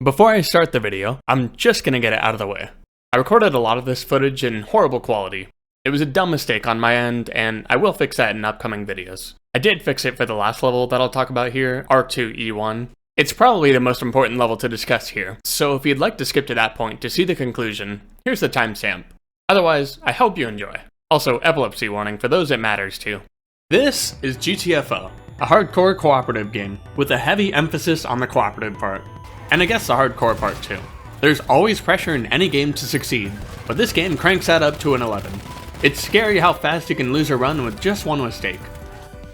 Before I start the video, I'm just gonna get it out of the way. I recorded a lot of this footage in horrible quality. It was a dumb mistake on my end, and I will fix that in upcoming videos. I did fix it for the last level that I'll talk about here, R2E1. It's probably the most important level to discuss here, so if you'd like to skip to that point to see the conclusion, here's the timestamp. Otherwise, I hope you enjoy. Also, epilepsy warning for those it matters to. This is GTFO, a hardcore cooperative game, with a heavy emphasis on the cooperative part. And I guess the hardcore part too. There's always pressure in any game to succeed, but this game cranks that up to an 11. It's scary how fast you can lose a run with just one mistake.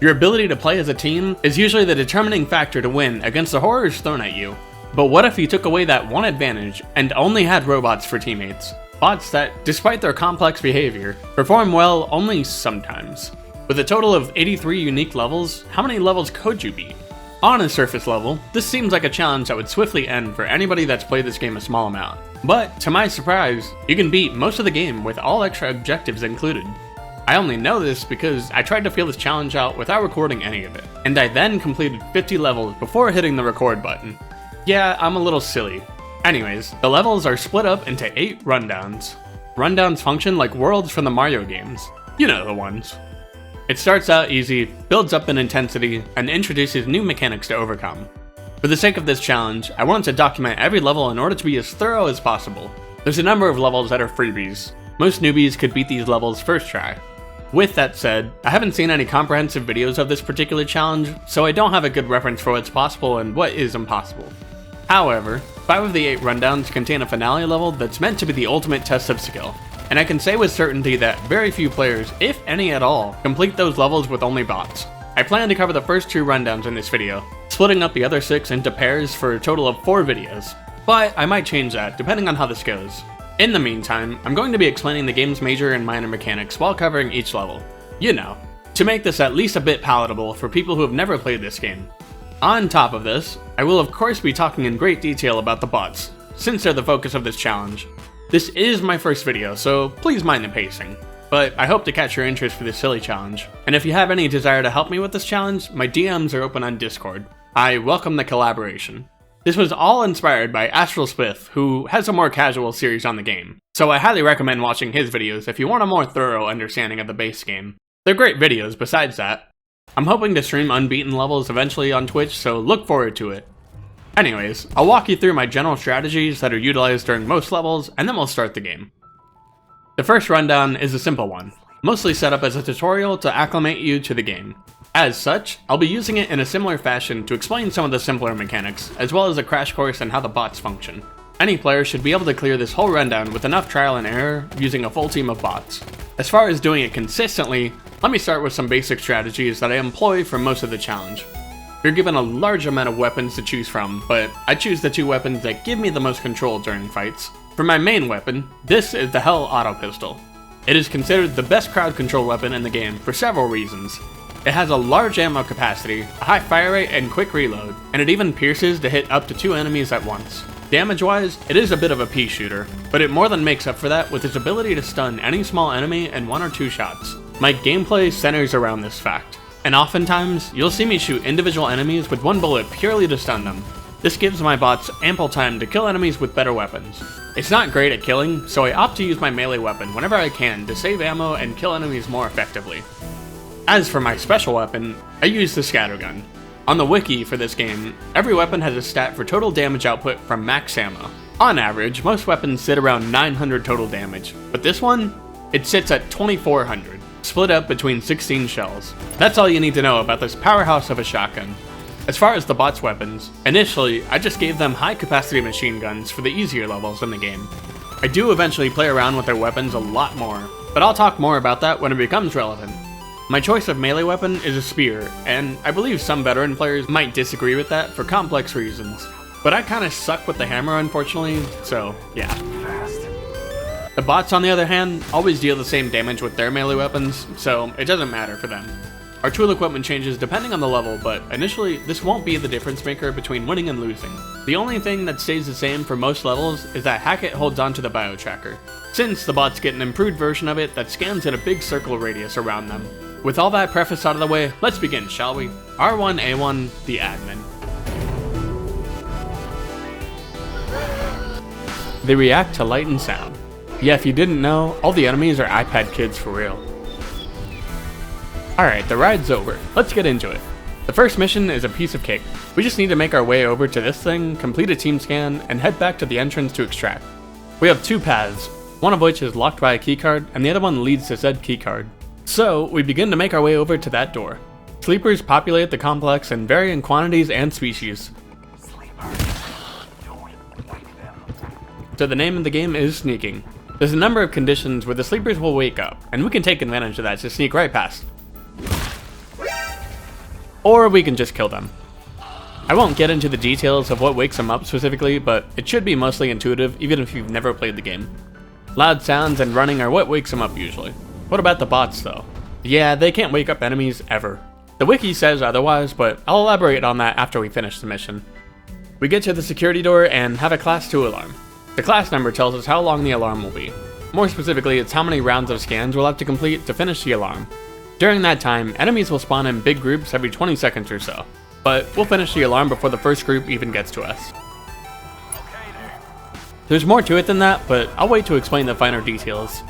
Your ability to play as a team is usually the determining factor to win against the horrors thrown at you. But what if you took away that one advantage and only had robots for teammates? Bots that, despite their complex behavior, perform well only sometimes. With a total of 83 unique levels, how many levels could you beat? On a surface level, this seems like a challenge that would swiftly end for anybody that's played this game a small amount. But, to my surprise, you can beat most of the game with all extra objectives included. I only know this because I tried to feel this challenge out without recording any of it, and I then completed 50 levels before hitting the record button. Yeah, I'm a little silly. Anyways, the levels are split up into 8 rundowns. Rundowns function like worlds from the Mario games. You know the ones. It starts out easy, builds up in intensity, and introduces new mechanics to overcome. For the sake of this challenge, I wanted to document every level in order to be as thorough as possible. There's a number of levels that are freebies. Most newbies could beat these levels first try. With that said, I haven't seen any comprehensive videos of this particular challenge, so I don't have a good reference for what's possible and what is impossible. However, 5 of the 8 rundowns contain a finale level that's meant to be the ultimate test of skill. And I can say with certainty that very few players, if any at all, complete those levels with only bots. I plan to cover the first 2 rundowns in this video, splitting up the other 6 into pairs for a total of 4 videos. But I might change that, depending on how this goes. In the meantime, I'm going to be explaining the game's major and minor mechanics while covering each level. You know, to make this at least a bit palatable for people who have never played this game. On top of this, I will of course be talking in great detail about the bots, since they're the focus of this challenge. This is my first video, so please mind the pacing. But I hope to catch your interest for this silly challenge. And if you have any desire to help me with this challenge, my DMs are open on Discord. I welcome the collaboration. This was all inspired by Astral Spiff, who has a more casual series on the game. So I highly recommend watching his videos if you want a more thorough understanding of the base game. They're great videos besides that. I'm hoping to stream unbeaten levels eventually on Twitch, so look forward to it. Anyways, I'll walk you through my general strategies that are utilized during most levels, and then we'll start the game. The first rundown is a simple one, mostly set up as a tutorial to acclimate you to the game. As such, I'll be using it in a similar fashion to explain some of the simpler mechanics, as well as a crash course on how the bots function. Any player should be able to clear this whole rundown with enough trial and error using a full team of bots. As far as doing it consistently, let me start with some basic strategies that I employ for most of the challenge. You're given a large amount of weapons to choose from, but I choose the 2 weapons that give me the most control during fights. For my main weapon, this is the Hell Auto Pistol. It is considered the best crowd control weapon in the game for several reasons. It has a large ammo capacity, a high fire rate, and quick reload, and it even pierces to hit up to 2 enemies at once. Damage-wise, it is a bit of a pea shooter, but it more than makes up for that with its ability to stun any small enemy in 1 or 2 shots. My gameplay centers around this fact. And oftentimes, you'll see me shoot individual enemies with 1 bullet purely to stun them. This gives my bots ample time to kill enemies with better weapons. It's not great at killing, so I opt to use my melee weapon whenever I can to save ammo and kill enemies more effectively. As for my special weapon, I use the scattergun. On the wiki for this game, every weapon has a stat for total damage output from max ammo. On average, most weapons sit around 900 total damage, but this one, it sits at 2400. Split up between 16 shells. That's all you need to know about this powerhouse of a shotgun. As far as the bots' weapons, initially I just gave them high capacity machine guns for the easier levels in the game. I do eventually play around with their weapons a lot more, but I'll talk more about that when it becomes relevant. My choice of melee weapon is a spear, and I believe some veteran players might disagree with that for complex reasons. But I kinda suck with the hammer unfortunately, so yeah. The bots, on the other hand, always deal the same damage with their melee weapons, so it doesn't matter for them. Our tool equipment changes depending on the level, but initially, this won't be the difference maker between winning and losing. The only thing that stays the same for most levels is that Hackett holds onto the bio tracker, since the bots get an improved version of it that scans at a big circle radius around them. With all that preface out of the way, let's begin, shall we? R1A1 The Admin. they react to light and sound. Yeah, if you didn't know, all the enemies are iPad kids for real. Alright, the ride's over. Let's get into it. The first mission is a piece of cake. We just need to make our way over to this thing, complete a team scan, and head back to the entrance to extract. We have two paths, one of which is locked by a keycard, and the other one leads to said keycard. So, we begin to make our way over to that door. Sleepers populate the complex in varying quantities and species. So the name of the game is sneaking. There's a number of conditions where the sleepers will wake up, and we can take advantage of that to sneak right past. Or we can just kill them. I won't get into the details of what wakes them up specifically, but it should be mostly intuitive even if you've never played the game. Loud sounds and running are what wakes them up usually. What about the bots though? Yeah, they can't wake up enemies ever. The wiki says otherwise, but I'll elaborate on that after we finish the mission. We get to the security door and have a class 2 alarm. The class number tells us how long the alarm will be. More specifically, it's how many rounds of scans we'll have to complete to finish the alarm. During that time, enemies will spawn in big groups every 20 seconds or so, but we'll finish the alarm before the first group even gets to us. There's more to it than that, but I'll wait to explain the finer details.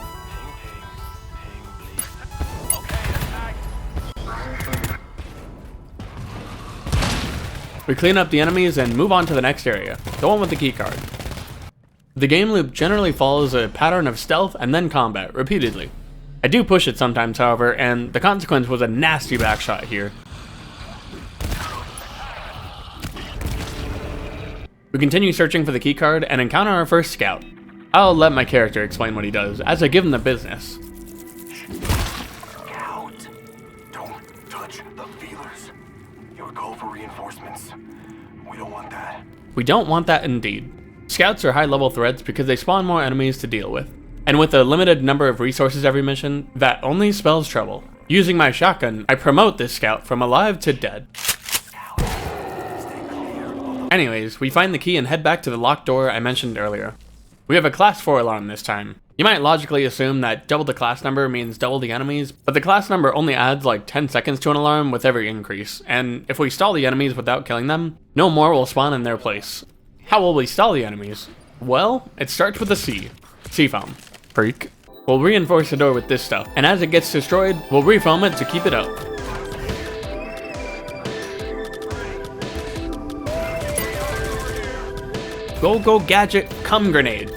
We clean up the enemies and move on to the next area, the one with the keycard. The game loop generally follows a pattern of stealth and then combat, repeatedly. I do push it sometimes, however, and the consequence was a nasty backshot here. We continue searching for the keycard and encounter our first scout. I'll let my character explain what he does, as I give him the business. Scout, don't touch the feelers. Your call for reinforcements. We don't want that. We don't want that indeed. Scouts are high-level threats because they spawn more enemies to deal with. And with a limited number of resources every mission, that only spells trouble. Using my shotgun, I promote this scout from alive to dead. Anyways, we find the key and head back to the locked door I mentioned earlier. We have a class 4 alarm this time. You might logically assume that double the class number means double the enemies, but the class number only adds like 10 seconds to an alarm with every increase, and if we stall the enemies without killing them, no more will spawn in their place. How will we stall the enemies? Well, it starts with a C. Seafoam. Freak. We'll reinforce the door with this stuff, and as it gets destroyed, we'll refoam it to keep it up. Go gadget, come grenade.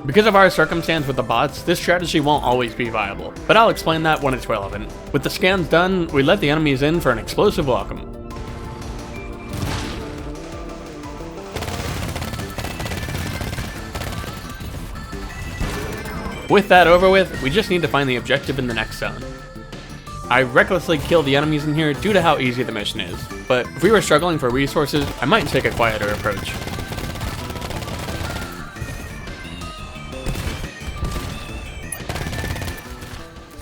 Because of our circumstance with the bots, this strategy won't always be viable, but I'll explain that when it's relevant. With the scans done, we let the enemies in for an explosive welcome. With that over with, we just need to find the objective in the next zone. I recklessly kill the enemies in here due to how easy the mission is, but if we were struggling for resources, I might take a quieter approach.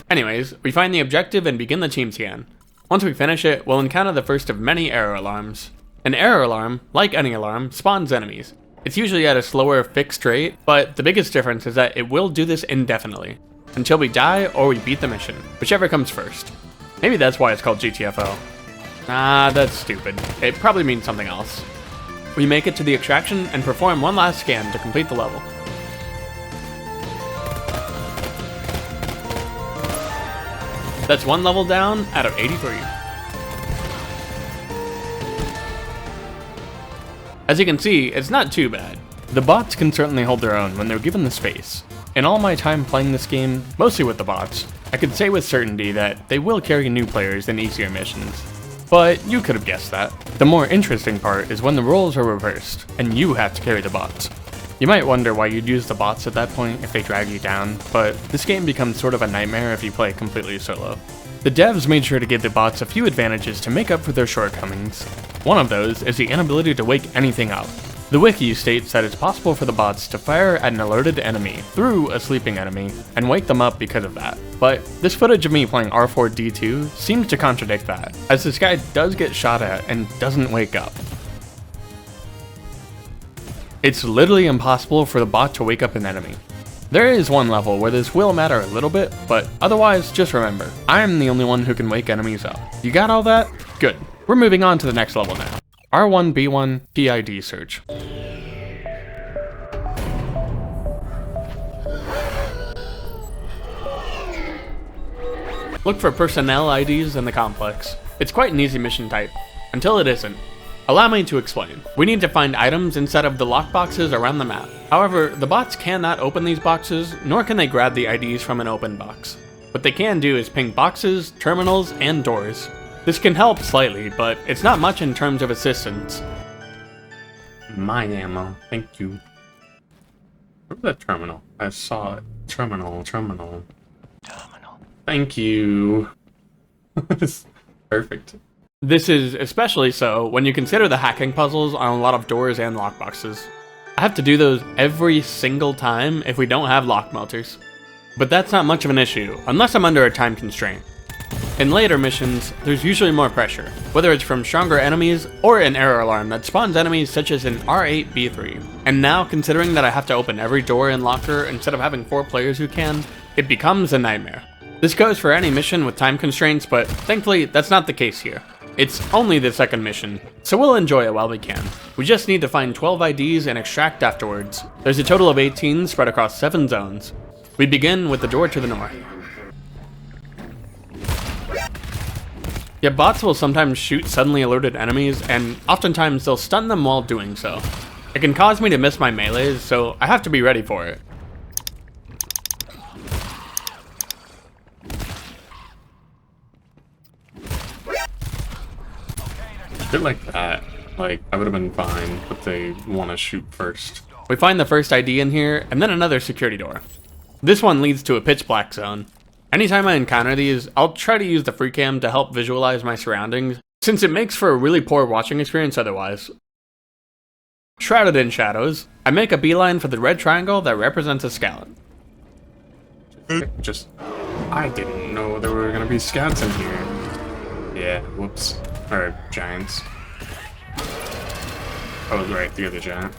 Anyways, we find the objective and begin the team scan. Once we finish it, we'll encounter the first of many error alarms. An error alarm, like any alarm, spawns enemies. It's usually at a slower, fixed rate, but the biggest difference is that it will do this indefinitely, until we die or we beat the mission, whichever comes first. Maybe that's why it's called GTFO. Ah, that's stupid. It probably means something else. We make it to the extraction and perform one last scan to complete the level. That's one level down out of 83. As you can see, it's not too bad. The bots can certainly hold their own when they're given the space. In all my time playing this game, mostly with the bots, I could say with certainty that they will carry new players in easier missions. But you could have guessed that. The more interesting part is when the roles are reversed, and you have to carry the bots. You might wonder why you'd use the bots at that point if they drag you down, but this game becomes sort of a nightmare if you play completely solo. The devs made sure to give the bots a few advantages to make up for their shortcomings. One of those is the inability to wake anything up. The wiki states that it's possible for the bots to fire at an alerted enemy through a sleeping enemy and wake them up because of that. But this footage of me playing R4D2 seems to contradict that, as this guy does get shot at and doesn't wake up. It's literally impossible for the bot to wake up an enemy. There is one level where this will matter a little bit, but otherwise, just remember, I am the only one who can wake enemies up. You got all that? Good. We're moving on to the next level now. R1B1 PID Search. Look for personnel IDs in the complex. It's quite an easy mission type, until it isn't. Allow me to explain. We need to find items inside of the lockboxes around the map. However, the bots cannot open these boxes, nor can they grab the IDs from an open box. What they can do is ping boxes, terminals, and doors. This can help slightly, but it's not much in terms of assistance. My ammo, thank you. Where's that terminal? I saw it. Terminal. Thank you. Perfect. This is especially so when you consider the hacking puzzles on a lot of doors and lockboxes. I have to do those every single time if we don't have lock melters. But that's not much of an issue, unless I'm under a time constraint. In later missions, there's usually more pressure, whether it's from stronger enemies or an error alarm that spawns enemies such as in R1B3. And now, considering that I have to open every door and locker instead of having 4 players who can, it becomes a nightmare. This goes for any mission with time constraints, but thankfully that's not the case here. It's only the second mission, so we'll enjoy it while we can. We just need to find 12 IDs and extract afterwards. There's a total of 18 spread across 7 zones. We begin with the door to the north. Yet bots will sometimes shoot suddenly alerted enemies, and oftentimes they'll stun them while doing so. It can cause me to miss my melees, so I have to be ready for it. Shit like that. Like, I would have been fine, but they want to shoot first. We find the first ID in here, and then another security door. This one leads to a pitch black zone. Anytime I encounter these, I'll try to use the free cam to help visualize my surroundings, since it makes for a really poor watching experience otherwise. Shrouded in shadows, I make a beeline for the red triangle that represents a scout. I didn't know there were gonna be scouts in here. Yeah, whoops. Or giants. Oh, right, the other giant.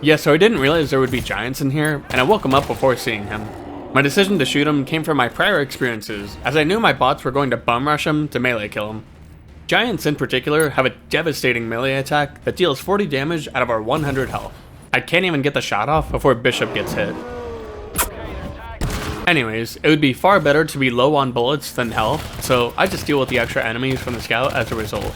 Yeah, so I didn't realize there would be giants in here, and I woke him up before seeing him. My decision to shoot him came from my prior experiences, as I knew my bots were going to bum rush him to melee kill him. Giants in particular have a devastating melee attack that deals 40 damage out of our 100 health. I can't even get the shot off before Bishop gets hit. Anyways, it would be far better to be low on bullets than health, so I just deal with the extra enemies from the scout as a result.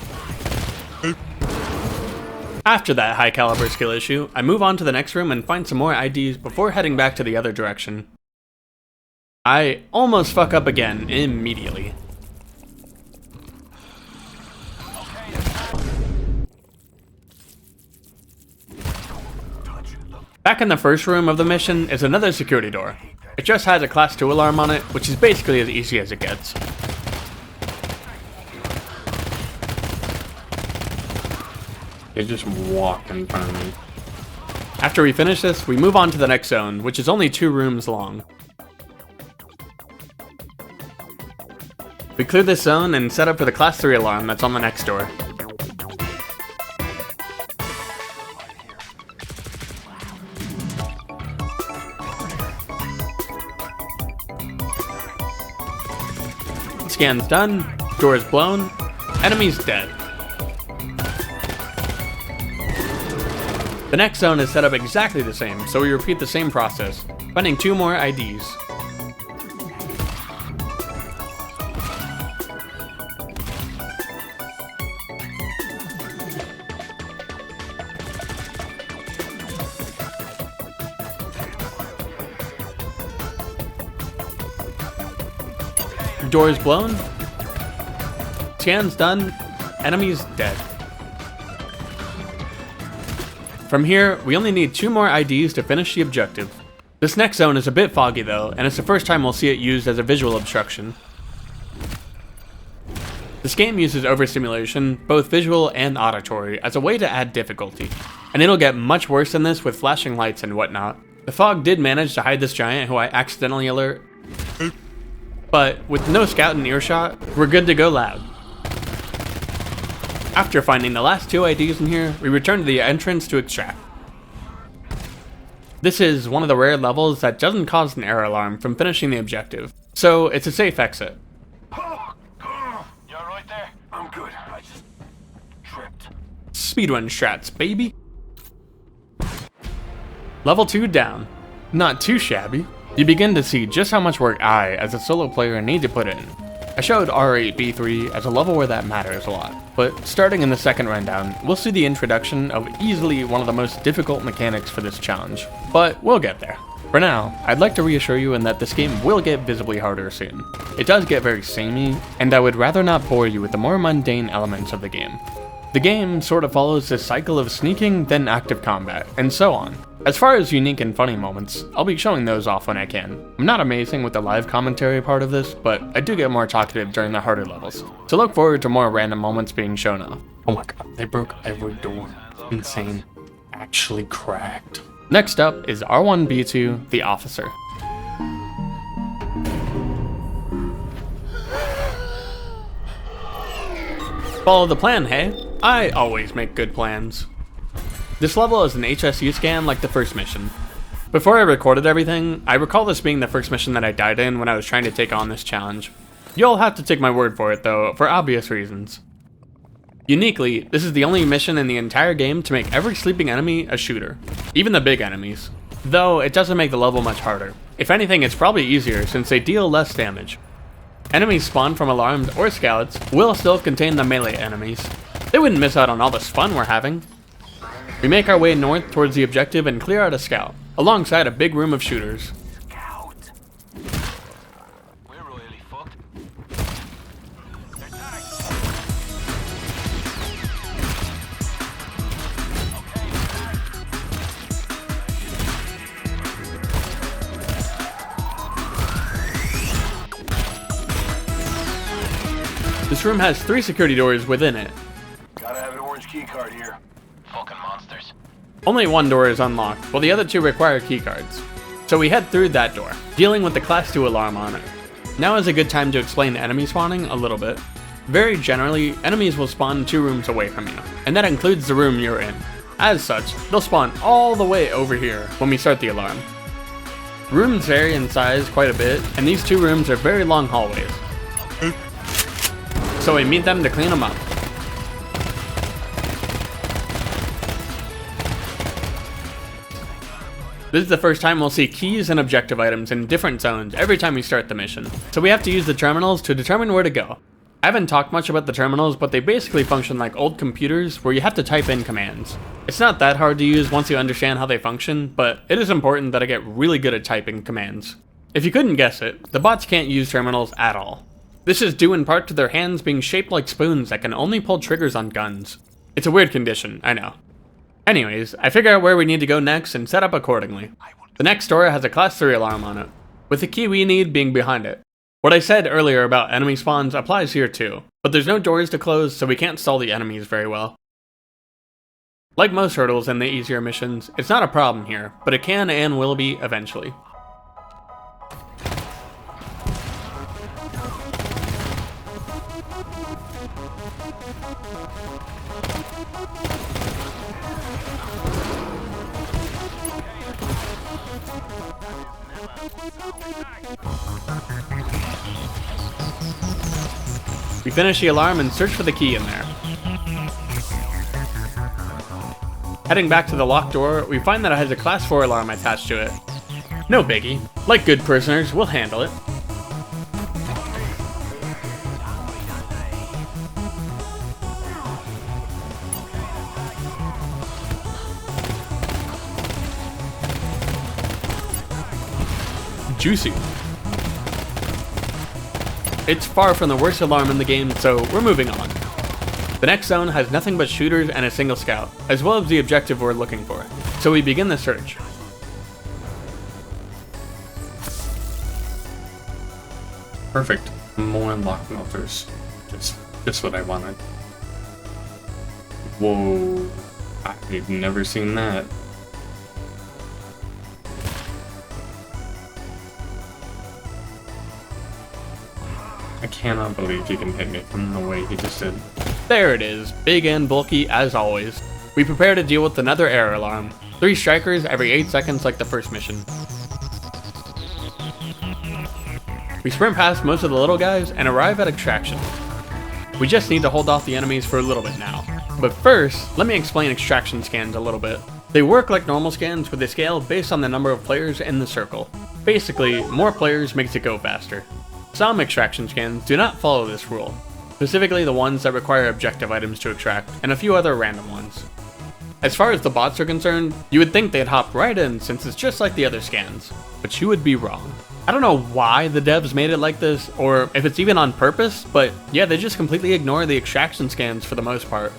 After that high caliber skill issue, I move on to the next room and find some more IDs before heading back to the other direction. I almost fuck up again immediately. Back in the first room of the mission is another security door. It just has a class 2 alarm on it, which is basically as easy as it gets. They just walk in front of me. After we finish this, we move on to the next zone, which is only 2 rooms long. We clear this zone and set up for the class 3 alarm that's on the next door. Scan's done, door is blown, enemy's dead. The next zone is set up exactly the same, so we repeat the same process, finding 2 more IDs. Door is blown, scan's done, enemy's dead. From here, we only need 2 more IDs to finish the objective. This next zone is a bit foggy though, and it's the first time we'll see it used as a visual obstruction. This game uses overstimulation, both visual and auditory, as a way to add difficulty, and it'll get much worse than this with flashing lights and whatnot. The fog did manage to hide this giant who I accidentally alert, but with no scout in earshot, we're good to go loud. After finding the last 2 IDs in here, we return to the entrance to extract. This is one of the rare levels that doesn't cause an error alarm from finishing the objective, so it's a safe exit. You alright there? I'm good. I just tripped. Speedrun strats, baby. Level 2 down. Not too shabby. You begin to see just how much work I, as a solo player, need to put in. I showed R8B3 as a level where that matters a lot, but starting in the second rundown, we'll see the introduction of easily one of the most difficult mechanics for this challenge, but we'll get there. For now, I'd like to reassure you in that this game will get visibly harder soon. It does get very samey, and I would rather not bore you with the more mundane elements of the game. The game sort of follows this cycle of sneaking, then active combat, and so on. As far as unique and funny moments, I'll be showing those off when I can. I'm not amazing with the live commentary part of this, but I do get more talkative during the harder levels, so look forward to more random moments being shown off. Oh my god, they broke every door. Insane. Actually cracked. Next up is R1B2 The Officer. Follow the plan, hey? I always make good plans. This level is an HSU scan like the first mission. Before I recorded everything, I recall this being the first mission that I died in when I was trying to take on this challenge. You'll have to take my word for it though, for obvious reasons. Uniquely, this is the only mission in the entire game to make every sleeping enemy a shooter, even the big enemies. Though, it doesn't make the level much harder. If anything, it's probably easier since they deal less damage. Enemies spawned from alarmed or scouts will still contain the melee enemies. They wouldn't miss out on all this fun we're having. We make our way north towards the objective and clear out a scout, alongside a big room of shooters. This room has 3 security doors within it. Gotta have an orange key card here. Fucking monsters. Only one door is unlocked, while the other 2 require keycards. So we head through that door, dealing with the Class 2 alarm on it. Now is a good time to explain enemy spawning a little bit. Very generally, enemies will spawn 2 rooms away from you, and that includes the room you're in. As such, they'll spawn all the way over here when we start the alarm. Rooms vary in size quite a bit, and these 2 rooms are very long hallways. So we meet them to clean them up. This is the first time we'll see keys and objective items in different zones every time we start the mission, so we have to use the terminals to determine where to go. I haven't talked much about the terminals, but they basically function like old computers where you have to type in commands. It's not that hard to use once you understand how they function, but it is important that I get really good at typing commands. If you couldn't guess it, the bots can't use terminals at all. This is due in part to their hands being shaped like spoons that can only pull triggers on guns. It's a weird condition, I know. Anyways, I figure out where we need to go next and set up accordingly. The next door has a Class 3 alarm on it, with the key we need being behind it. What I said earlier about enemy spawns applies here too, but there's no doors to close so we can't stall the enemies very well. Like most hurdles in the easier missions, it's not a problem here, but it can and will be eventually. We finish the alarm and search for the key in there. Heading back to the locked door, we find that it has a Class 4 alarm attached to it. No biggie. Like good prisoners, we'll handle it. Juicy. It's far from the worst alarm in the game, so we're moving on. The next zone has nothing but shooters and a single scout, as well as the objective we're looking for, so we begin the search. Perfect. More lock melters. Just what I wanted. Whoa. I've never seen that. I cannot believe he can hit me from the way he just did. There it is, big and bulky as always. We prepare to deal with another error alarm. 3 strikers every 8 seconds like the first mission. We sprint past most of the little guys and arrive at extraction. We just need to hold off the enemies for a little bit now. But first, let me explain extraction scans a little bit. They work like normal scans, but they scale based on the number of players in the circle. Basically, more players makes it go faster. Some extraction scans do not follow this rule, specifically the ones that require objective items to extract, and a few other random ones. As far as the bots are concerned, you would think they'd hop right in since it's just like the other scans, but you would be wrong. I don't know why the devs made it like this, or if it's even on purpose, but yeah, they just completely ignore the extraction scans for the most part.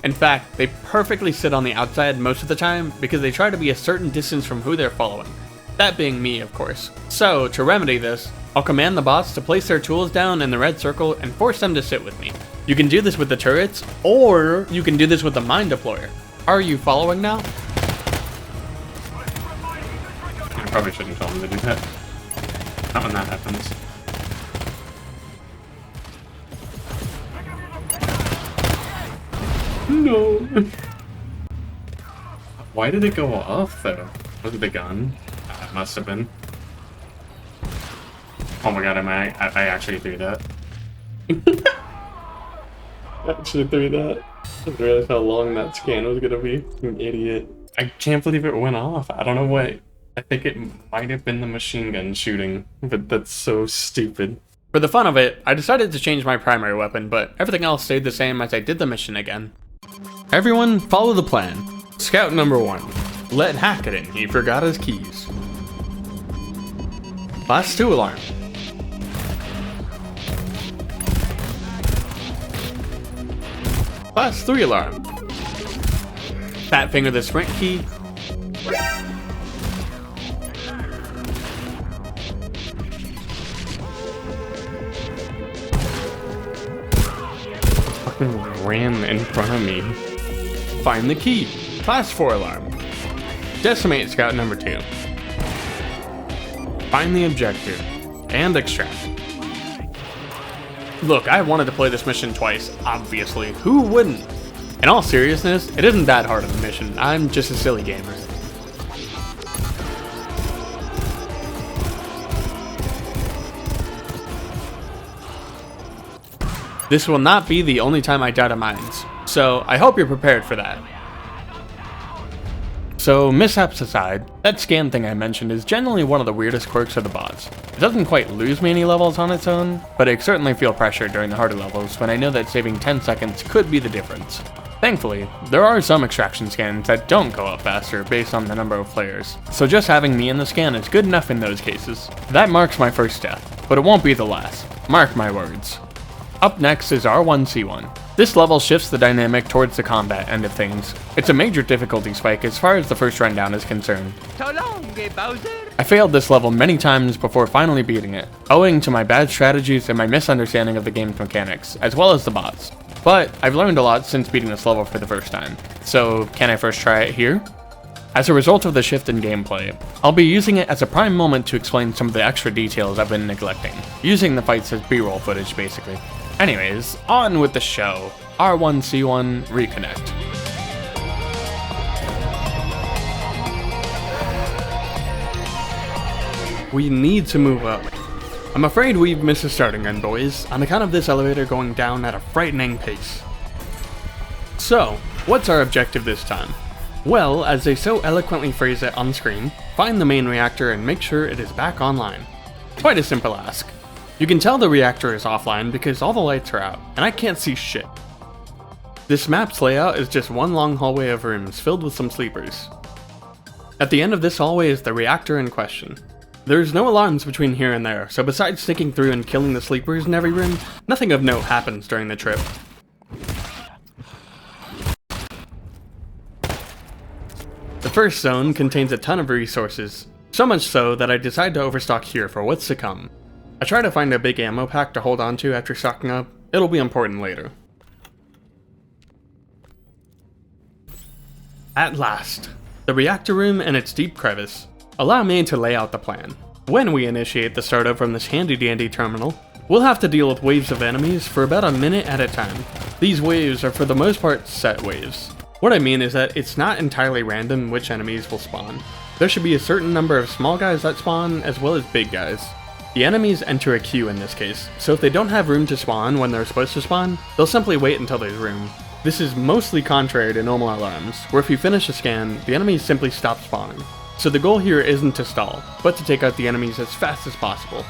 In fact, they perfectly sit on the outside most of the time because they try to be a certain distance from who they're following. That being me, of course. So, to remedy this, I'll command the bots to place their tools down in the red circle and force them to sit with me. You can do this with the turrets, or you can do this with the mine deployer. Are you following now? I probably shouldn't tell them to do that. Not when that happens. No! Why did it go off though? Was it the gun? It must have been. Oh my god, I actually threw that. I actually threw that. I didn't realize how long that scan was gonna be. I'm an idiot. I can't believe it went off. I don't know what. I think it might have been the machine gun shooting, but that's so stupid. For the fun of it, I decided to change my primary weapon, but everything else stayed the same as I did the mission again. Everyone, follow the plan. Scout number 1. Let Hackett in, he forgot his keys. Class 2 alarm. Class 3 alarm. Fat finger the sprint key. Fucking ran in front of me. Find the key. Class 4 alarm. Decimate scout number 2. Find the objective. And extract. Look, I wanted to play this mission twice, obviously. Who wouldn't? In all seriousness, it isn't that hard of a mission. I'm just a silly gamer. This will not be the only time I die to mines, so I hope you're prepared for that. So, mishaps aside, that scan thing I mentioned is generally one of the weirdest quirks of the bots. It doesn't quite lose me any levels on its own, but I certainly feel pressure during the harder levels when I know that saving 10 seconds could be the difference. Thankfully, there are some extraction scans that don't go up faster based on the number of players, so just having me in the scan is good enough in those cases. That marks my first death, but it won't be the last. Mark my words. Up next is R1C1. This level shifts the dynamic towards the combat end of things. It's a major difficulty spike as far as the first rundown is concerned. I failed this level many times before finally beating it, owing to my bad strategies and my misunderstanding of the game's mechanics, as well as the bots. But I've learned a lot since beating this level for the first time. So can I first try it here? As a result of the shift in gameplay, I'll be using it as a prime moment to explain some of the extra details I've been neglecting, using the fights as B-roll footage basically. Anyways, on with the show. R1C1 Reconnect. We need to move up. I'm afraid we've missed a starting gun, boys, on account of this elevator going down at a frightening pace. So, what's our objective this time? Well, as they so eloquently phrase it on screen, find the main reactor and make sure it is back online. Quite a simple ask. You can tell the reactor is offline because all the lights are out, and I can't see shit. This map's layout is just one long hallway of rooms filled with some sleepers. At the end of this hallway is the reactor in question. There's no alarms between here and there, so besides sticking through and killing the sleepers in every room, nothing of note happens during the trip. The first zone contains a ton of resources, so much so that I decide to overstock here for what's to come. I try to find a big ammo pack to hold on to after stocking up. It'll be important later. At last, the reactor room and its deep crevice. Allow me to lay out the plan. When we initiate the startup from this handy dandy terminal, we'll have to deal with waves of enemies for about a minute at a time. These waves are for the most part set waves. What I mean is that it's not entirely random which enemies will spawn. There should be a certain number of small guys that spawn as well as big guys. The enemies enter a queue in this case, so if they don't have room to spawn when they're supposed to spawn, they'll simply wait until there's room. This is mostly contrary to normal alarms, where if you finish a scan, the enemies simply stop spawning. So the goal here isn't to stall, but to take out the enemies as fast as possible.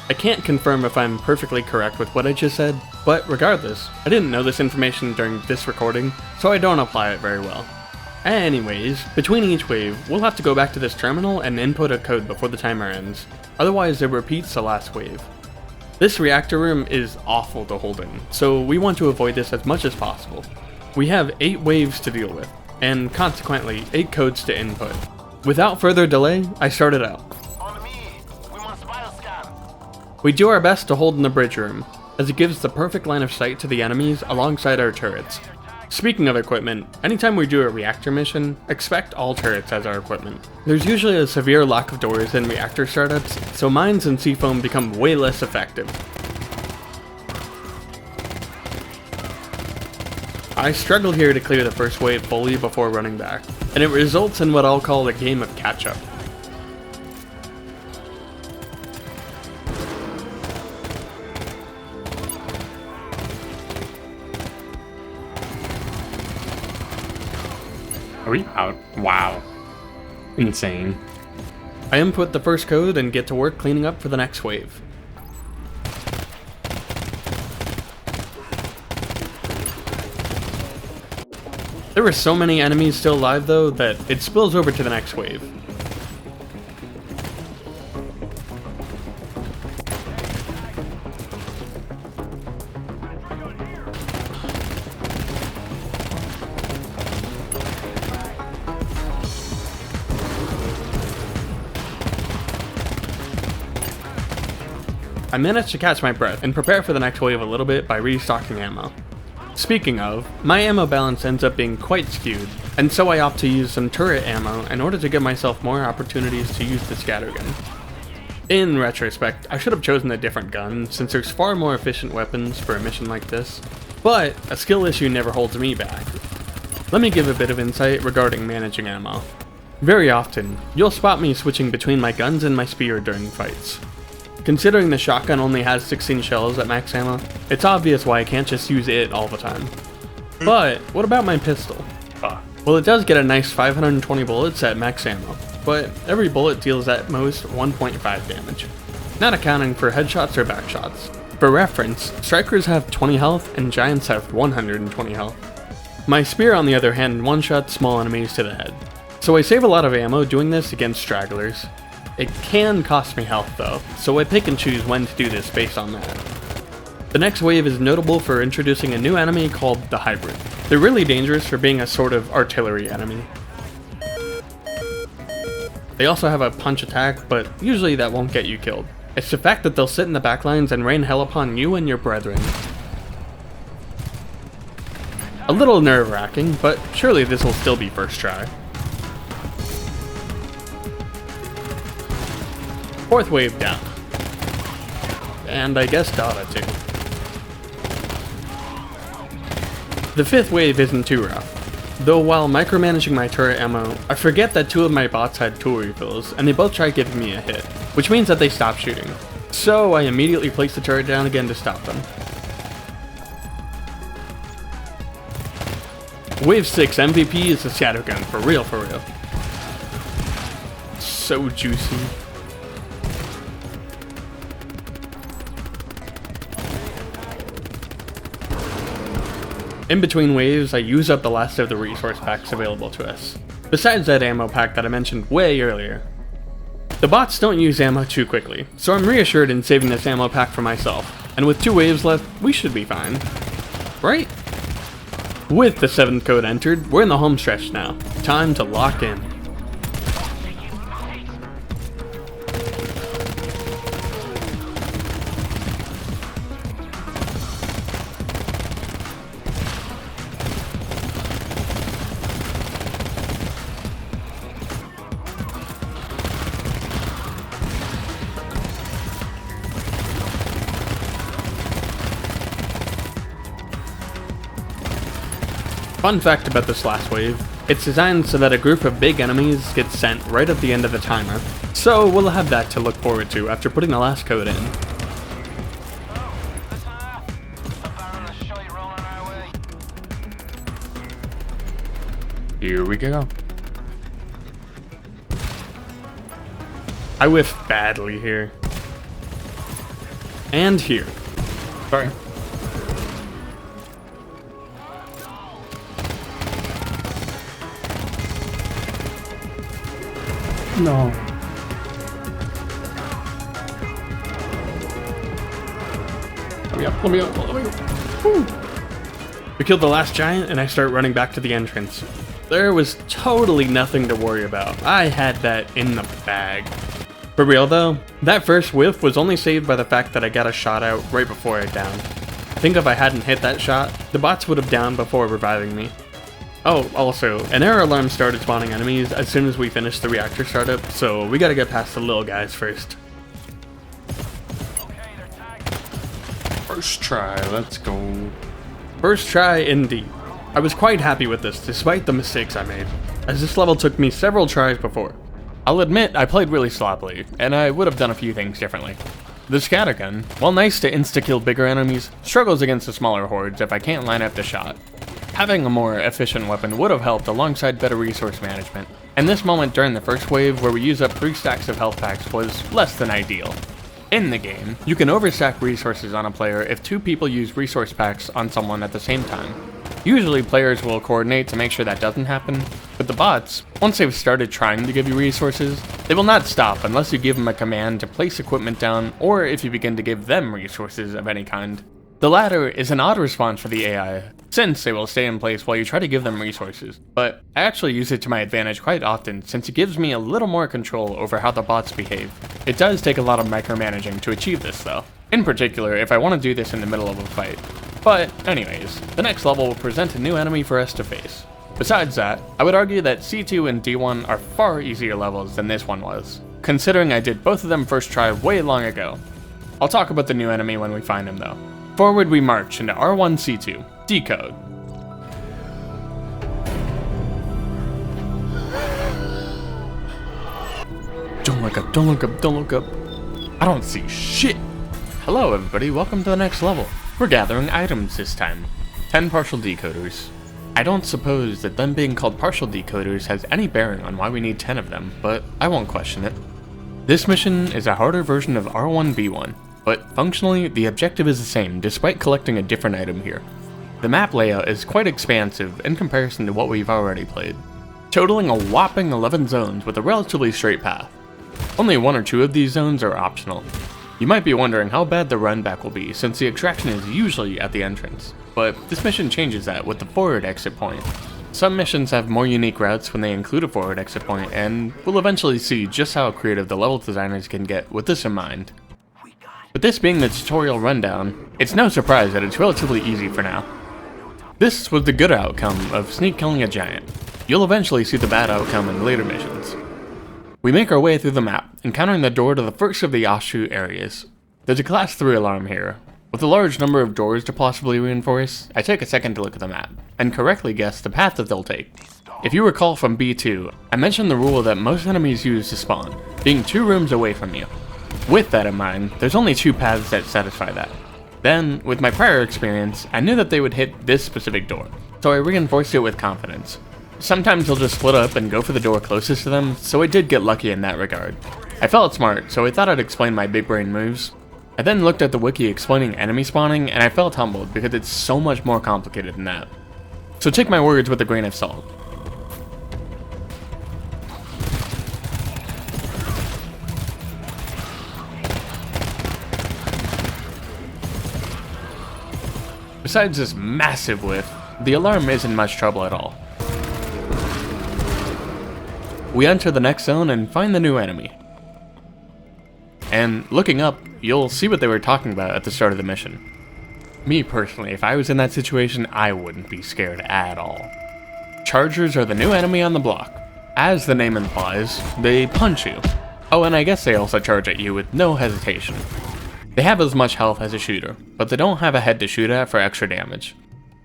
I can't confirm if I'm perfectly correct with what I just said, but regardless, I didn't know this information during this recording, so I don't apply it very well. Anyways, between each wave, we'll have to go back to this terminal and input a code before the timer ends, otherwise it repeats the last wave. This reactor room is awful to hold in, so we want to avoid this as much as possible. We have 8 waves to deal with, and consequently 8 codes to input. Without further delay, I started out. We do our best to hold in the bridge room, as it gives the perfect line of sight to the enemies alongside our turrets. Speaking of equipment, anytime we do a reactor mission, expect all turrets as our equipment. There's usually a severe lack of doors in reactor startups, so mines and C-foam become way less effective. I struggle here to clear the first wave fully before running back, and it results in what I'll call a game of catch-up. Are we out? Wow. Insane. I input the first code and get to work cleaning up for the next wave. There were so many enemies still alive though that it spills over to the next wave. I managed to catch my breath and prepare for the next wave a little bit by restocking ammo. Speaking of, my ammo balance ends up being quite skewed, and so I opt to use some turret ammo in order to give myself more opportunities to use the scattergun. In retrospect, I should have chosen a different gun since there's far more efficient weapons for a mission like this, but a skill issue never holds me back. Let me give a bit of insight regarding managing ammo. Very often, you'll spot me switching between my guns and my spear during fights. Considering the shotgun only has 16 shells at max ammo, it's obvious why I can't just use it all the time. But, what about my pistol? Well, it does get a nice 520 bullets at max ammo, but every bullet deals at most 1.5 damage, not accounting for headshots or backshots. For reference, strikers have 20 health and giants have 120 health. My spear on the other hand one-shots small enemies to the head, so I save a lot of ammo doing this against stragglers. It can cost me health though, so I pick and choose when to do this based on that. The next wave is notable for introducing a new enemy called the Hybrid. They're really dangerous for being a sort of artillery enemy. They also have a punch attack, but usually that won't get you killed. It's the fact that they'll sit in the backlines and rain hell upon you and your brethren. A little nerve-wracking, but surely this will still be first try. Fourth wave down. And I guess Data too. The fifth wave isn't too rough. Though while micromanaging my turret ammo, I forget that 2 of my bots had tool refills, and they both tried giving me a hit, which means that they stopped shooting. So I immediately placed the turret down again to stop them. Wave 6 MVP is the Shadowgun, for real for real. So juicy. In between waves, I use up the last of the resource packs available to us, besides that ammo pack that I mentioned way earlier. The bots don't use ammo too quickly, so I'm reassured in saving this ammo pack for myself, and with 2 waves left, we should be fine. Right? With the 7th code entered, we're in the home stretch now. Time to lock in. Fun fact about this last wave, it's designed so that a group of big enemies gets sent right at the end of the timer, so we'll have that to look forward to after putting the last code in. Here we go. I whiffed badly here. And here. Sorry. No. Let me up. Woo. We killed the last giant and I start running back to the entrance. There was totally nothing to worry about. I had that in the bag. For real though, that first whiff was only saved by the fact that I got a shot out right before I downed. I think if I hadn't hit that shot, the bots would have downed before reviving me. Oh, also, an error alarm started spawning enemies as soon as we finished the reactor startup, so we gotta get past the little guys first. First try, let's go. First try indeed. I was quite happy with this despite the mistakes I made, as this level took me several tries before. I'll admit I played really sloppily, and I would have done a few things differently. The scattergun, while nice to insta-kill bigger enemies, struggles against the smaller hordes if I can't line up the shot. Having a more efficient weapon would have helped alongside better resource management, and this moment during the first wave where we use up 3 stacks of health packs was less than ideal. In the game, you can overstack resources on a player if 2 people use resource packs on someone at the same time. Usually players will coordinate to make sure that doesn't happen, but the bots, once they've started trying to give you resources, they will not stop unless you give them a command to place equipment down or if you begin to give them resources of any kind. The latter is an odd response for the AI, since they will stay in place while you try to give them resources, but I actually use it to my advantage quite often since it gives me a little more control over how the bots behave. It does take a lot of micromanaging to achieve this though, in particular if I want to do this in the middle of a fight. But anyways, the next level will present a new enemy for us to face. Besides that, I would argue that C2 and D1 are far easier levels than this one was, considering I did both of them first try way long ago. I'll talk about the new enemy when we find him though. Forward we march into R1C2 Decode. Don't look up, don't look up, don't look up. I don't see shit. Hello everybody, welcome to the next level. We're gathering items this time. 10 partial decoders. I don't suppose that them being called partial decoders has any bearing on why we need 10 of them, but I won't question it. This mission is a harder version of R1B1. But functionally, the objective is the same despite collecting a different item here. The map layout is quite expansive in comparison to what we've already played, totaling a whopping 11 zones with a relatively straight path. Only 1 or 2 of these zones are optional. You might be wondering how bad the run back will be since the extraction is usually at the entrance, but this mission changes that with the forward exit point. Some missions have more unique routes when they include a forward exit point, and we'll eventually see just how creative the level designers can get with this in mind. With this being the tutorial rundown, it's no surprise that it's relatively easy for now. This was the good outcome of sneak killing a giant. You'll eventually see the bad outcome in later missions. We make our way through the map, encountering the door to the first of the offshoot areas. There's a class 3 alarm here. With a large number of doors to possibly reinforce, I take a second to look at the map, and correctly guess the path that they'll take. If you recall from B2, I mentioned the rule that most enemies use to spawn, being 2 rooms away from you. With that in mind, there's only 2 paths that satisfy that. Then, with my prior experience, I knew that they would hit this specific door, so I reinforced it with confidence. Sometimes they'll just split up and go for the door closest to them, so I did get lucky in that regard. I felt smart, so I thought I'd explain my big brain moves. I then looked at the wiki explaining enemy spawning, and I felt humbled because it's so much more complicated than that. So take my words with a grain of salt. Besides this massive whiff, the alarm isn't much trouble at all. We enter the next zone and find the new enemy. And looking up, you'll see what they were talking about at the start of the mission. Me personally, if I was in that situation, I wouldn't be scared at all. Chargers are the new enemy on the block. As the name implies, they punch you. Oh, and I guess they also charge at you with no hesitation. They have as much health as a shooter, but they don't have a head to shoot at for extra damage.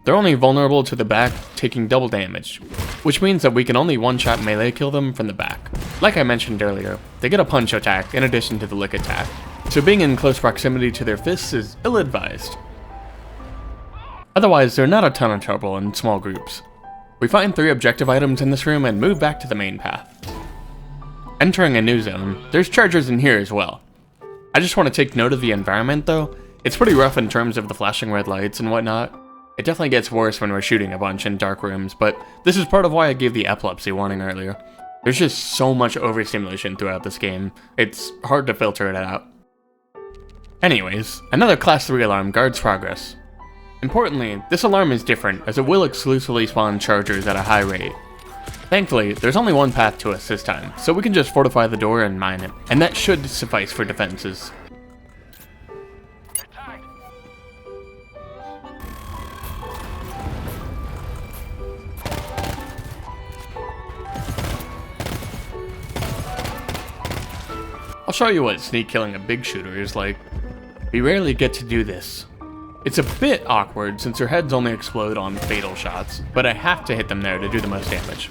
They're only vulnerable to the back, taking double damage, which means that we can only one-shot melee kill them from the back. Like I mentioned earlier, they get a punch attack in addition to the lick attack, so being in close proximity to their fists is ill-advised. Otherwise, they're not a ton of trouble in small groups. We find 3 objective items in this room and move back to the main path. Entering a new zone, there's chargers in here as well. I just want to take note of the environment though. It's pretty rough in terms of the flashing red lights and whatnot. It definitely gets worse when we're shooting a bunch in dark rooms, but this is part of why I gave the epilepsy warning earlier. There's just so much overstimulation throughout this game, it's hard to filter it out. Anyways, another Class 3 alarm guards progress. Importantly, this alarm is different as it will exclusively spawn chargers at a high rate. Thankfully, there's only one path to us this time, so we can just fortify the door and mine it, and that should suffice for defenses. I'll show you what sneak killing a big shooter is like. We rarely get to do this. It's a bit awkward since their heads only explode on fatal shots, but I have to hit them there to do the most damage.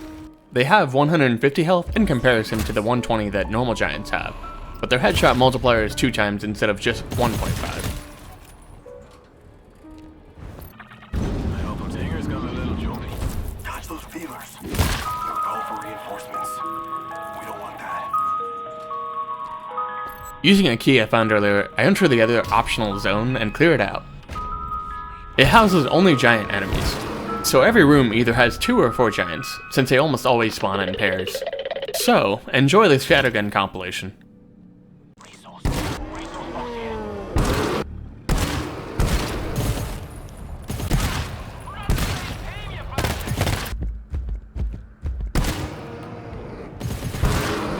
They have 150 health in comparison to the 120 that normal giants have, but their headshot multiplier is 2 times instead of just 1.5. I hope those hangers got a little jumpy. Touch those feelers. Call for reinforcements. We don't want that. Using a key I found earlier, I enter the other optional zone and clear it out. It houses only giant enemies, so every room either has 2 or 4 giants, since they almost always spawn in pairs. So, enjoy this shotgun compilation.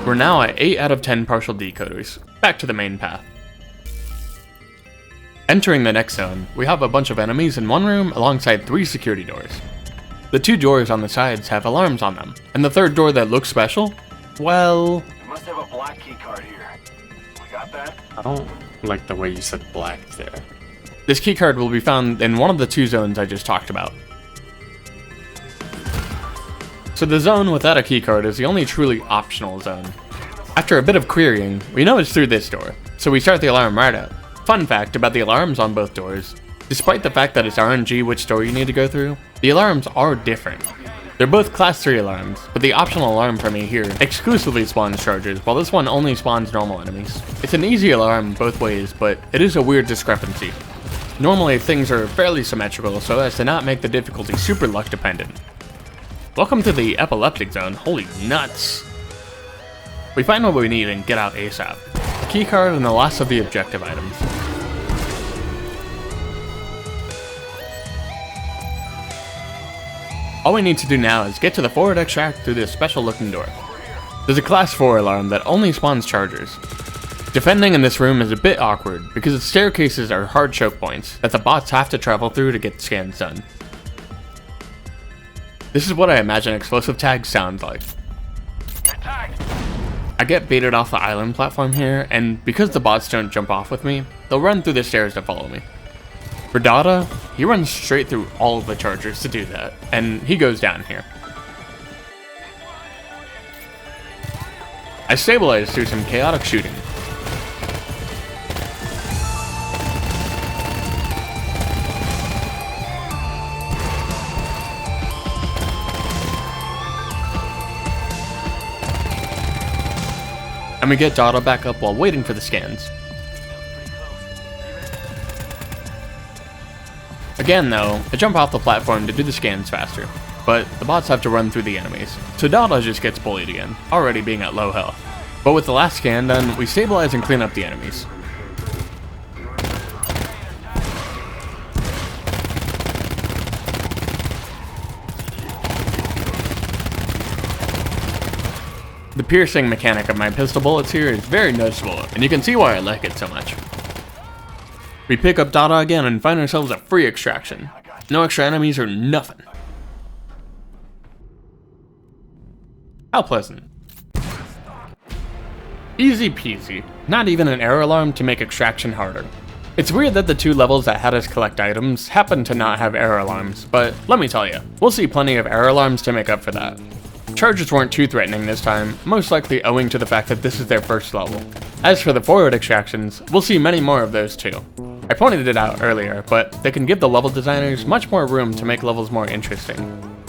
We're now at 8 out of 10 partial decoders. Back to the main path. Entering the next zone, we have a bunch of enemies in one room alongside 3 security doors. The 2 doors on the sides have alarms on them, and the third door that looks special, well... We must have a black key card here. We got that? I don't like the way you said black there. This keycard will be found in one of the 2 zones I just talked about. So the zone without a keycard is the only truly optional zone. After a bit of querying, we know it's through this door, so we start the alarm right out. Fun fact about the alarms on both doors, despite the fact that it's RNG which door you need to go through, the alarms are different. They're both class 3 alarms, but the optional alarm for me here exclusively spawns chargers, while this one only spawns normal enemies. It's an easy alarm both ways, but it is a weird discrepancy. Normally things are fairly symmetrical so as to not make the difficulty super luck dependent. Welcome to the epileptic zone, holy nuts! We find what we need and get out ASAP. A keycard and the last of the objective items. All we need to do now is get to the forward extract through this special looking door. There's a class 4 alarm that only spawns chargers. Defending in this room is a bit awkward because the staircases are hard choke points that the bots have to travel through to get scans done. This is what I imagine explosive tags sound like. I get baited off the island platform here, and because the bots don't jump off with me, they'll run through the stairs to follow me. For Dada, he runs straight through all of the chargers to do that, and he goes down here. I stabilize through some chaotic shooting. And we get Dada back up while waiting for the scans. Again though, I jump off the platform to do the scans faster, but the bots have to run through the enemies, so Dada just gets bullied again, already being at low health. But with the last scan done, we stabilize and clean up the enemies. The piercing mechanic of my pistol bullets here is very noticeable, and you can see why I like it so much. We pick up Dada again and find ourselves a free extraction. No extra enemies or nothing. How pleasant. Easy peasy. Not even an error alarm to make extraction harder. It's weird that the 2 levels that had us collect items happen to not have error alarms, but let me tell you, we'll see plenty of error alarms to make up for that. Charges weren't too threatening this time, most likely owing to the fact that this is their first level. As for the forward extractions, we'll see many more of those too. I pointed it out earlier, but they can give the level designers much more room to make levels more interesting.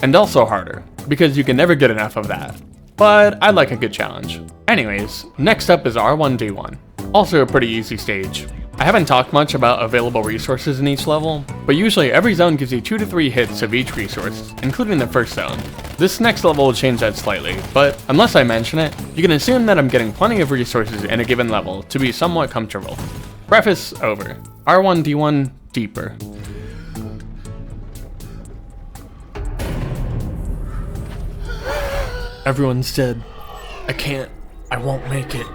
And also harder, because you can never get enough of that. but I like a good challenge. Anyways, next up is R1D1, also a pretty easy stage. I haven't talked much about available resources in each level, but usually every zone gives you 2 to 3 hits of each resource, including the first zone. This next level will change that slightly, but unless I mention it, you can assume that I'm getting plenty of resources in a given level to be somewhat comfortable. Preface over. R1D1 Deeper. Everyone's dead. I can't. I won't make it.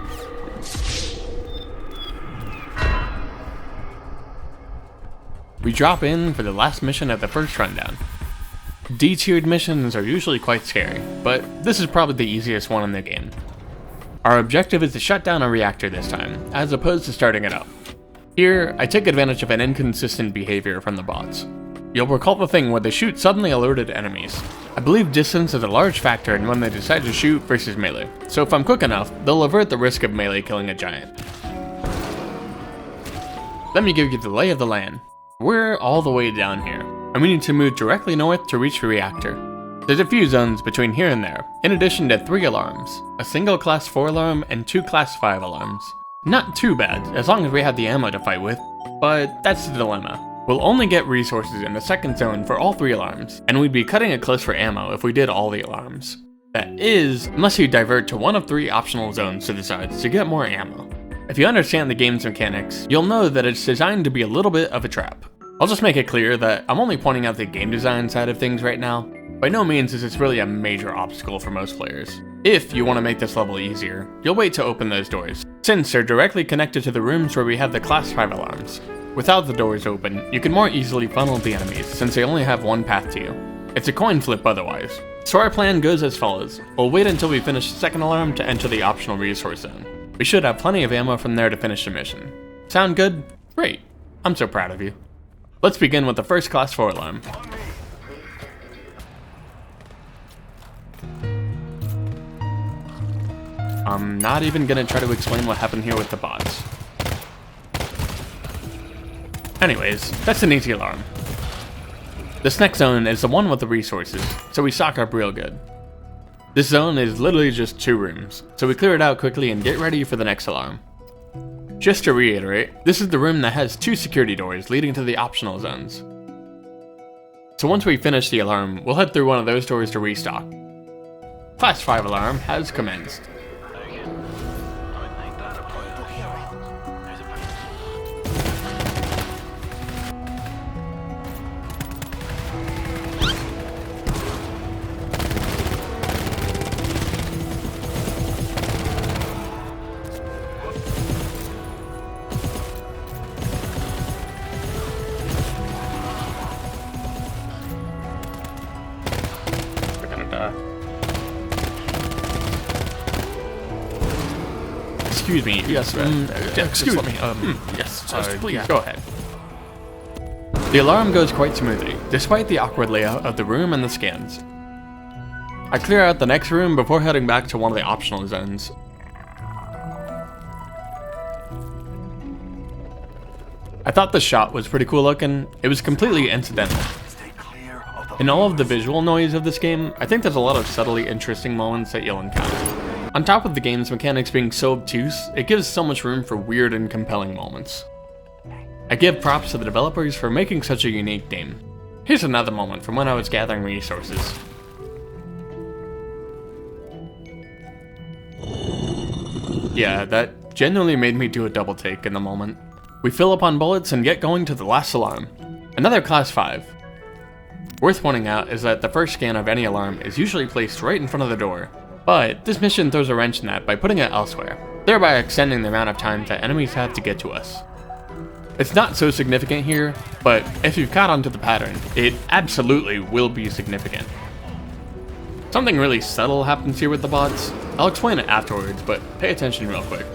We drop in for the last mission of the first rundown. D-tiered missions are usually quite scary, but this is probably the easiest one in the game. Our objective is to shut down a reactor this time, as opposed to starting it up. Here, I take advantage of an inconsistent behavior from the bots. You'll recall the thing where they shoot suddenly alerted enemies. I believe distance is a large factor in when they decide to shoot versus melee, so if I'm quick enough, they'll avert the risk of melee killing a giant. Let me give you the lay of the land. We're all the way down here, and we need to move directly north to reach the reactor. There's a few zones between here and there, in addition to 3 alarms, a single class 4 alarm and 2 class 5 alarms. Not too bad, as long as we have the ammo to fight with, but that's the dilemma. We'll only get resources in the second zone for all 3 alarms, and we'd be cutting it close for ammo if we did all the alarms. That is, unless you divert to one of 3 optional zones to the sides to get more ammo. If you understand the game's mechanics, you'll know that it's designed to be a little bit of a trap. I'll just make it clear that I'm only pointing out the game design side of things right now. By no means is this really a major obstacle for most players. If you want to make this level easier, you'll wait to open those doors, since they're directly connected to the rooms where we have the class 5 alarms. Without the doors open, you can more easily funnel the enemies, since they only have one path to you. It's a coin flip otherwise. So our plan goes as follows. We'll wait until we finish the second alarm to enter the optional resource zone. We should have plenty of ammo from there to finish the mission. Sound good? Great. I'm so proud of you. Let's begin with the first class 4 alarm. I'm not even gonna try to explain what happened here with the bots. Anyways, that's an easy alarm. This next zone is the one with the resources, so we stock up real good. This zone is literally just 2 rooms, so we clear it out quickly and get ready for the next alarm. Just to reiterate, this is the room that has 2 security doors leading to the optional zones. So once we finish the alarm, we'll head through one of those doors to restock. Class 5 alarm has commenced. Excuse me. Yes, excuse me. Yes, please go ahead. The alarm goes quite smoothly, despite the awkward layout of the room and the scans. I clear out the next room before heading back to one of the optional zones. I thought the shot was pretty cool looking. It was completely incidental. In all of the visual noise of this game, I think there's a lot of subtly interesting moments that you'll encounter. On top of the game's mechanics being so obtuse, it gives so much room for weird and compelling moments. I give props to the developers for making such a unique game. Here's another moment from when I was gathering resources. Yeah, that genuinely made me do a double take in the moment. We fill up on bullets and get going to the last alarm. Another class 5. Worth pointing out is that the first scan of any alarm is usually placed right in front of the door, but this mission throws a wrench in that by putting it elsewhere, thereby extending the amount of time that enemies have to get to us. It's not so significant here, but if you've caught onto the pattern, it absolutely will be significant. Something really subtle happens here with the bots. I'll explain it afterwards, but pay attention real quick.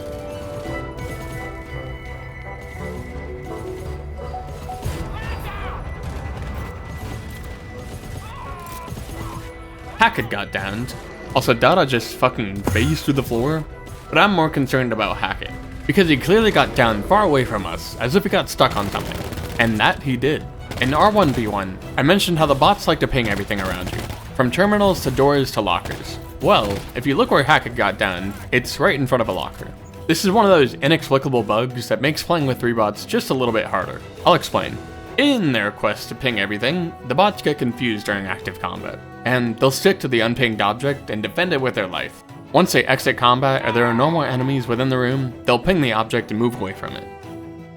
Hackett got downed. Also, Dada just fucking phased through the floor. But I'm more concerned about Hackett, because he clearly got down far away from us, as if he got stuck on something. And that he did. In R1B1, I mentioned how the bots like to ping everything around you, from terminals to doors to lockers. Well, if you look where Hackett got down, it's right in front of a locker. This is one of those inexplicable bugs that makes playing with 3 bots just a little bit harder. I'll explain. In their quest to ping everything, the bots get confused during active combat, and they'll stick to the unpinged object and defend it with their life. Once they exit combat or there are no more enemies within the room, they'll ping the object and move away from it.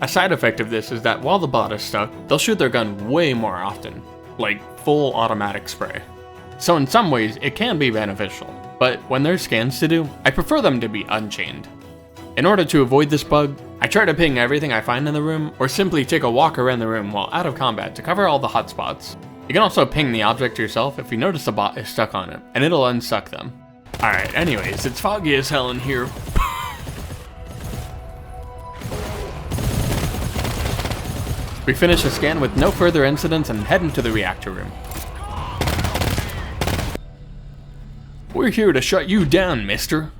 A side effect of this is that while the bot is stuck, they'll shoot their gun way more often, like full automatic spray. So in some ways, it can be beneficial, but when there's scans to do, I prefer them to be unchained. In order to avoid this bug, I try to ping everything I find in the room, or simply take a walk around the room while out of combat to cover all the hotspots. You can also ping the object yourself if you notice the bot is stuck on it, and it'll unstuck them. Alright, anyways, it's foggy as hell in here. We finish the scan with no further incidents and head into the reactor room. We're here to shut you down, mister.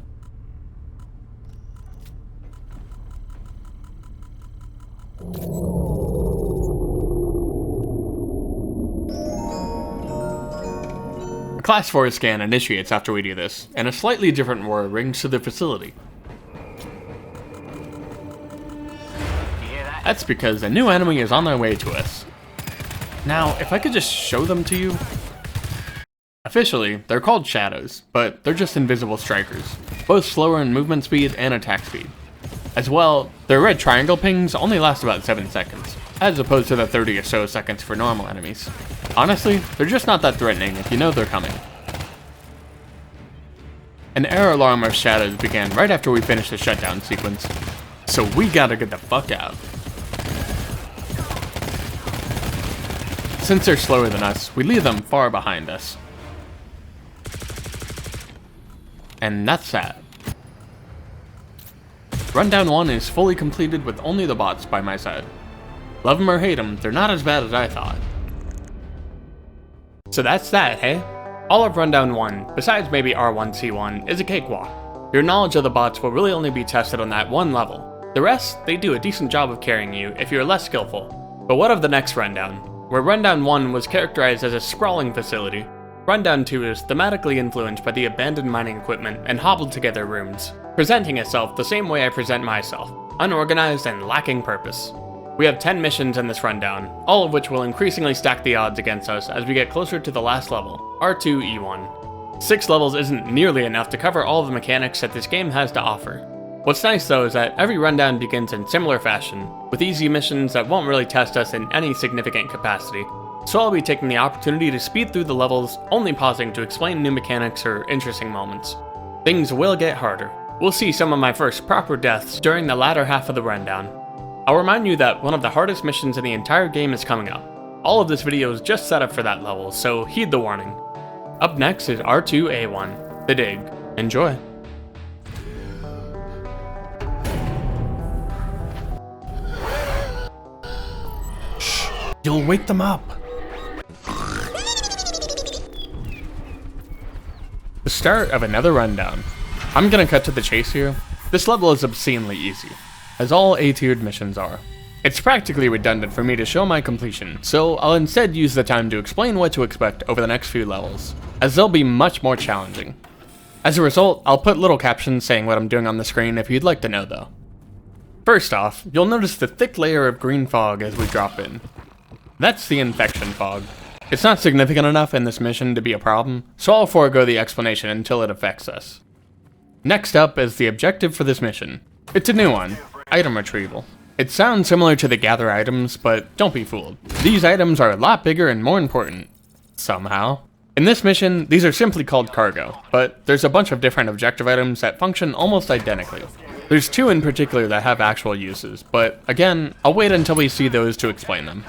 A Class 4 scan initiates after we do this, and a slightly different roar rings to the facility. That's because a new enemy is on their way to us. Now, if I could just show them to you. Officially, they're called shadows, but they're just invisible strikers, both slower in movement speed and attack speed. As well, their red triangle pings only last about 7 seconds, as opposed to the 30 or so seconds for normal enemies. Honestly, they're just not that threatening if you know they're coming. An error alarm of shadows began right after we finished the shutdown sequence, so we gotta get the fuck out. Since they're slower than us, we leave them far behind us. And that's that. Rundown 1 is fully completed with only the bots by my side. Love them or hate them, they're not as bad as I thought. So that's that, hey? All of Rundown 1, besides maybe R1C1, is a cakewalk. Your knowledge of the bots will really only be tested on that one level. The rest, they do a decent job of carrying you if you're less skillful. But what of the next Rundown? Where Rundown 1 was characterized as a sprawling facility, Rundown 2 is thematically influenced by the abandoned mining equipment and hobbled together rooms, presenting itself the same way I present myself, unorganized and lacking purpose. We have 10 missions in this rundown, all of which will increasingly stack the odds against us as we get closer to the last level, R2E1. 6 levels isn't nearly enough to cover all the mechanics that this game has to offer. What's nice though is that every rundown begins in similar fashion, with easy missions that won't really test us in any significant capacity, so I'll be taking the opportunity to speed through the levels, only pausing to explain new mechanics or interesting moments. Things will get harder. We'll see some of my first proper deaths during the latter half of the rundown. I'll remind you that one of the hardest missions in the entire game is coming up. All of this video is just set up for that level, so heed the warning. Up next is R2A1 The Dig. Enjoy. Shh, you'll wake them up. The start of another rundown. I'm gonna cut to the chase here. This level is obscenely easy, as all A-tiered missions are. It's practically redundant for me to show my completion, so I'll instead use the time to explain what to expect over the next few levels, as they'll be much more challenging. As a result, I'll put little captions saying what I'm doing on the screen if you'd like to know though. First off, you'll notice the thick layer of green fog as we drop in. That's the infection fog. It's not significant enough in this mission to be a problem, so I'll forego the explanation until it affects us. Next up is the objective for this mission. It's a new one, item retrieval. It sounds similar to the gather items, but don't be fooled. These items are a lot bigger and more important. Somehow. In this mission, these are simply called cargo, but there's a bunch of different objective items that function almost identically. There's 2 in particular that have actual uses, but again, I'll wait until we see those to explain them.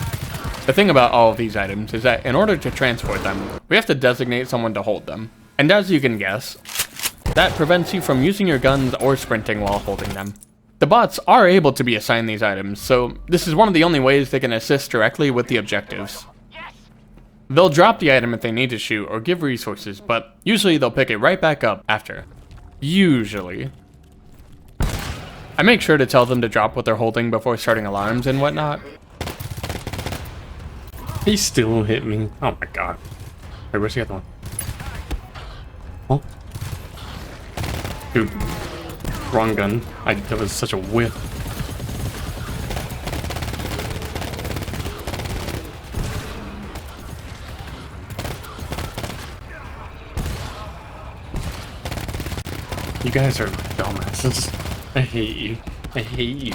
The thing about all of these items is that in order to transport them, we have to designate someone to hold them. And as you can guess, that prevents you from using your guns or sprinting while holding them. The bots are able to be assigned these items, so this is one of the only ways they can assist directly with the objectives. They'll drop the item if they need to shoot or give resources, but usually they'll pick it right back up after. Usually. I make sure to tell them to drop what they're holding before starting alarms and whatnot. He still hit me. Oh my god. Wait, where's the other one? Oh. Dude, wrong gun. That was such a whiff. You guys are dumbasses. I hate you. I hate you.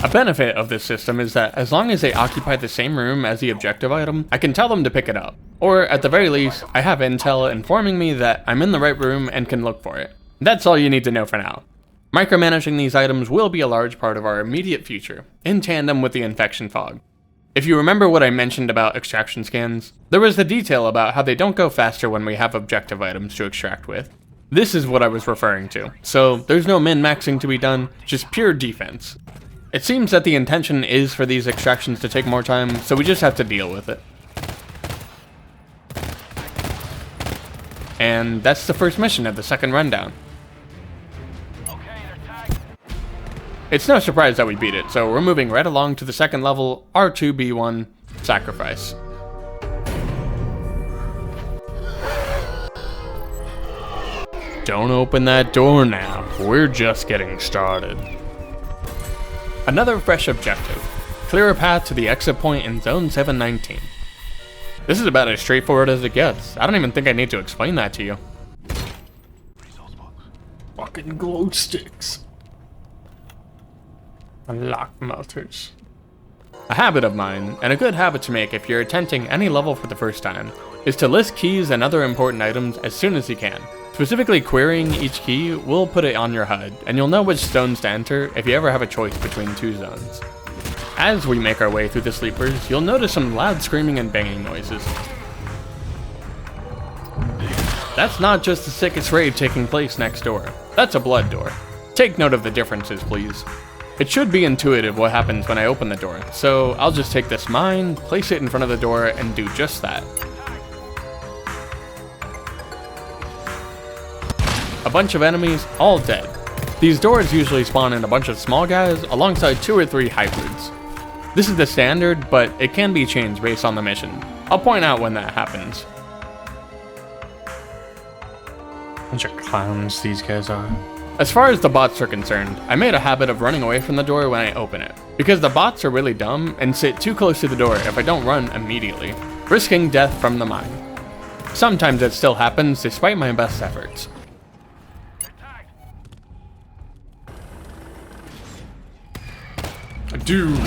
A benefit of this system is that as long as they occupy the same room as the objective item, I can tell them to pick it up. Or at the very least, I have intel informing me that I'm in the right room and can look for it. That's all you need to know for now. Micromanaging these items will be a large part of our immediate future, in tandem with the infection fog. If you remember what I mentioned about extraction scans, there was the detail about how they don't go faster when we have objective items to extract with. This is what I was referring to, so there's no min-maxing to be done, just pure defense. It seems that the intention is for these extractions to take more time, so we just have to deal with it. And that's the first mission of the second rundown. It's no surprise that we beat it, so we're moving right along to the second level, R2B1 Sacrifice. Don't open that door now, we're just getting started. Another fresh objective. Clear a path to the exit point in Zone 719. This is about as straightforward as it gets. I don't even think I need to explain that to you. Fucking glow sticks. Unlock melters. A habit of mine, and a good habit to make if you're attempting any level for the first time, is to list keys and other important items as soon as you can. Specifically querying each key will put it on your HUD, and you'll know which zones to enter if you ever have a choice between two zones. As we make our way through the sleepers, you'll notice some loud screaming and banging noises. That's not just the sickest raid taking place next door. That's a blood door. Take note of the differences, please. It should be intuitive what happens when I open the door, so I'll just take this mine, place it in front of the door, and do just that. A bunch of enemies, all dead. These doors usually spawn in a bunch of small guys alongside 2 or 3 hybrids. This is the standard, but it can be changed based on the mission. I'll point out when that happens. Bunch of clowns these guys are. As far as the bots are concerned, I made a habit of running away from the door when I open it, because the bots are really dumb and sit too close to the door if I don't run immediately, risking death from the mine. Sometimes it still happens despite my best efforts. Dude,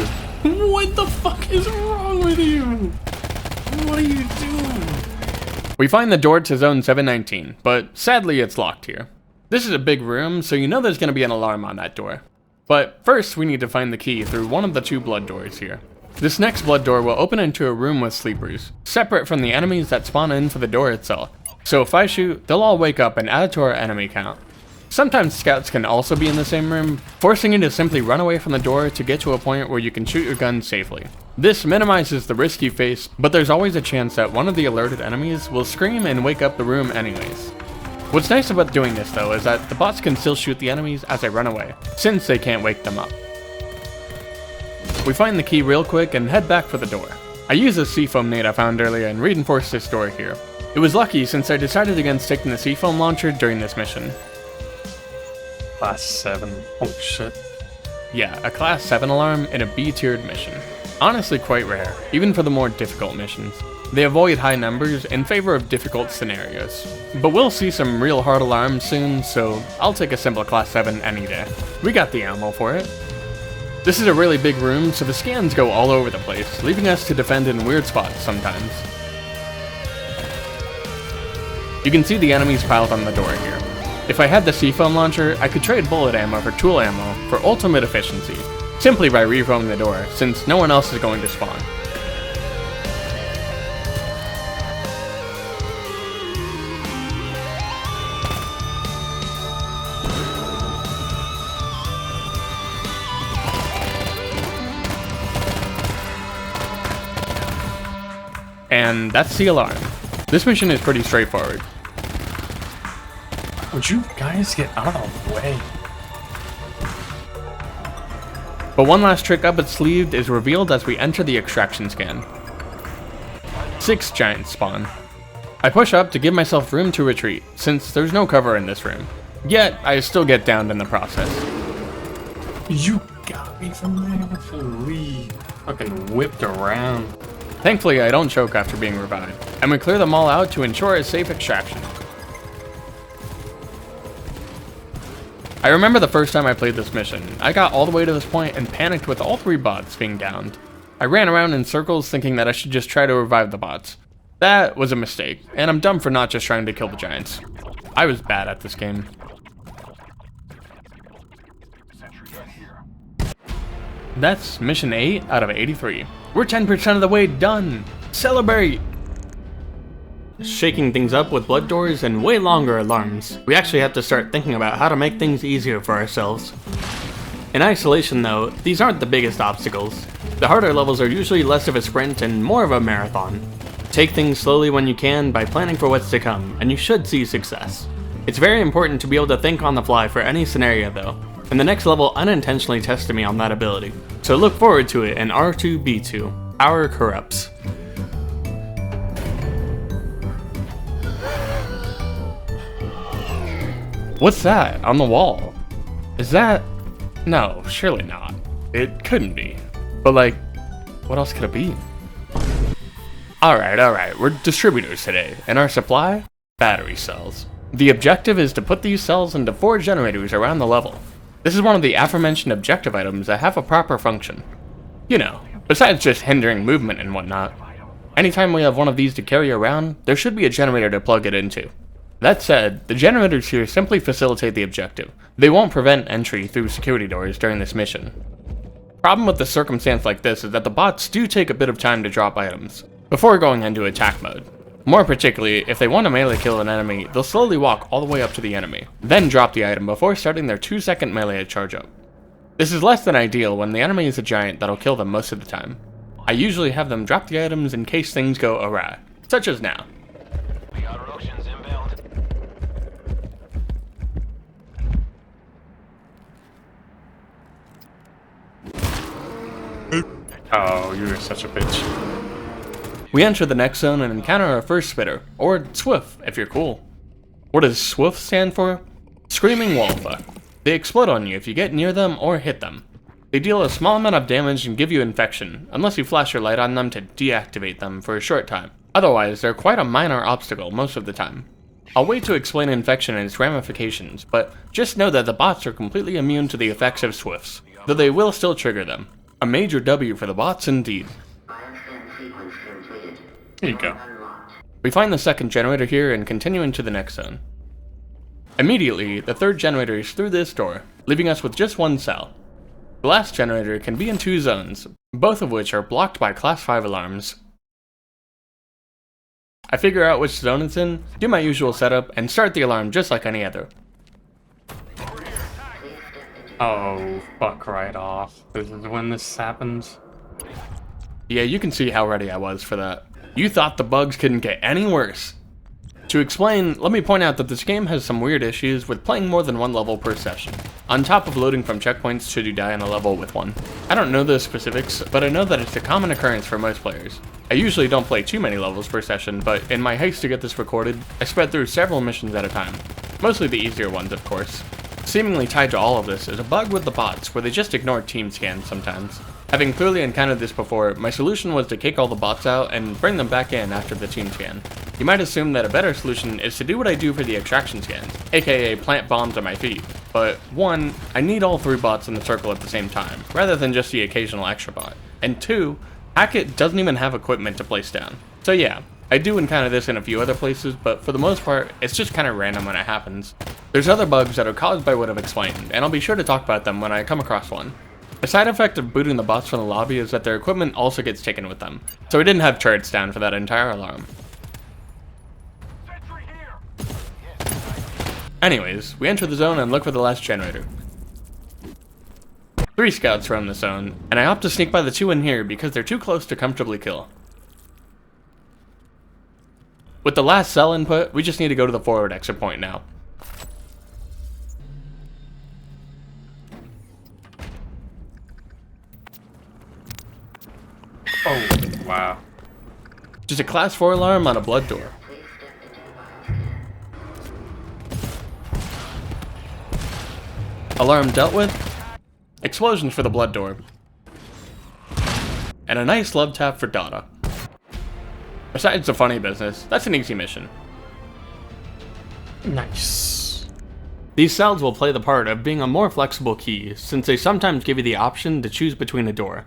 what the fuck is wrong with you? What are you doing? We find the door to Zone 719, but sadly it's locked here. This is a big room, so you know there's going to be an alarm on that door. But first we need to find the key through one of the 2 blood doors here. This next blood door will open into a room with sleepers, separate from the enemies that spawn in for the door itself. So if I shoot, they'll all wake up and add to our enemy count. Sometimes scouts can also be in the same room, forcing you to simply run away from the door to get to a point where you can shoot your gun safely. This minimizes the risk you face, but there's always a chance that one of the alerted enemies will scream and wake up the room anyways. What's nice about doing this though is that the bots can still shoot the enemies as they run away, since they can't wake them up. We find the key real quick and head back for the door. I use a seafoam nade I found earlier and reinforced this door here. It was lucky since I decided against taking the seafoam launcher during this mission. Class 7. Oh shit. Yeah, a Class 7 alarm in a B-tiered mission. Honestly quite rare, even for the more difficult missions. They avoid high numbers in favor of difficult scenarios. But we'll see some real hard alarms soon, so I'll take a simple Class 7 any day. We got the ammo for it. This is a really big room, so the scans go all over the place, leaving us to defend in weird spots sometimes. You can see the enemies piled on the door here. If I had the seafoam launcher, I could trade bullet ammo for tool ammo for ultimate efficiency, simply by re-roaming the door, since no one else is going to spawn. And that's the alarm. This mission is pretty straightforward. Would you guys get out of the way? But one last trick up its sleeve is revealed as we enter the extraction scan. 6 giants spawn. I push up to give myself room to retreat, since there's no cover in this room. Yet, I still get downed in the process. You got me from there. Holy. Fucking whipped around. Thankfully, I don't choke after being revived, and we clear them all out to ensure a safe extraction. I remember the first time I played this mission. I got all the way to this point and panicked with all 3 bots being downed. I ran around in circles thinking that I should just try to revive the bots. That was a mistake, and I'm dumb for not just trying to kill the giants. I was bad at this game. That's mission 8 out of 83. We're 10% of the way done! Celebrate! Shaking things up with blood doors and way longer alarms. We actually have to start thinking about how to make things easier for ourselves. In isolation though, these aren't the biggest obstacles. The harder levels are usually less of a sprint and more of a marathon. Take things slowly when you can by planning for what's to come, and you should see success. It's very important to be able to think on the fly for any scenario though, and the next level unintentionally tested me on that ability. So look forward to it in R2B2, Power Corrupts. What's that on the wall? Is that... No, surely not. It couldn't be. But like, what else could it be? Alright, we're distributors today, and our supply? Battery cells. The objective is to put these cells into 4 generators around the level. This is one of the aforementioned objective items that have a proper function. You know, besides just hindering movement and whatnot. Anytime we have one of these to carry around, there should be a generator to plug it into. That said, the generators here simply facilitate the objective. They won't prevent entry through security doors during this mission. Problem with a circumstance like this is that the bots do take a bit of time to drop items, before going into attack mode. More particularly, if they want to melee kill an enemy, they'll slowly walk all the way up to the enemy, then drop the item before starting their 2-second melee charge up. This is less than ideal when the enemy is a giant that'll kill them most of the time. I usually have them drop the items in case things go awry, such as now. We got Russians inbound. Oh, you're such a bitch. We enter the next zone and encounter our first spitter, or SWIF if you're cool. What does SWIF stand for? Screaming Wallfuck. They explode on you if you get near them or hit them. They deal a small amount of damage and give you infection, unless you flash your light on them to deactivate them for a short time. Otherwise, they're quite a minor obstacle most of the time. I'll wait to explain infection and its ramifications, but just know that the bots are completely immune to the effects of SWIFs, though they will still trigger them. A major W for the bots indeed. Here you go. We find the second generator here and continue into the next zone. Immediately, the third generator is through this door, leaving us with just 1 cell. The last generator can be in 2 zones, both of which are blocked by Class 5 alarms. I figure out which zone it's in, do my usual setup, and start the alarm just like any other. Oh, fuck right off. This is when this happens. Yeah, you can see how ready I was for that. You thought the bugs couldn't get any worse. To explain, let me point out that this game has some weird issues with playing more than 1 level per session, on top of loading from checkpoints should you die on a level with one. I don't know the specifics, but I know that it's a common occurrence for most players. I usually don't play too many levels per session, but in my haste to get this recorded, I spread through several missions at a time. Mostly the easier ones, of course. Seemingly tied to all of this is a bug with the bots where they just ignore team scans sometimes. Having clearly encountered this before, my solution was to kick all the bots out and bring them back in after the team scan. You might assume that a better solution is to do what I do for the extraction scans, aka plant bombs on my feet. But 1, I need all 3 bots in the circle at the same time, rather than just the occasional extra bot. And 2, Hackett doesn't even have equipment to place down. So yeah, I do encounter this in a few other places, but for the most part, it's just kinda random when it happens. There's other bugs that are caused by what I've explained, and I'll be sure to talk about them when I come across one. A side effect of booting the bots from the lobby is that their equipment also gets taken with them, so we didn't have turrets down for that entire alarm. Anyways, we enter the zone and look for the last generator. 3 scouts roam the zone, and I opt to sneak by the 2 in here because they're too close to comfortably kill. With the last cell input, we just need to go to the forward exit point now. Oh, wow. Just a class 4 alarm on a blood door. Alarm dealt with. Explosions for the blood door. And a nice love tap for Dada. Besides the funny business, that's an easy mission. Nice. These cells will play the part of being a more flexible key, since they sometimes give you the option to choose between a door.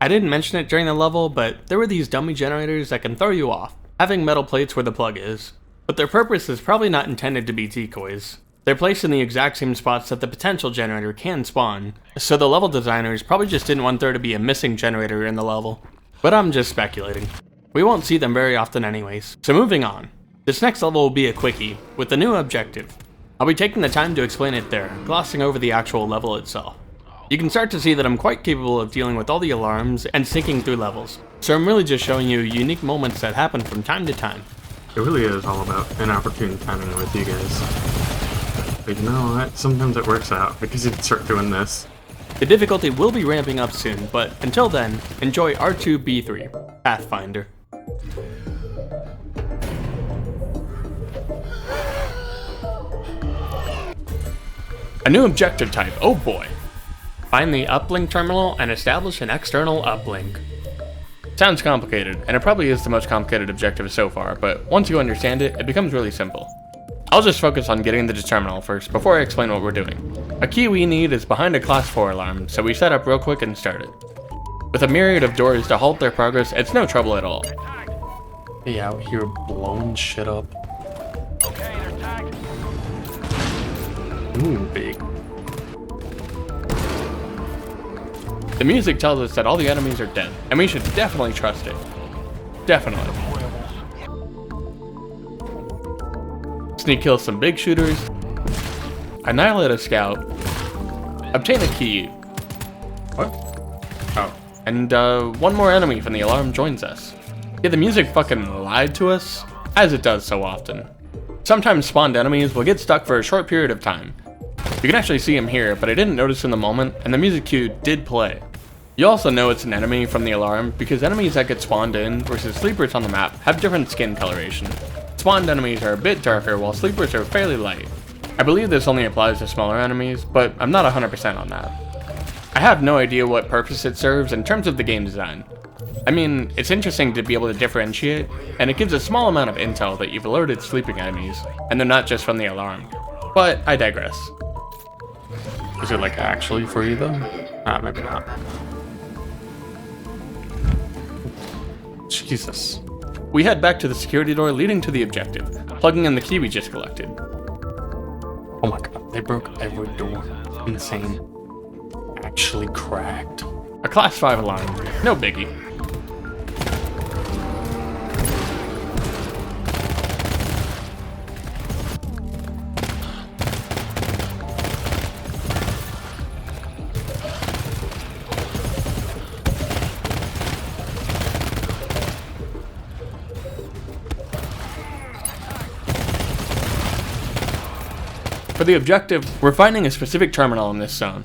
I didn't mention it during the level, but there were these dummy generators that can throw you off, having metal plates where the plug is. But their purpose is probably not intended to be decoys. They're placed in the exact same spots that the potential generator can spawn, so the level designers probably just didn't want there to be a missing generator in the level. But I'm just speculating. We won't see them very often anyways, so moving on. This next level will be a quickie, with a new objective. I'll be taking the time to explain it there, glossing over the actual level itself. You can start to see that I'm quite capable of dealing with all the alarms and syncing through levels, so I'm really just showing you unique moments that happen from time to time. It really is all about inopportune timing with you guys. But you know what? Sometimes it works out because you can start doing this. The difficulty will be ramping up soon, but until then, enjoy R2B3 Pathfinder. A new objective type, oh boy. Find the uplink terminal and establish an external uplink. Sounds complicated, and it probably is the most complicated objective so far, but once you understand it, it becomes really simple. I'll just focus on getting the terminal first before I explain what we're doing. A key we need is behind a class 4 alarm, so we set up real quick and start it. With a myriad of doors to halt their progress, it's no trouble at all. Be out here blowing shit up. Okay, they're tagged. Ooh, big. The music tells us that all the enemies are dead, and we should definitely trust it. Definitely. Sneak kill some big shooters, annihilate a scout, obtain a key. What? Oh. And one more enemy from the alarm joins us. Yeah, the music fucking lied to us, as it does so often. Sometimes spawned enemies will get stuck for a short period of time. You can actually see him here, but I didn't notice in the moment, and the music cue did play. You also know it's an enemy from the alarm because enemies that get spawned in versus sleepers on the map have different skin coloration. Spawned enemies are a bit darker while sleepers are fairly light. I believe this only applies to smaller enemies, but I'm not 100% on that. I have no idea what purpose it serves in terms of the game design. I mean, it's interesting to be able to differentiate, and it gives a small amount of intel that you've alerted sleeping enemies, and they're not just from the alarm. But I digress. Is it like actually free though? Maybe not. Jesus. We head back to the security door leading to the objective, plugging in the key we just collected. Oh my god, they broke every door. Insane. Actually cracked. A class 5 alarm, no biggie. For the objective, we're finding a specific terminal in this zone.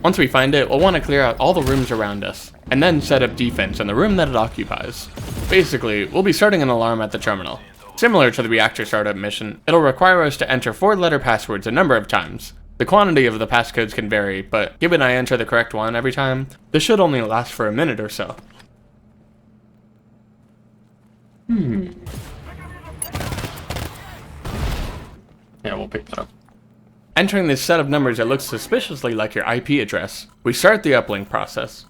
Once we find it, we'll want to clear out all the rooms around us, and then set up defense in the room that it occupies. Basically, we'll be starting an alarm at the terminal. Similar to the reactor startup mission, it'll require us to enter 4-letter passwords a number of times. The quantity of the passcodes can vary, but given I enter the correct one every time, this should only last for a minute or so. Yeah, we'll pick that up. Entering this set of numbers that looks suspiciously like your IP address, we start the uplink process.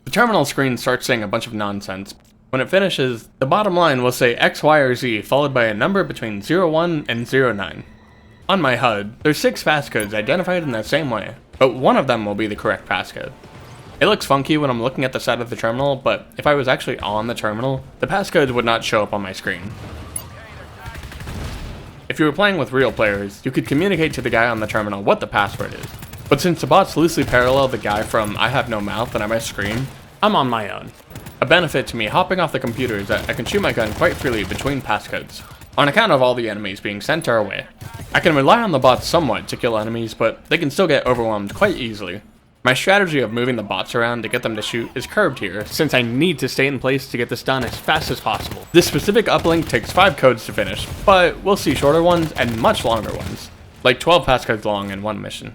The terminal screen starts saying a bunch of nonsense. When it finishes, the bottom line will say X, Y, or Z followed by a number between 01 and 09. On my HUD, there's 6 passcodes identified in the same way, but one of them will be the correct passcode. It looks funky when I'm looking at the side of the terminal, but if I was actually on the terminal, the passcodes would not show up on my screen. If you were playing with real players, you could communicate to the guy on the terminal what the password is. But since the bots loosely parallel the guy from I have no mouth and I must scream, I'm on my own. A benefit to me hopping off the computer is that I can shoot my gun quite freely between passcodes, on account of all the enemies being sent our way. I can rely on the bots somewhat to kill enemies, but they can still get overwhelmed quite easily. My strategy of moving the bots around to get them to shoot is curbed here, since I need to stay in place to get this done as fast as possible. This specific uplink takes 5 codes to finish, but we'll see shorter ones and much longer ones, like 12 passcodes long in one mission.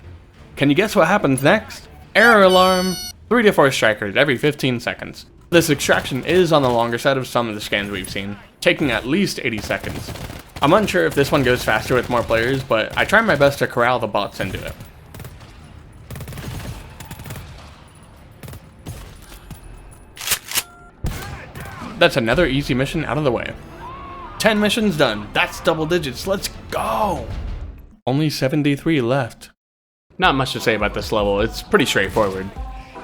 Can you guess what happens next? Error alarm! 3 to 4 strikers every 15 seconds. This extraction is on the longer side of some of the scans we've seen, taking at least 80 seconds. I'm unsure if this one goes faster with more players, but I try my best to corral the bots into it. That's another easy mission out of the way. 10 missions done. That's double digits. Let's go! Only 73 left. Not much to say about this level. It's pretty straightforward.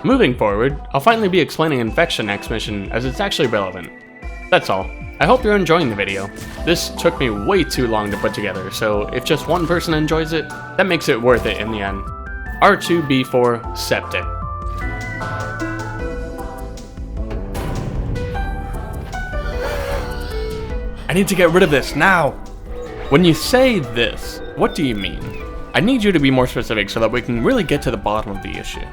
Moving forward, I'll finally be explaining Infection next mission as it's actually relevant. That's all. I hope you're enjoying the video. This took me way too long to put together, so if just one person enjoys it, that makes it worth it in the end. R2B4 Septic. I need to get rid of this now! When you say this, what do you mean? I need you to be more specific so that we can really get to the bottom of the issue.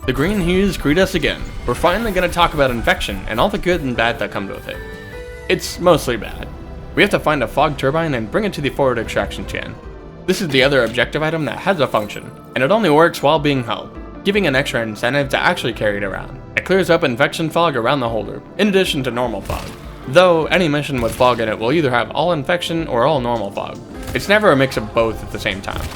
The green hues greet us again. We're finally going to talk about infection and all the good and bad that comes with it. It's mostly bad. We have to find a fog turbine and bring it to the forward extraction chain. This is the other objective item that has a function, and it only works while being held, giving an extra incentive to actually carry it around. It clears up infection fog around the holder, in addition to normal fog. Though any mission with fog in it will either have all infection or all normal fog. It's never a mix of both at the same time.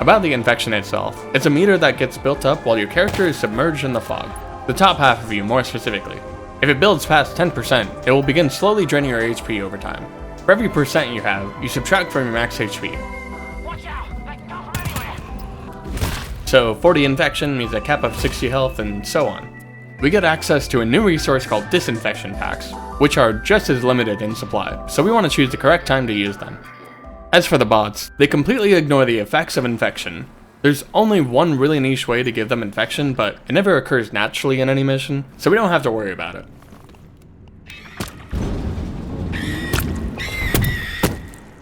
About the infection itself, it's a meter that gets built up while your character is submerged in the fog. The top half of you more specifically. If it builds past 10%, it will begin slowly draining your HP over time. For every percent you have, you subtract from your max HP. Watch out! They can come from anywhere! So 40 infection means a cap of 60 health and so on. We get access to a new resource called disinfection packs, which are just as limited in supply, so we want to choose the correct time to use them. As for the bots, they completely ignore the effects of infection. There's only one really niche way to give them infection, but it never occurs naturally in any mission, so we don't have to worry about it.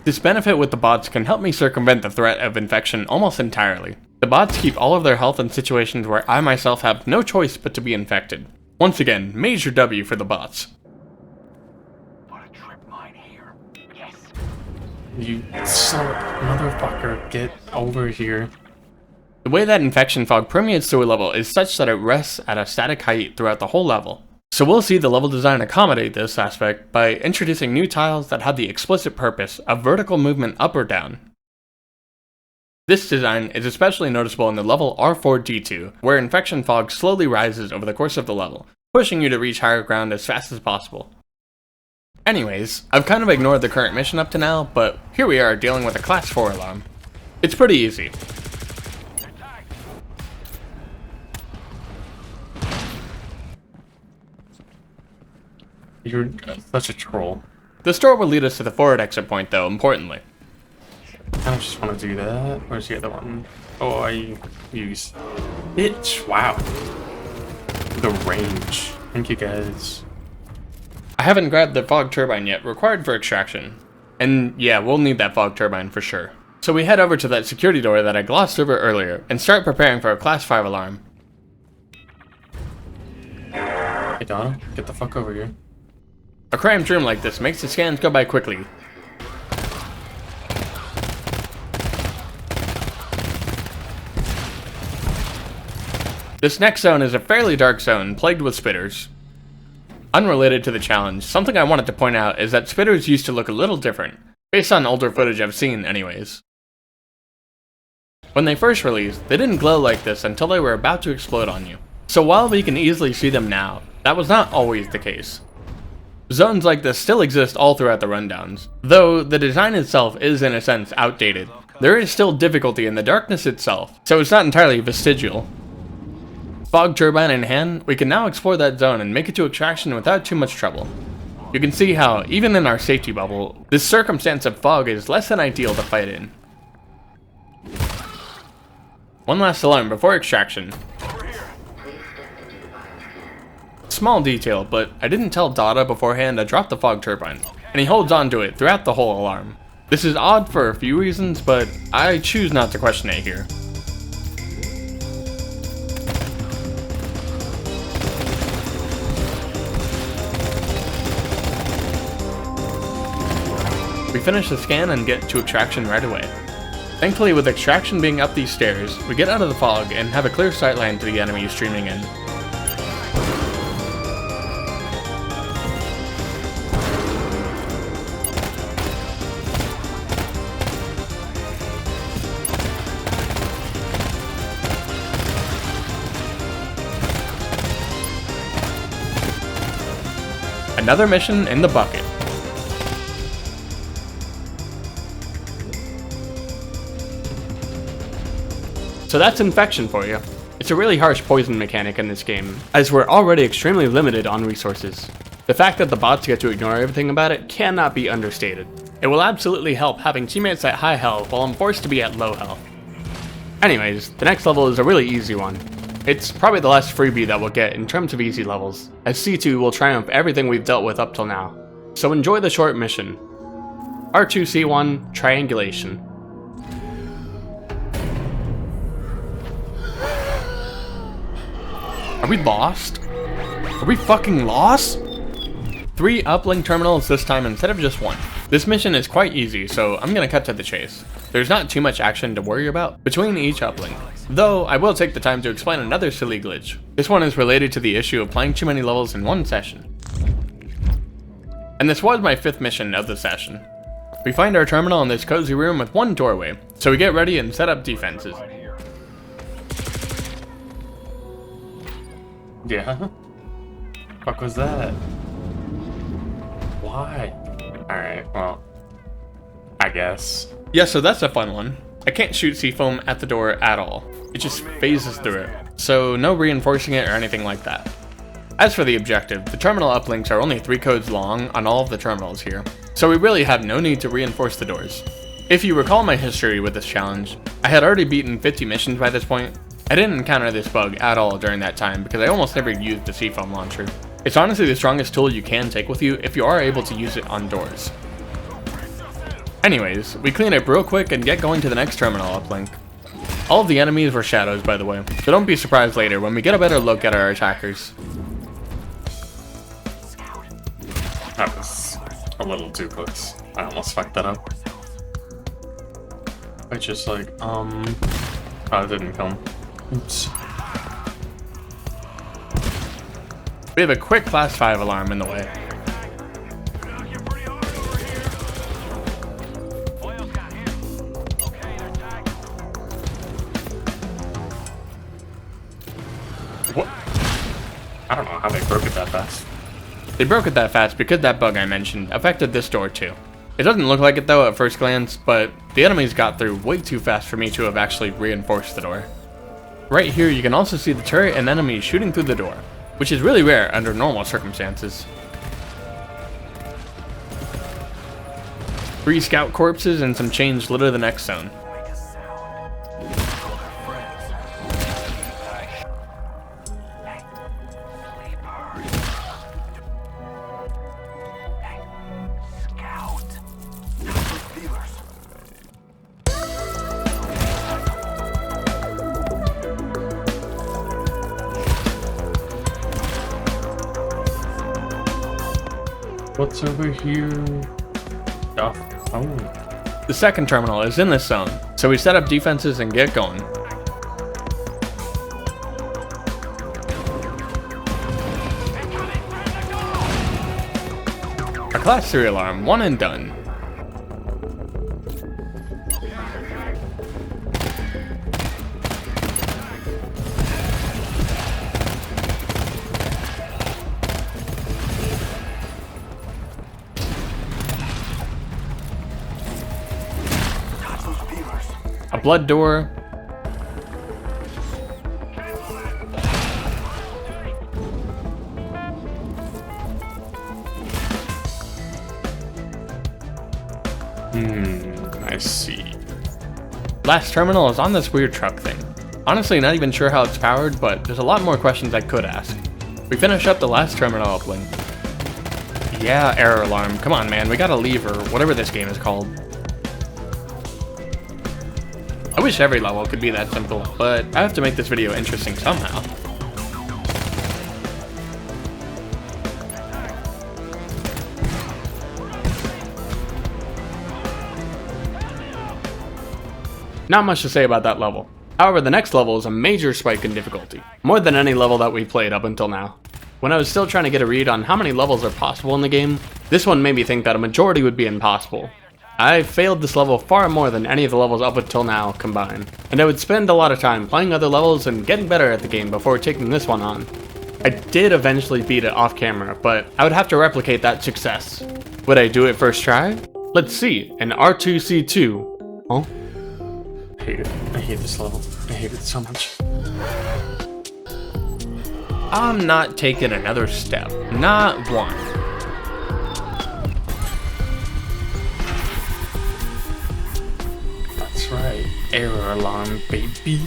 This benefit with the bots can help me circumvent the threat of infection almost entirely. The bots keep all of their health in situations where I myself have no choice but to be infected. Once again, major W for the bots. What a trip mine here. Yes. You son of a motherfucker, get over here. The way that infection fog permeates through a level is such that it rests at a static height throughout the whole level. So we'll see the level design accommodate this aspect by introducing new tiles that have the explicit purpose of vertical movement up or down. This design is especially noticeable in the level R4D2, where infection fog slowly rises over the course of the level, pushing you to reach higher ground as fast as possible. Anyways, I've kind of ignored the current mission up to now, but here we are dealing with a class 4 alarm. It's pretty easy. You're such a troll. The store will lead us to the forward exit point though, importantly. I just want to do that. Where's the other one? Oh, I use. Bitch, wow. The range. Thank you guys. I haven't grabbed the fog turbine yet, required for extraction. And yeah, we'll need that fog turbine for sure. So we head over to that security door that I glossed over earlier and start preparing for a class 5 alarm. Hey Donna, get the fuck over here. A crammed room like this makes the scans go by quickly. This next zone is a fairly dark zone, plagued with spitters. Unrelated to the challenge, something I wanted to point out is that spitters used to look a little different, based on older footage I've seen anyways. When they first released, they didn't glow like this until they were about to explode on you. So while we can easily see them now, that was not always the case. Zones like this still exist all throughout the rundowns. Though the design itself is in a sense outdated, there is still difficulty in the darkness itself, so it's not entirely vestigial. Fog turbine in hand, we can now explore that zone and make it to extraction without too much trouble. You can see how, even in our safety bubble, this circumstance of fog is less than ideal to fight in. One last alarm before extraction. Small detail, but I didn't tell Dada beforehand to drop the fog turbine, and he holds on to it throughout the whole alarm. This is odd for a few reasons, but I choose not to question it here. We finish the scan and get to extraction right away. Thankfully, with extraction being up these stairs, we get out of the fog and have a clear sightline to the enemy streaming in. Another mission in the bucket. So that's infection for you. It's a really harsh poison mechanic in this game, as we're already extremely limited on resources. The fact that the bots get to ignore everything about it cannot be understated. It will absolutely help having teammates at high health while I'm forced to be at low health. Anyways, the next level is a really easy one. It's probably the last freebie that we'll get in terms of easy levels, as C2 will triumph everything we've dealt with up till now. So enjoy the short mission. R2C1 Triangulation. Are we lost? Are we fucking lost? 3 uplink terminals this time instead of just 1. This mission is quite easy, so I'm gonna cut to the chase. There's not too much action to worry about between each uplink, though I will take the time to explain another silly glitch. This one is related to the issue of playing too many levels in one session. And this was my 5th mission of the session. We find our terminal in this cozy room with 1 doorway, so we get ready and set up defenses. Yeah? Fuck was that? Why? Alright, well, I guess. Yeah, so that's a fun one. I can't shoot seafoam at the door at all. It just phases through it, so no reinforcing it or anything like that. As for the objective, the terminal uplinks are only 3 codes long on all of the terminals here, so we really have no need to reinforce the doors. If you recall my history with this challenge, I had already beaten 50 missions by this point. I didn't encounter this bug at all during that time because I almost never used the seafoam launcher. It's honestly the strongest tool you can take with you if you are able to use it on doors. Anyways, we clean up real quick and get going to the next terminal uplink. All of the enemies were shadows, by the way, so don't be surprised later when we get a better look at our attackers. That was a little too close. I almost fucked that up. I just like, oh, it didn't come. Oops. We have a quick class 5 alarm in the way. What? I don't know how they broke it that fast. They broke it that fast because that bug I mentioned affected this door too. It doesn't look like it though at first glance, but the enemies got through way too fast for me to have actually reinforced the door. Right here you can also see the turret and enemies shooting through the door, which is really rare under normal circumstances. 3 scout corpses and some chains litter the next zone. What's over here? Stuff. Oh. The second terminal is in this zone, so we set up defenses and get going. Our class 3 alarm, 1 and done. A blood door. I see. Last terminal is on this weird truck thing. Honestly, not even sure how it's powered, but there's a lot more questions I could ask. We finish up the last terminal uplink. Yeah, error alarm. Come on, man, we gotta leave, or whatever this game is called. I wish every level could be that simple, but I have to make this video interesting somehow. Not much to say about that level. However, the next level is a major spike in difficulty, more than any level that we played up until now. When I was still trying to get a read on how many levels are possible in the game, this one made me think that a majority would be impossible. I failed this level far more than any of the levels up until now combined, and I would spend a lot of time playing other levels and getting better at the game before taking this one on. I did eventually beat it off camera, but I would have to replicate that success. Would I do it first try? Let's see, an R2C2. Oh? I hate it. I hate this level. I hate it so much. I'm not taking another step. Not one. That's right. Error alarm, baby.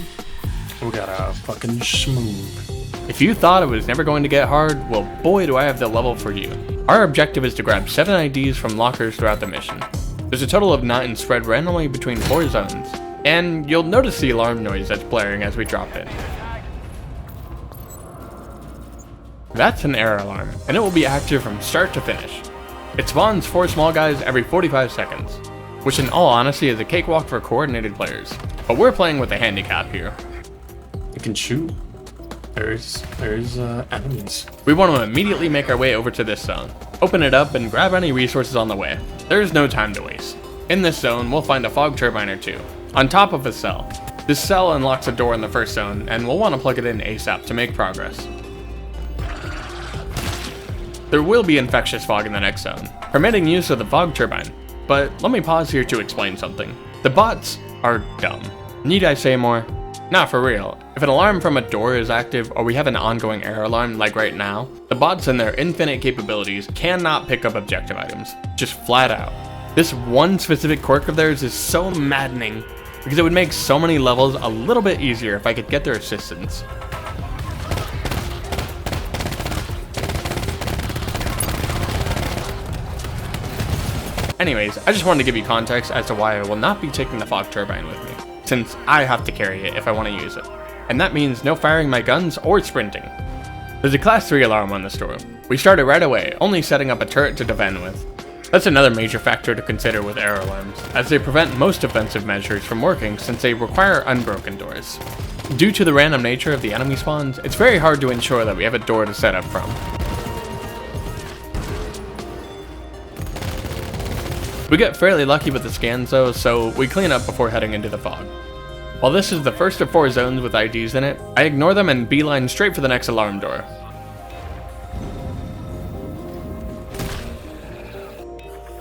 We got a fucking schmoove. If you thought it was never going to get hard, well boy do I have the level for you. Our objective is to grab 7 IDs from lockers throughout the mission. There's a total of 9 spread randomly between 4 zones, and you'll notice the alarm noise that's blaring as we drop it. That's an error alarm, and it will be active from start to finish. It spawns 4 small guys every 45 seconds, which in all honesty is a cakewalk for coordinated players, but we're playing with a handicap here. You can shoot. There's enemies. We want to immediately make our way over to this zone, open it up, and grab any resources on the way. There's no time to waste. In this zone, we'll find a fog turbine or 2, on top of a cell. This cell unlocks a door in the first zone, and we'll want to plug it in ASAP to make progress. There will be infectious fog in the next zone, permitting use of the fog turbine, but let me pause here to explain something. The bots are dumb. Need I say more? Not for real. If an alarm from a door is active or we have an ongoing error alarm like right now, the bots and their infinite capabilities cannot pick up objective items, just flat out. This one specific quirk of theirs is so maddening because it would make so many levels a little bit easier if I could get their assistance. Anyways, I just wanted to give you context as to why I will not be taking the fog turbine with me, since I have to carry it if I want to use it. And that means no firing my guns or sprinting. There's a class 3 alarm on this door. We started right away, only setting up a turret to defend with. That's another major factor to consider with error alarms, as they prevent most defensive measures from working since they require unbroken doors. Due to the random nature of the enemy spawns, it's very hard to ensure that we have a door to set up from. We get fairly lucky with the scans though, so we clean up before heading into the fog. While this is the first of 4 zones with IDs in it, I ignore them and beeline straight for the next alarm door.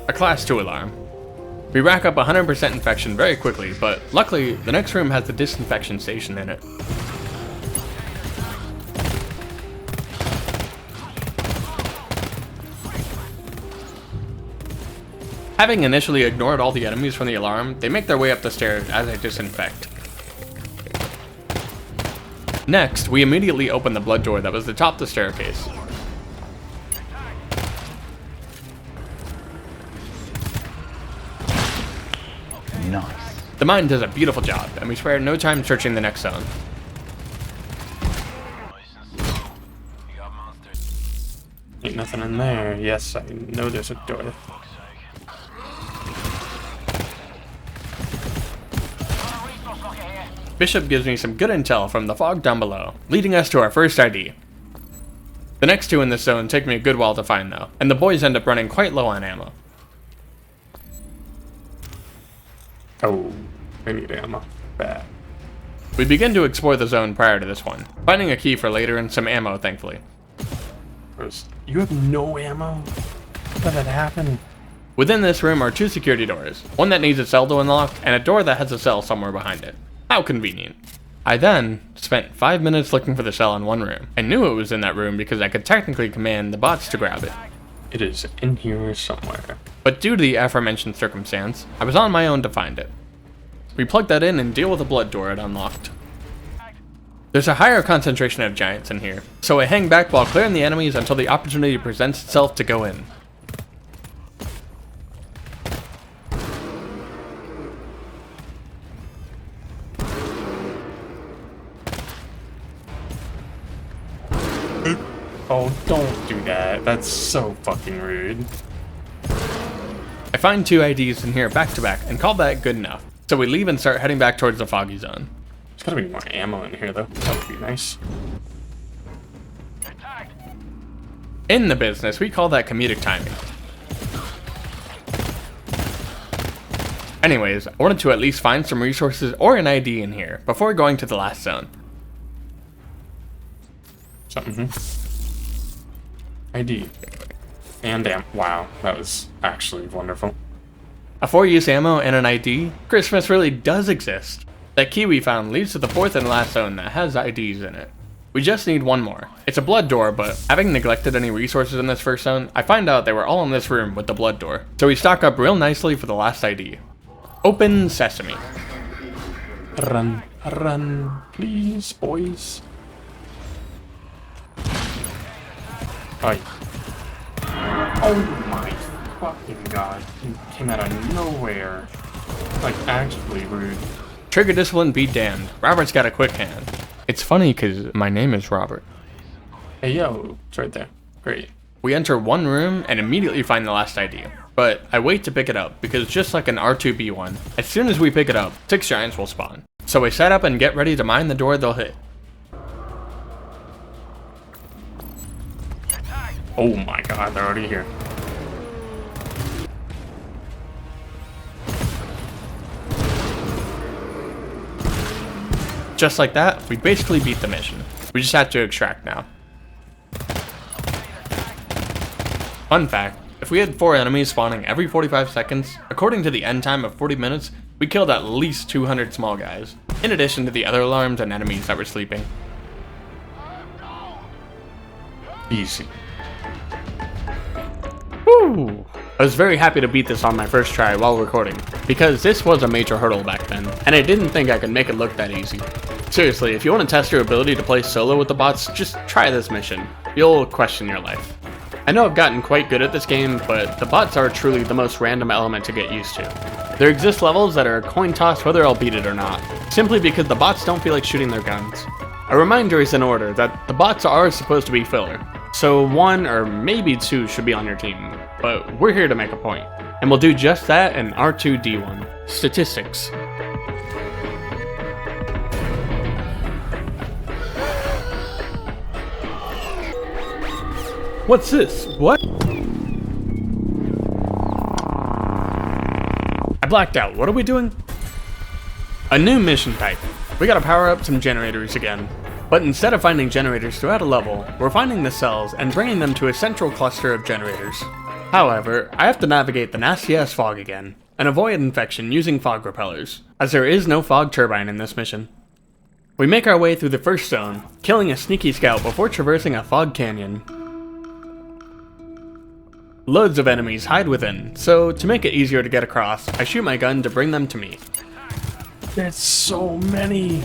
A class 2 alarm. We rack up 100% infection very quickly, but luckily the next room has the disinfection station in it. Having initially ignored all the enemies from the alarm, they make their way up the stairs as I disinfect. Next, we immediately open the blood door that was atop the staircase. Nice. The mine does a beautiful job, and we spare no time searching the next zone. Ain't nothing in there. Yes, I know there's a door. Bishop gives me some good intel from the fog down below, leading us to our first ID. The next 2 in this zone take me a good while to find though, and the boys end up running quite low on ammo. Oh, I need ammo. Bad. We begin to explore the zone prior to this one, finding a key for later and some ammo thankfully. You have no ammo? How did that happen? Within this room are 2 security doors, one that needs a cell to unlock, and a door that has a cell somewhere behind it. How convenient. I then spent 5 minutes looking for the cell in one room. I knew it was in that room because I could technically command the bots to grab it. It is in here somewhere. But due to the aforementioned circumstance, I was on my own to find it. We plug that in and deal with the blood door it unlocked. There's a higher concentration of giants in here, so I hang back while clearing the enemies until the opportunity presents itself to go in. Oh, don't do that. That's so fucking rude. I find 2 IDs in here back to back and call that good enough. So we leave and start heading back towards the foggy zone. There's gotta be more ammo in here though. That would be nice. In the business, we call that comedic timing. Anyways, I wanted to at least find some resources or an ID in here before going to the last zone. Something here. ID. And ammo. Wow, that was actually wonderful. A 4-use ammo and an ID? Christmas really does exist. That key we found leads to the 4th and last zone that has IDs in it. We just need one more. It's a blood door, but having neglected any resources in this first zone, I find out they were all in this room with the blood door. So we stock up real nicely for the last ID. Open sesame. Run, run, please, boys. Oi. Oh my fucking god. He came out of nowhere. Like, actually rude. Trigger discipline be damned. Robert's got a quick hand. It's funny because my name is Robert. Hey yo, it's right there. Great. We enter one room and immediately find the last ID. But I wait to pick it up because just like an R2B1, as soon as we pick it up, 6 giants will spawn. So we set up and get ready to mine the door they'll hit. Oh my god, they're already here. Just like that, we basically beat the mission. We just have to extract now. Fun fact, if we had 4 enemies spawning every 45 seconds, according to the end time of 40 minutes, we killed at least 200 small guys, in addition to the other alarms and enemies that were sleeping. Easy. Woo! I was very happy to beat this on my first try while recording, because this was a major hurdle back then, and I didn't think I could make it look that easy. Seriously, if you want to test your ability to play solo with the bots, just try this mission. You'll question your life. I know I've gotten quite good at this game, but the bots are truly the most random element to get used to. There exist levels that are a coin toss whether I'll beat it or not, simply because the bots don't feel like shooting their guns. A reminder is in order that the bots are supposed to be filler, so 1 or maybe 2 should be on your team, but we're here to make a point, and we'll do just that in R2D1 Statistics. What's this? What? I blacked out. What are we doing? A new mission type. We gotta power up some generators again. But instead of finding generators throughout a level, we're finding the cells and bringing them to a central cluster of generators. However, I have to navigate the nasty-ass fog again, and avoid infection using fog repellers, as there is no fog turbine in this mission. We make our way through the first zone, killing a sneaky scout before traversing a fog canyon. Loads of enemies hide within, so to make it easier to get across, I shoot my gun to bring them to me. There's so many.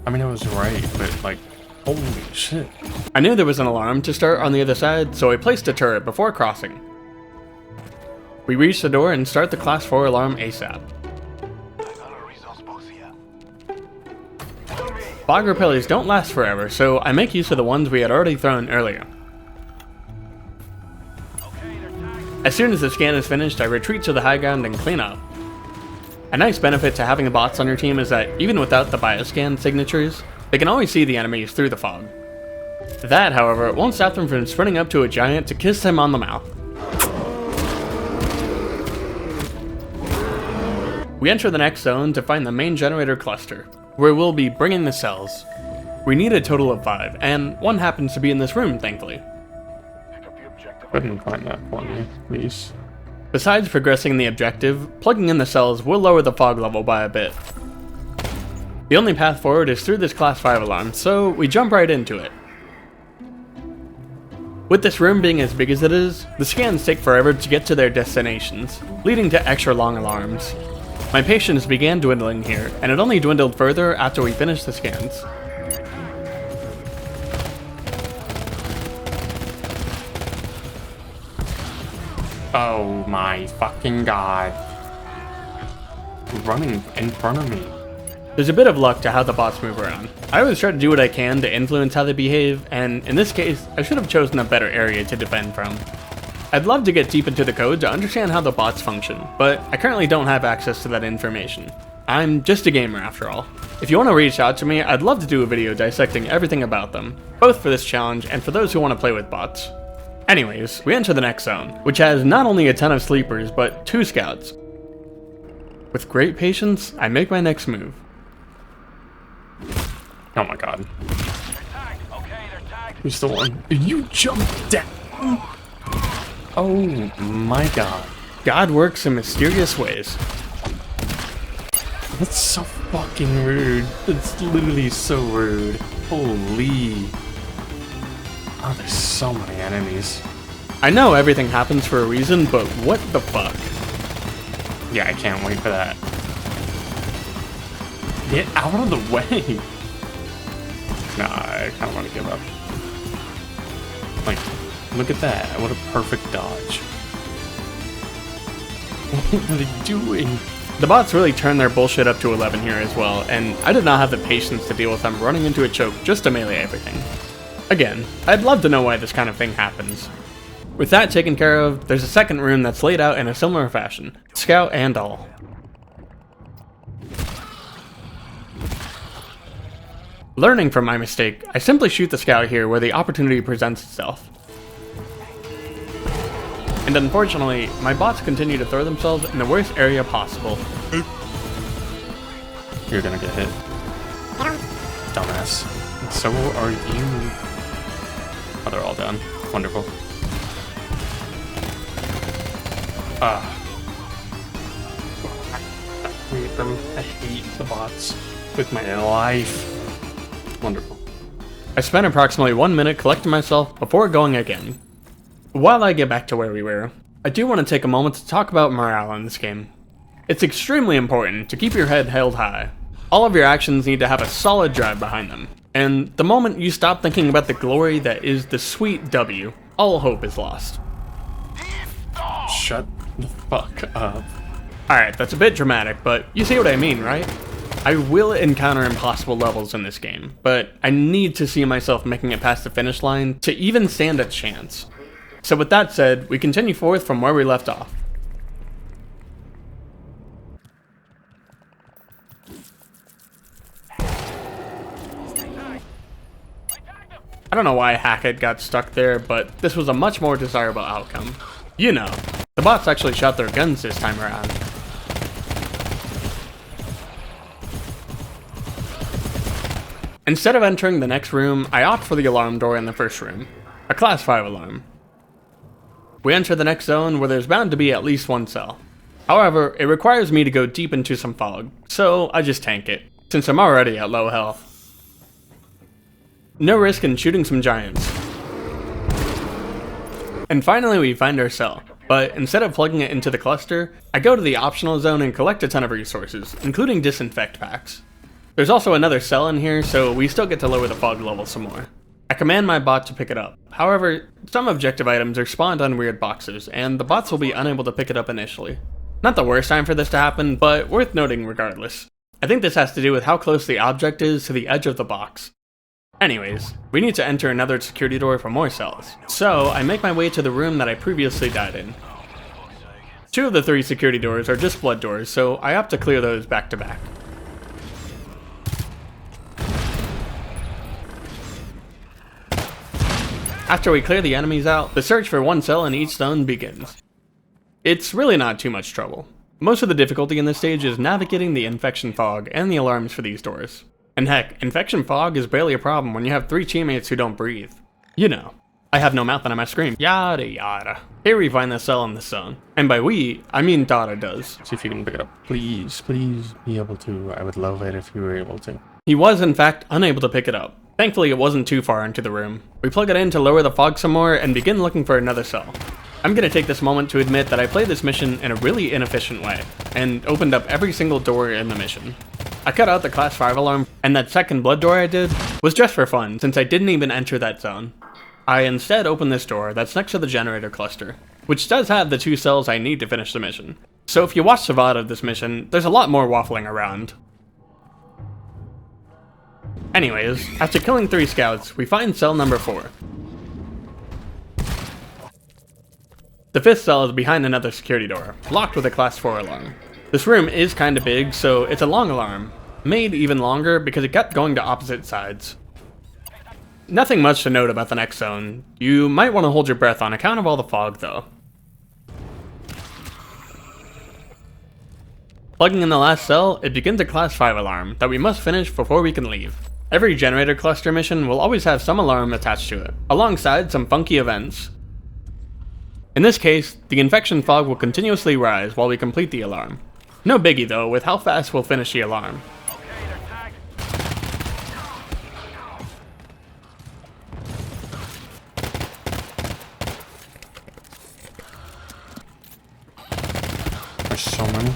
I mean, I was right, but like, holy shit. I knew there was an alarm to start on the other side, so I placed a turret before crossing. We reach the door and start the class 4 alarm ASAP. Fog repellers don't last forever, so I make use of the ones we had already thrown earlier. As soon as the scan is finished, I retreat to the high ground and clean up. A nice benefit to having the bots on your team is that even without the bioscan signatures, they can always see the enemies through the fog. That, however, won't stop them from sprinting up to a giant to kiss him on the mouth. We enter the next zone to find the main generator cluster, where we'll be bringing the cells. We need a total of 5, and 1 happens to be in this room, thankfully. Couldn't find that one, please. Besides progressing the objective, plugging in the cells will lower the fog level by a bit. The only path forward is through this class 5 alarm, so we jump right into it. With this room being as big as it is, the scans take forever to get to their destinations, leading to extra long alarms. My patience began dwindling here, and it only dwindled further after we finished the scans. Oh my fucking god. Running in front of me. There's a bit of luck to how the bots move around. I always try to do what I can to influence how they behave, and in this case, I should have chosen a better area to defend from. I'd love to get deep into the code to understand how the bots function, but I currently don't have access to that information. I'm just a gamer after all. If you want to reach out to me, I'd love to do a video dissecting everything about them, both for this challenge and for those who want to play with bots. Anyways, we enter the next zone, which has not only a ton of sleepers, but 2 scouts. With great patience, I make my next move. Oh my god. Who's the one? You jumped down! Oh my god. God works in mysterious ways. That's so fucking rude. That's literally so rude. Holy. Oh, there's so many enemies. I know everything happens for a reason, but what the fuck? Yeah, I can't wait for that. Get out of the way! Nah, I kind of want to give up. Like, look at that. What a perfect dodge. What are they doing? The bots really turn their bullshit up to 11 here as well, and I did not have the patience to deal with them running into a choke just to melee everything. Again, I'd love to know why this kind of thing happens. With that taken care of, there's a second room that's laid out in a similar fashion, scout and all. Learning from my mistake, I simply shoot the scout here where the opportunity presents itself. And unfortunately, my bots continue to throw themselves in the worst area possible. You're gonna get hit. Dumbass. And so are you. Oh, they're all done. Wonderful. I hate them. I hate the bots with my life. Wonderful. I spent approximately 1 minute collecting myself before going again. While I get back to where we were, I do want to take a moment to talk about morale in this game. It's extremely important to keep your head held high. All of your actions need to have a solid drive behind them, and the moment you stop thinking about the glory that is the sweet W, all hope is lost. Shut the fuck up. Alright, that's a bit dramatic, but you see what I mean, right? I will encounter impossible levels in this game, but I need to see myself making it past the finish line to even stand a chance. So with that said, we continue forth from where we left off. I don't know why Hackett got stuck there, but this was a much more desirable outcome. You know, the bots actually shot their guns this time around. Instead of entering the next room, I opt for the alarm door in the first room, a class 5 alarm. We enter the next zone where there's bound to be at least one cell. However, it requires me to go deep into some fog, so I just tank it, since I'm already at low health. No risk in shooting some giants. And finally we find our cell, but instead of plugging it into the cluster, I go to the optional zone and collect a ton of resources, including disinfect packs. There's also another cell in here, so we still get to lower the fog level some more. I command my bot to pick it up. However, some objective items are spawned on weird boxes, and the bots will be unable to pick it up initially. Not the worst time for this to happen, but worth noting regardless. I think this has to do with how close the object is to the edge of the box. Anyways, we need to enter another security door for more cells, so I make my way to the room that I previously died in. 2 of the 3 security doors are just blood doors, so I opt to clear those back to back. After we clear the enemies out, the search for one cell in each zone begins. It's really not too much trouble. Most of the difficulty in this stage is navigating the infection fog and the alarms for these doors. And heck, infection fog is barely a problem when you have 3 teammates who don't breathe. You know, I have no mouth and I must scream, yada yada. Here we find the cell in the zone. And by we, I mean Dada does. See if you can pick it up. Please be able to. I would love it if you were able to. He was in fact unable to pick it up. Thankfully it wasn't too far into the room. We plug it in to lower the fog some more and begin looking for another cell. I'm gonna take this moment to admit that I played this mission in a really inefficient way, and opened up every single door in the mission. I cut out the class 5 alarm, and that second blood door I did was just for fun, since I didn't even enter that zone. I instead opened this door that's next to the generator cluster, which does have the 2 cells I need to finish the mission. So if you watch the VOD of this mission, there's a lot more waffling around. Anyways, after killing 3 scouts, we find cell number 4. The 5th cell is behind another security door, locked with a class 4 alarm. This room is kinda big, so it's a long alarm, made even longer because it kept going to opposite sides. Nothing much to note about the next zone. You might want to hold your breath on account of all the fog though. Plugging in the last cell, it begins a class 5 alarm that we must finish before we can leave. Every generator cluster mission will always have some alarm attached to it, alongside some funky events. In this case, the infection fog will continuously rise while we complete the alarm. No biggie though with how fast we'll finish the alarm. There's so many.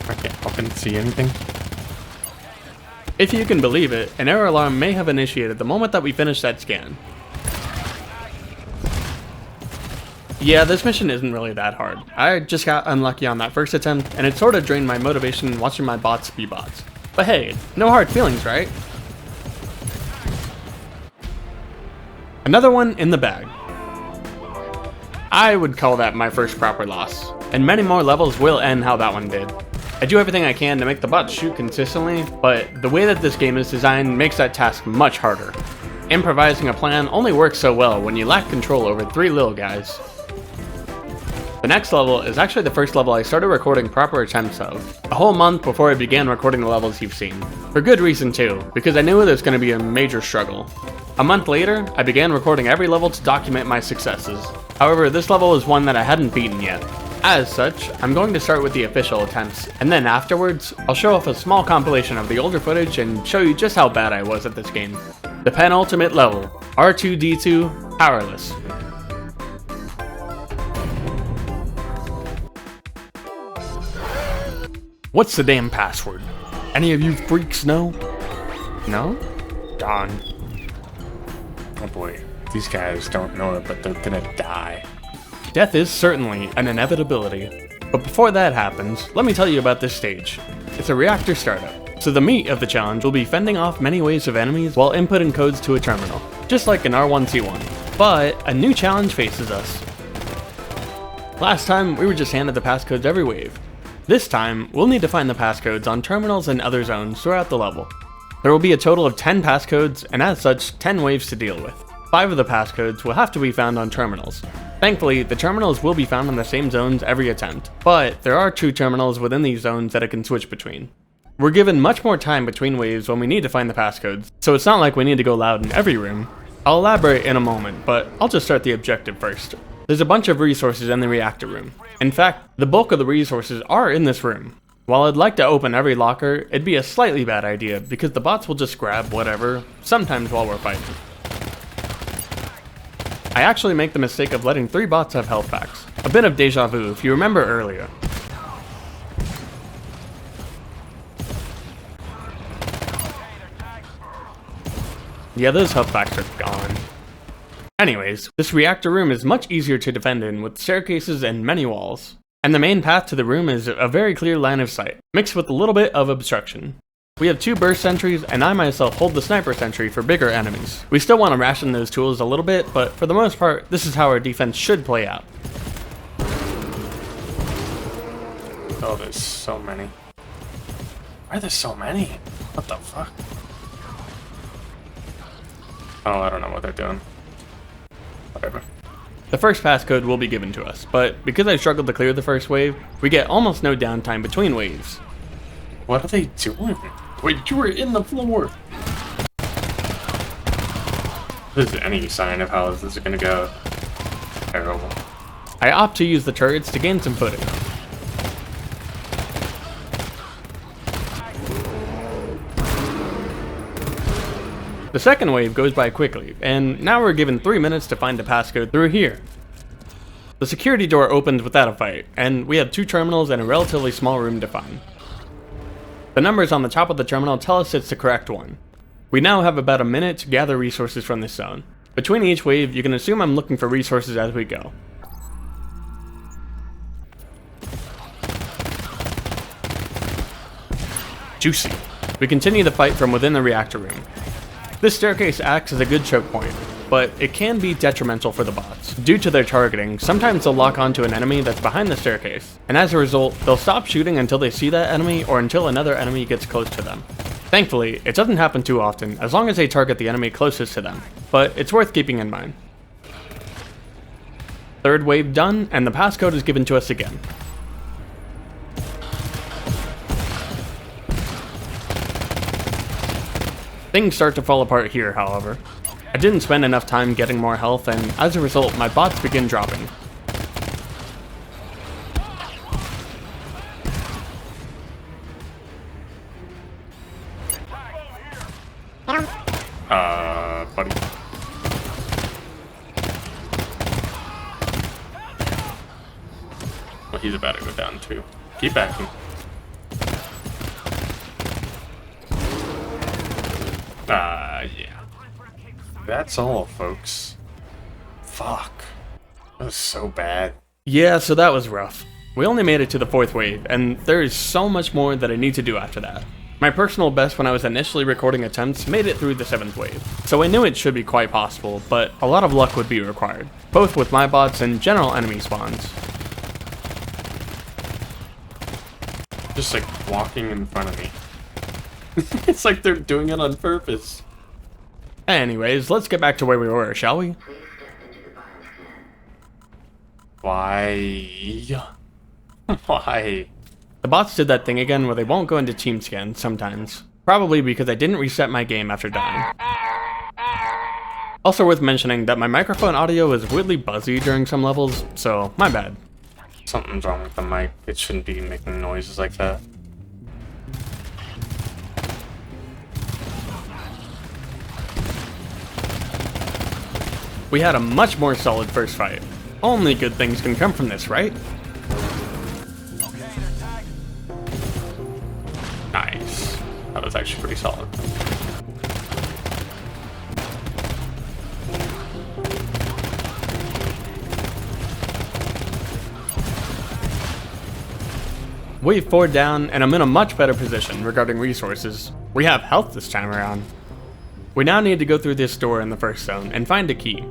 I can't fucking see anything. If you can believe it, an error alarm may have initiated the moment that we finish that scan. Yeah, this mission isn't really that hard. I just got unlucky on that first attempt, and it sorta drained my motivation watching my bots be bots. But hey, no hard feelings, right? Another one in the bag. I would call that my first proper loss, and many more levels will end how that one did. I do everything I can to make the bots shoot consistently, but the way that this game is designed makes that task much harder. Improvising a plan only works so well when you lack control over 3 little guys. The next level is actually the first level I started recording proper attempts of, a whole month before I began recording the levels you've seen. For good reason too, because I knew it was going to be a major struggle. A month later, I began recording every level to document my successes. However, this level is one that I hadn't beaten yet. As such, I'm going to start with the official attempts, and then afterwards, I'll show off a small compilation of the older footage and show you just how bad I was at this game. The penultimate level, R2D2 Powerless. What's the damn password? Any of you freaks know? No? Darn. Oh boy, these guys don't know it, but they're gonna die. Death is certainly an inevitability. But before that happens, let me tell you about this stage. It's a reactor startup, so the meat of the challenge will be fending off many waves of enemies while inputting codes to a terminal, just like in R1C1. But a new challenge faces us. Last time, we were just handed the passcodes every wave. This time, we'll need to find the passcodes on terminals and other zones throughout the level. There will be a total of 10 passcodes, and as such, 10 waves to deal with. 5 of the passcodes will have to be found on terminals. Thankfully, the terminals will be found in the same zones every attempt, but there are 2 terminals within these zones that it can switch between. We're given much more time between waves when we need to find the passcodes, so it's not like we need to go loud in every room. I'll elaborate in a moment, but I'll just start the objective first. There's a bunch of resources in the reactor room. In fact, the bulk of the resources are in this room. While I'd like to open every locker, it'd be a slightly bad idea because the bots will just grab whatever, sometimes while we're fighting. I actually make the mistake of letting 3 bots have health packs. A bit of deja vu if you remember earlier. Yeah, those health packs are gone. Anyways, this reactor room is much easier to defend in with staircases and many walls. And the main path to the room is a very clear line of sight, mixed with a little bit of obstruction. We have 2 burst sentries, and I myself hold the sniper sentry for bigger enemies. We still want to ration those tools a little bit, but for the most part, this is how our defense should play out. Oh, there's so many. Why are there so many? What the fuck? Oh, I don't know what they're doing. Whatever. The first passcode will be given to us, but because I struggled to clear the first wave, we get almost no downtime between waves. What are they doing? Wait, you were in the floor! If there's any sign of how this is gonna go, terrible. I opt to use the turrets to gain some footing. The second wave goes by quickly, and now we're given 3 minutes to find a passcode through here. The security door opens without a fight, and we have 2 terminals and a relatively small room to find. The numbers on the top of the terminal tell us it's the correct one. We now have about a minute to gather resources from this zone. Between each wave, you can assume I'm looking for resources as we go. Juicy. We continue the fight from within the reactor room. This staircase acts as a good choke point, but it can be detrimental for the bots. bots, due to their targeting, sometimes they'll lock onto an enemy that's behind the staircase, and as a result, they'll stop shooting until they see that enemy or until another enemy gets close to them. Thankfully, it doesn't happen too often as long as they target the enemy closest to them, but it's worth keeping in mind. Third wave done, and the passcode is given to us again. Things start to fall apart here, however. I didn't spend enough time getting more health, and as a result, my bots begin dropping. Buddy. Well, he's about to go down too. Keep backing. Yeah. That's all, folks. Fuck. That was so bad. Yeah, so that was rough. We only made it to the 4th wave, and there is so much more that I need to do after that. My personal best when I was initially recording attempts made it through the 7th wave, so I knew it should be quite possible, but a lot of luck would be required, both with my bots and general enemy spawns. Just like walking in front of me. It's like they're doing it on purpose. Anyways, let's get back to where we were, shall we? Why? Why? The bots did that thing again where they won't go into team scans sometimes. Probably because I didn't reset my game after dying. Also worth mentioning that my microphone audio is weirdly buzzy during some levels, so my bad. Something's wrong with the mic. It shouldn't be making noises like that. We had a much more solid first fight. Only good things can come from this, right? Nice. That was actually pretty solid. Wave 4 down, and I'm in a much better position regarding resources. We have health this time around. We now need to go through this door in the first zone and find a key.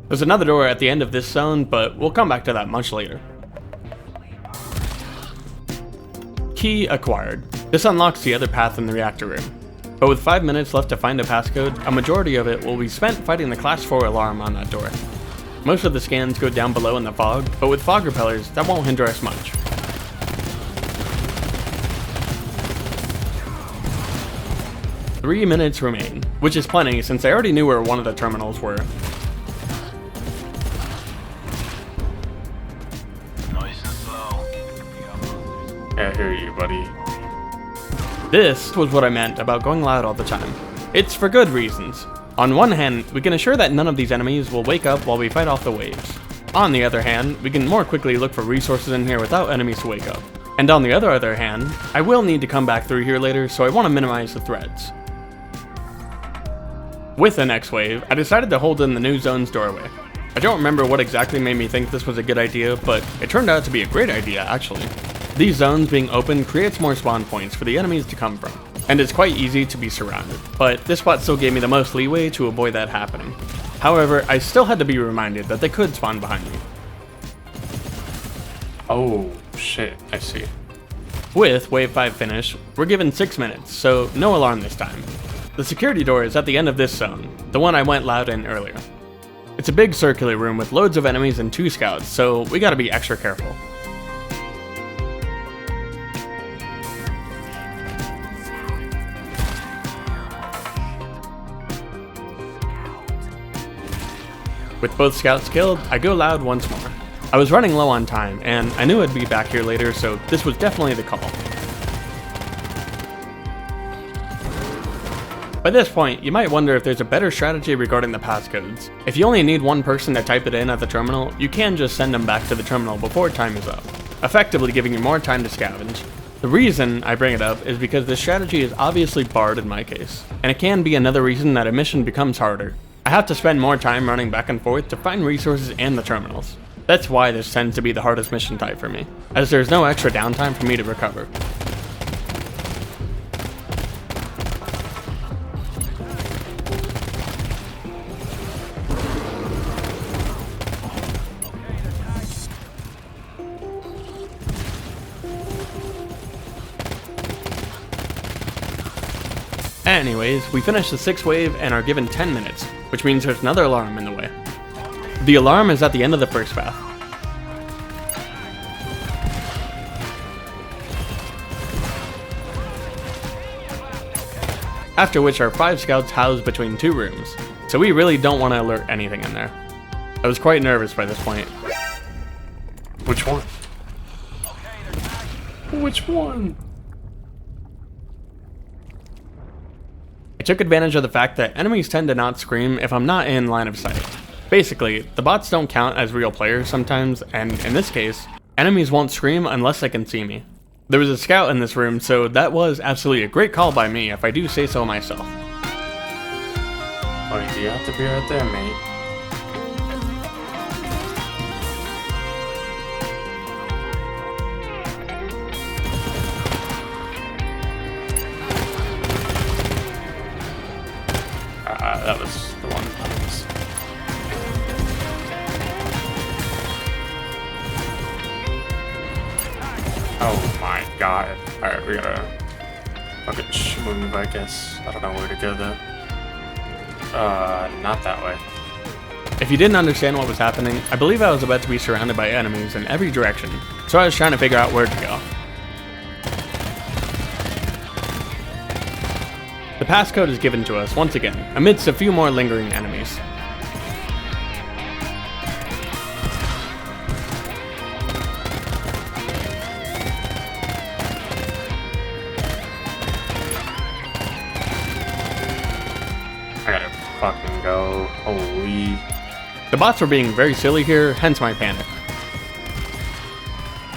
There's another door at the end of this zone, but we'll come back to that much later. Key acquired. This unlocks the other path in the reactor room. But with 5 minutes left to find a passcode, a majority of it will be spent fighting the Class 4 alarm on that door. Most of the scans go down below in the fog, but with fog repellers, that won't hinder us much. Three minutes remain, which is plenty since I already knew where one of the terminals were. Nice and slow. Yeah, I hear you, buddy. This was what I meant about going loud all the time. It's for good reasons. On one hand, we can assure that none of these enemies will wake up while we fight off the waves. On the other hand, we can more quickly look for resources in here without enemies to wake up. And on the other hand, I will need to come back through here later, so I want to minimize the threats. With the next wave, I decided to hold in the new zone's doorway. I don't remember what exactly made me think this was a good idea, but it turned out to be a great idea actually. These zones being open creates more spawn points for the enemies to come from, and it's quite easy to be surrounded, but this spot still gave me the most leeway to avoid that happening. However, I still had to be reminded that they could spawn behind me. Oh, shit, I see. With wave 5 finish, we're given 6 minutes, so no alarm this time. The security door is at the end of this zone, the one I went loud in earlier. It's a big circular room with loads of enemies and 2 scouts, so we gotta be extra careful. With both scouts killed, I go loud once more. I was running low on time, and I knew I'd be back here later, so this was definitely the call. By this point, you might wonder if there's a better strategy regarding the passcodes. If you only need one person to type it in at the terminal, you can just send them back to the terminal before time is up, effectively giving you more time to scavenge. The reason I bring it up is because this strategy is obviously barred in my case, and it can be another reason that a mission becomes harder. I have to spend more time running back and forth to find resources and the terminals. That's why this tends to be the hardest mission type for me, as there's no extra downtime for me to recover. Anyways, we finish the 6th wave and are given 10 minutes, which means there's another alarm in the way. The alarm is at the end of the first path. After which our 5 scouts housed between 2 rooms, so we really don't want to alert anything in there. I was quite nervous by this point. Which one? Which one? I took advantage of the fact that enemies tend to not scream if I'm not in line of sight. Basically, the bots don't count as real players sometimes, and in this case, enemies won't scream unless they can see me. There was a scout in this room, so that was absolutely a great call by me if I do say so myself. Oh, do you have to be right there, mate? That was the one. Oh my god. Alright, we gotta fucking move, I guess. I don't know where to go though. Not that way. If you didn't understand what was happening, I believe I was about to be surrounded by enemies in every direction, so I was trying to figure out where to go. The passcode is given to us once again, amidst a few more lingering enemies. I gotta fucking go. Holy. The bots were being very silly here, hence my panic.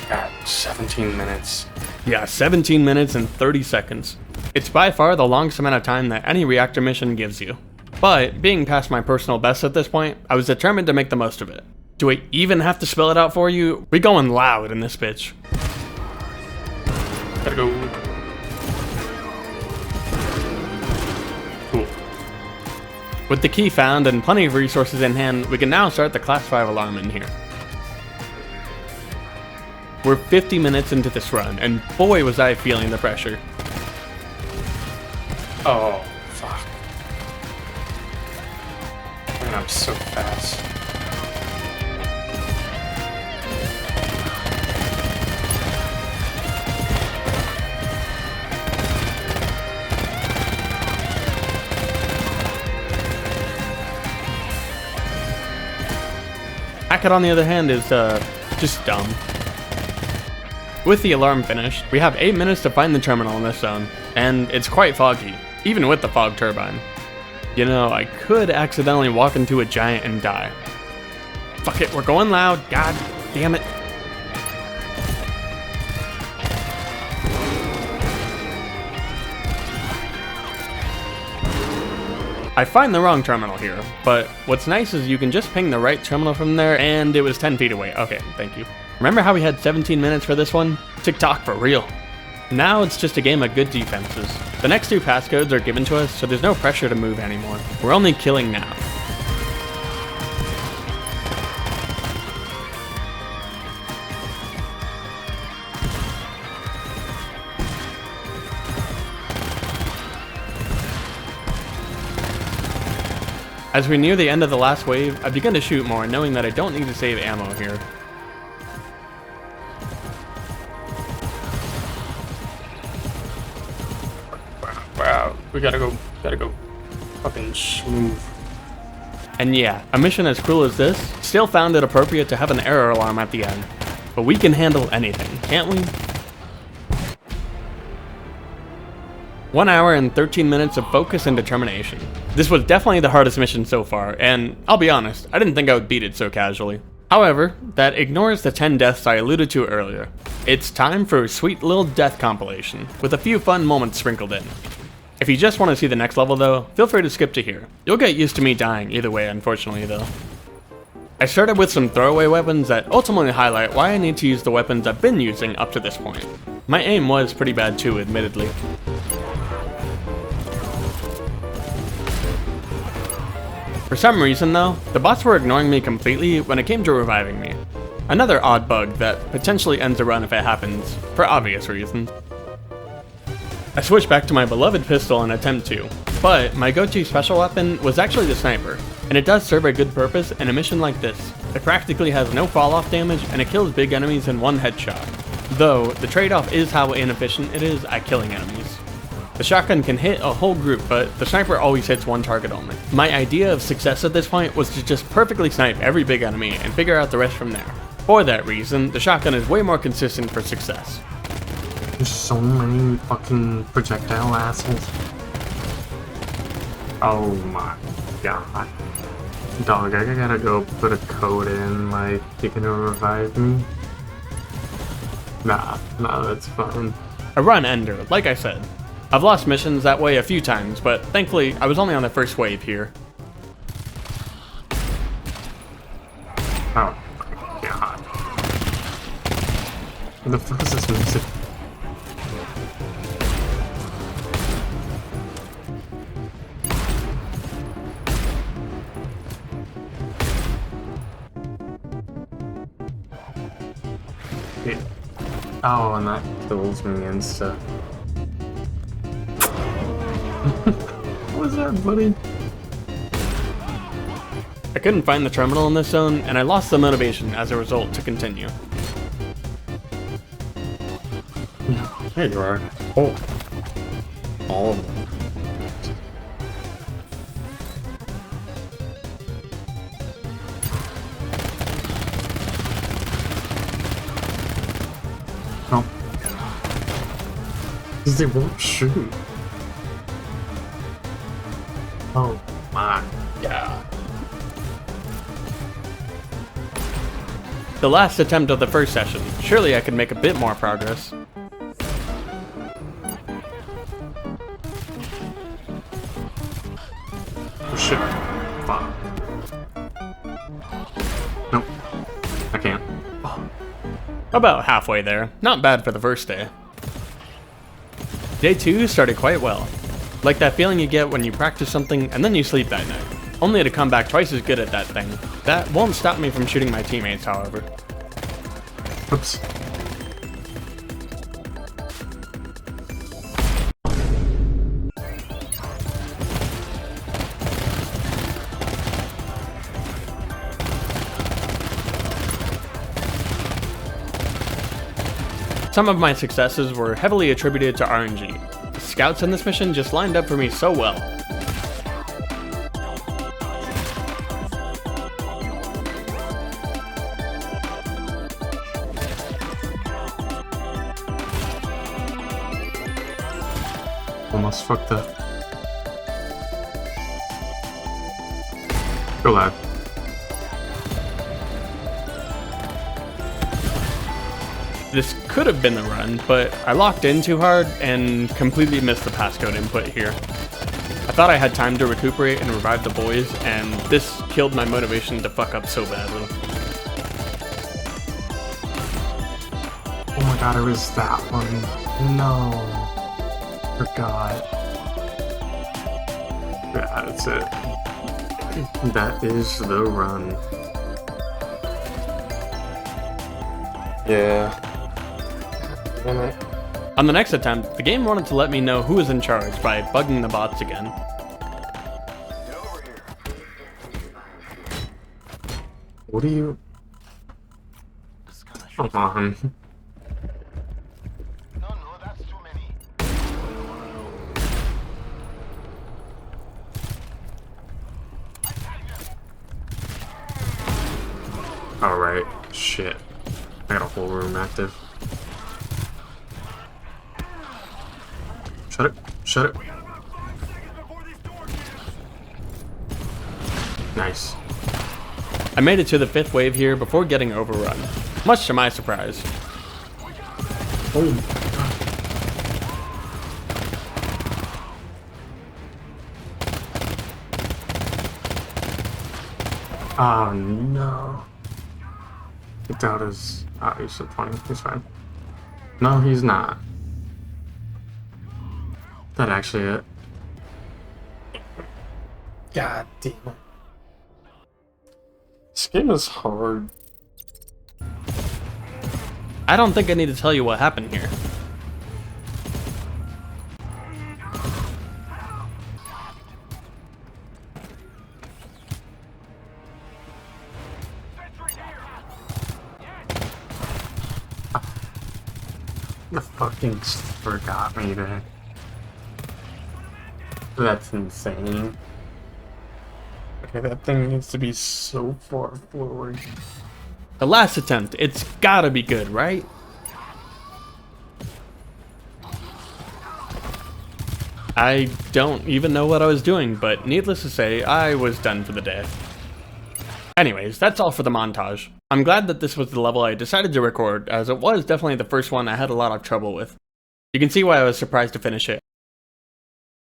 God, 17 minutes. Yeah, 17 minutes and 30 seconds. It's by far the longest amount of time that any reactor mission gives you. But, being past my personal best at this point, I was determined to make the most of it. Do I even have to spell it out for you? We going loud in this bitch. Gotta go. Cool. With the key found and plenty of resources in hand, we can now start the Class 5 alarm in here. We're 50 minutes into this run, and boy was I feeling the pressure. Oh, fuck. Man, I'm so fast. Hackett, on the other hand, is, just dumb. With the alarm finished, we have 8 minutes to find the terminal in this zone, and it's quite foggy, even with the fog turbine. You know, I could accidentally walk into a giant and die. Fuck it, we're going loud, god damn it. I find the wrong terminal here, but what's nice is you can just ping the right terminal from there, and it was 10 feet away. Okay, thank you. Remember how we had 17 minutes for this one? TikTok for real. Now it's just a game of good defenses. The next 2 passcodes are given to us, so there's no pressure to move anymore. We're only killing now. As we near the end of the last wave, I begin to shoot more, knowing that I don't need to save ammo here. Wow, we gotta go fucking smooth. And yeah, a mission as cruel as this still found it appropriate to have an error alarm at the end. But we can handle anything, can't we? 1 hour and 13 minutes of focus and determination. This was definitely the hardest mission so far, and I'll be honest, I didn't think I would beat it so casually. However, that ignores the 10 deaths I alluded to earlier. It's time for a sweet little death compilation, with a few fun moments sprinkled in. If you just want to see the next level though, feel free to skip to here. You'll get used to me dying either way, unfortunately though. I started with some throwaway weapons that ultimately highlight why I need to use the weapons I've been using up to this point. My aim was pretty bad too, admittedly. For some reason though, the bots were ignoring me completely when it came to reviving me. Another odd bug that potentially ends a run if it happens, for obvious reasons. I switched back to my beloved pistol in attempt 2, but my go-to special weapon was actually the sniper, and it does serve a good purpose in a mission like this. It practically has no fall-off damage, and it kills big enemies in one headshot, though the trade-off is how inefficient it is at killing enemies. The shotgun can hit a whole group, but the sniper always hits one target only. My idea of success at this point was to just perfectly snipe every big enemy and figure out the rest from there. For that reason, the shotgun is way more consistent for success. There's so many fucking projectile assholes. Oh my god. Dog, I gotta go put a code in, like, you can revive me? Nah, that's fine. A run ender, like I said. I've lost missions that way a few times, but thankfully, I was only on the first wave here. Oh my god. The fuck is this music? Yeah. Oh, and that kills me and stuff. What was that, buddy? I couldn't find the terminal in this zone, and I lost the motivation as a result to continue. There you are. Oh. All of them. Oh. Because they won't shoot. Oh my god. The last attempt of the first session. Surely I could make a bit more progress. Oh shit. Fuck. Nope. I can't. About halfway there. Not bad for the first day. Day 2 started quite well. Like that feeling you get when you practice something and then you sleep that night. Only to come back twice as good at that thing. That won't stop me from shooting my teammates, however. Oops. Some of my successes were heavily attributed to RNG. The scouts in this mission just lined up for me so well. Almost fucked up. Go lad. This could have been the run, but I locked in too hard and completely missed the passcode input here. I thought I had time to recuperate and revive the boys, and this killed my motivation to fuck up so badly. Oh my god, it was that one. No. Forgot. Yeah, that's it. That is the run. Yeah. On the next attempt, the game wanted to let me know who was in charge by bugging the bots again. What are you? Come on. No, that's too many. Alright, shit. I got a whole room active. Shut it. Shut it. Nice. I made it to the 5th wave here before getting overrun, much to my surprise. Oh. Oh no. Get out his. Oh, he's so funny. He's fine. No, he's not. That actually it. God damn it. This game is hard. I don't think I need to tell you what happened here. fucking forgot me there. That's insane. Okay, that thing needs to be so far forward. The last attempt, it's gotta be good, right? I don't even know what I was doing, but needless to say, I was done for the day. Anyways, that's all for the montage. I'm glad that this was the level I decided to record, as it was definitely the first one I had a lot of trouble with. You can see why I was surprised to finish it.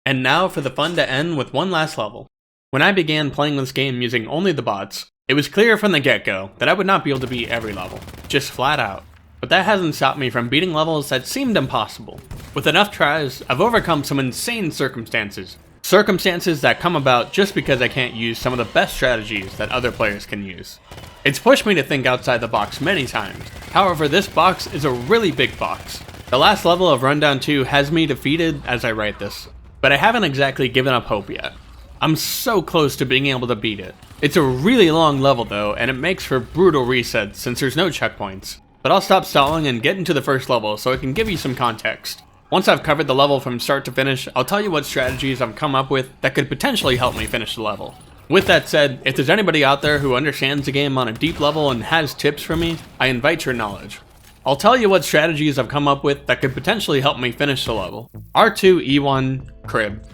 And now for the fun to end with one last level. When I began playing this game using only the bots, it was clear from the get-go that I would not be able to beat every level, just flat out. But that hasn't stopped me from beating levels that seemed impossible. With enough tries, I've overcome some insane circumstances. Circumstances that come about just because I can't use some of the best strategies that other players can use. It's pushed me to think outside the box many times. However, this box is a really big box. The last level of Rundown 2 has me defeated as I write this, but I haven't exactly given up hope yet. I'm so close to being able to beat it. It's a really long level though, and it makes for brutal resets since there's no checkpoints. But I'll stop stalling and get into the first level so I can give you some context. Once I've covered the level from start to finish, I'll tell you what strategies I've come up with that could potentially help me finish the level. With that said, if there's anybody out there who understands the game on a deep level and has tips for me, I invite your knowledge. I'll tell you what strategies I've come up with that could potentially help me finish the level. R2E1 Crib.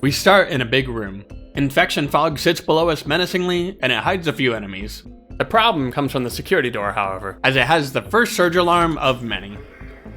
We start in a big room. Infection fog sits below us menacingly, and it hides a few enemies. The problem comes from the security door, however, as it has the first surge alarm of many.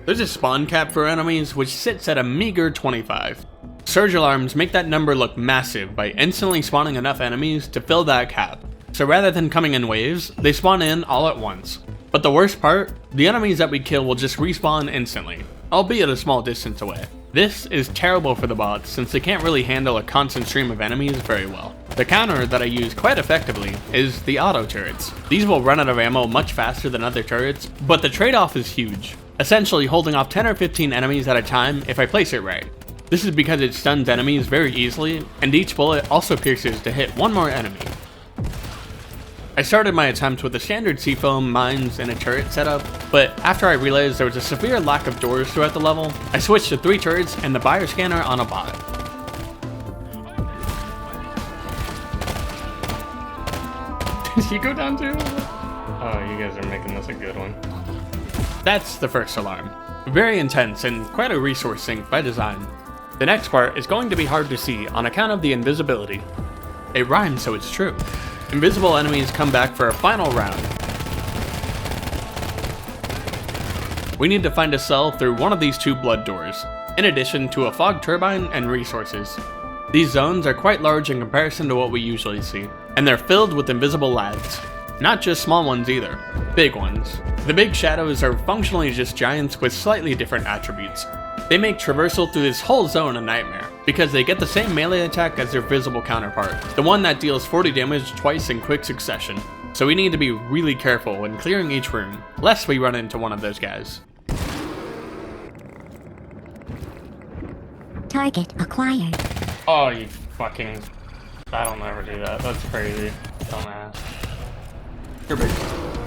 There's a spawn cap for enemies, which sits at a meager 25. Surge alarms make that number look massive by instantly spawning enough enemies to fill that cap. So rather than coming in waves, they spawn in all at once. But the worst part, the enemies that we kill will just respawn instantly, albeit a small distance away. This is terrible for the bots since they can't really handle a constant stream of enemies very well. The counter that I use quite effectively is the auto turrets. These will run out of ammo much faster than other turrets, but the trade-off is huge, essentially holding off 10 or 15 enemies at a time if I place it right. This is because it stuns enemies very easily, and each bullet also pierces to hit one more enemy. I started my attempt with a standard seafoam, mines, and a turret setup, but after I realized there was a severe lack of doors throughout the level, I switched to 3 turrets and the buyer scanner on a bot. Did you go down too? Oh, you guys are making this a good one. That's the first alarm. Very intense and quite a resource sink by design. The next part is going to be hard to see on account of the invisibility. It rhymes, so it's true. Invisible enemies come back for a final round. We need to find a cell through one of these 2 blood doors, in addition to a fog turbine and resources. These zones are quite large in comparison to what we usually see, and they're filled with invisible lads. Not just small ones either, big ones. The big shadows are functionally just giants with slightly different attributes. They make traversal through this whole zone a nightmare, because they get the same melee attack as their visible counterpart, the one that deals 40 damage twice in quick succession. So we need to be really careful when clearing each room, lest we run into one of those guys. Target acquired. Oh, you fucking... I don't ever do that. That's crazy. Dumbass. You're big.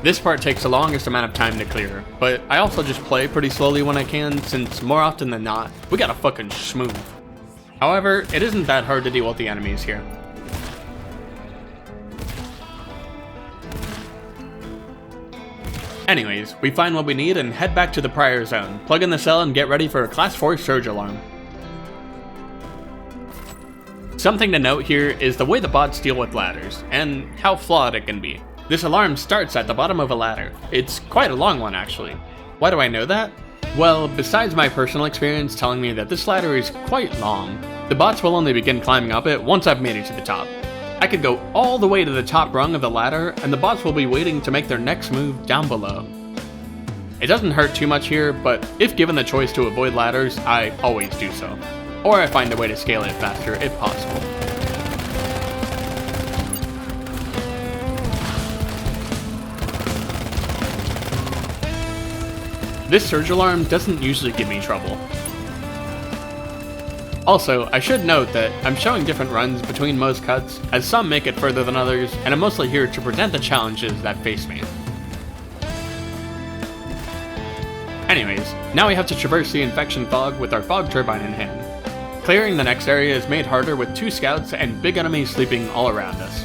This part takes the longest amount of time to clear, but I also just play pretty slowly when I can, since more often than not, we gotta fucking schmooze. However, it isn't that hard to deal with the enemies here. Anyways, we find what we need and head back to the prior zone, plug in the cell and get ready for a class 4 surge alarm. Something to note here is the way the bots deal with ladders, and how flawed it can be. This alarm starts at the bottom of a ladder. It's quite a long one actually. Why do I know that? Well, besides my personal experience telling me that this ladder is quite long, the bots will only begin climbing up it once I've made it to the top. I could go all the way to the top rung of the ladder, and the bots will be waiting to make their next move down below. It doesn't hurt too much here, but if given the choice to avoid ladders, I always do so. Or I find a way to scale it faster if possible. This surge alarm doesn't usually give me trouble. Also, I should note that I'm showing different runs between most cuts, as some make it further than others, and I'm mostly here to present the challenges that face me. Anyways, now we have to traverse the infection fog with our fog turbine in hand. Clearing the next area is made harder with 2 scouts and big enemies sleeping all around us.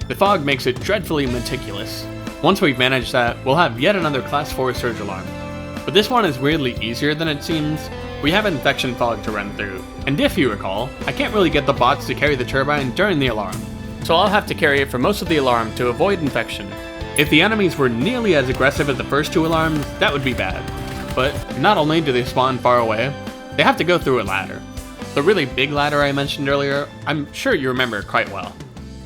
The fog makes it dreadfully meticulous. Once we've managed that, we'll have yet another Class 4 surge alarm. But this one is weirdly easier than it seems. We have infection fog to run through, and if you recall, I can't really get the bots to carry the turbine during the alarm, so I'll have to carry it for most of the alarm to avoid infection. If the enemies were nearly as aggressive as the first 2 alarms, that would be bad. But not only do they spawn far away, they have to go through a ladder. The really big ladder I mentioned earlier, I'm sure you remember quite well.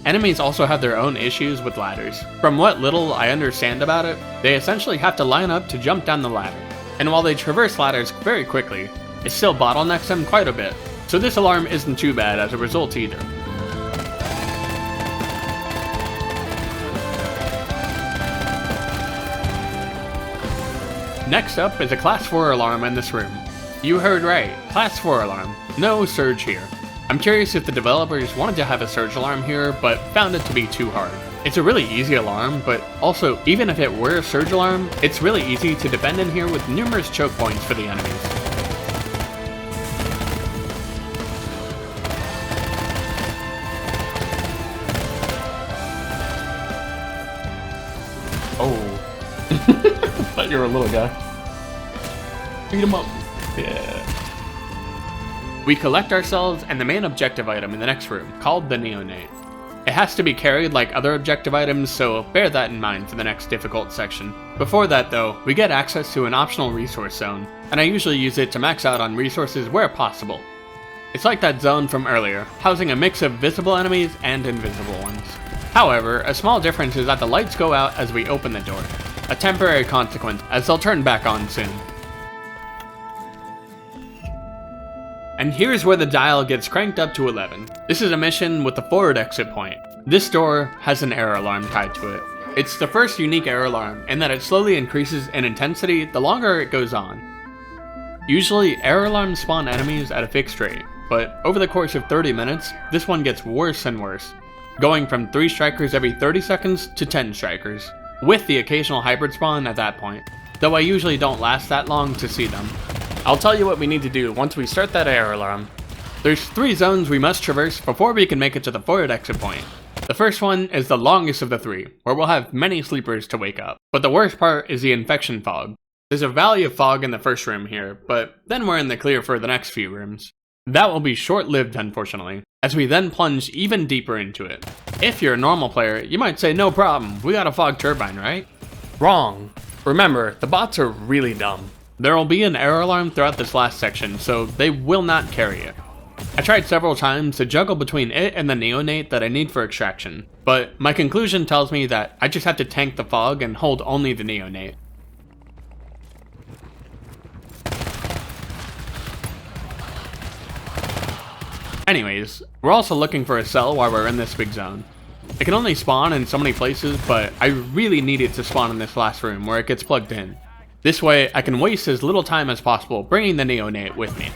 Enemies also have their own issues with ladders. From what little I understand about it, they essentially have to line up to jump down the ladder. And while they traverse ladders very quickly, it still bottlenecks them quite a bit. So this alarm isn't too bad as a result either. Next up is a Class 4 alarm in this room. You heard right, Class 4 alarm. No surge here. I'm curious if the developers wanted to have a surge alarm here, but found it to be too hard. It's a really easy alarm, but also, even if it were a surge alarm, it's really easy to defend in here with numerous choke points for the enemies. Oh. Thought you were a little guy. Beat him up. Yeah. We collect ourselves and the main objective item in the next room, called the neonate. It has to be carried like other objective items, so bear that in mind for the next difficult section. Before that though, we get access to an optional resource zone, and I usually use it to max out on resources where possible. It's like that zone from earlier, housing a mix of visible enemies and invisible ones. However, a small difference is that the lights go out as we open the door. A temporary consequence, as they'll turn back on soon. And here's where the dial gets cranked up to 11. This is a mission with the forward exit point. This door has an error alarm tied to it. It's the first unique error alarm in that it slowly increases in intensity the longer it goes on. Usually, error alarms spawn enemies at a fixed rate, but over the course of 30 minutes, this one gets worse and worse, going from 3 strikers every 30 seconds to 10 strikers, with the occasional hybrid spawn at that point, though I usually don't last that long to see them. I'll tell you what we need to do once we start that error alarm. There's 3 zones we must traverse before we can make it to the forward exit point. The first one is the longest of the 3, where we'll have many sleepers to wake up. But the worst part is the infection fog. There's a valley of fog in the first room here, but then we're in the clear for the next few rooms. That will be short-lived, unfortunately, as we then plunge even deeper into it. If you're a normal player, you might say, no problem, we got a fog turbine, right? Wrong. Remember, the bots are really dumb. There will be an error alarm throughout this last section, so they will not carry it. I tried several times to juggle between it and the neonate that I need for extraction, but my conclusion tells me that I just have to tank the fog and hold only the neonate. Anyways, we're also looking for a cell while we're in this big zone. It can only spawn in so many places, but I really need it to spawn in this last room where it gets plugged in. This way, I can waste as little time as possible bringing the neonate with me.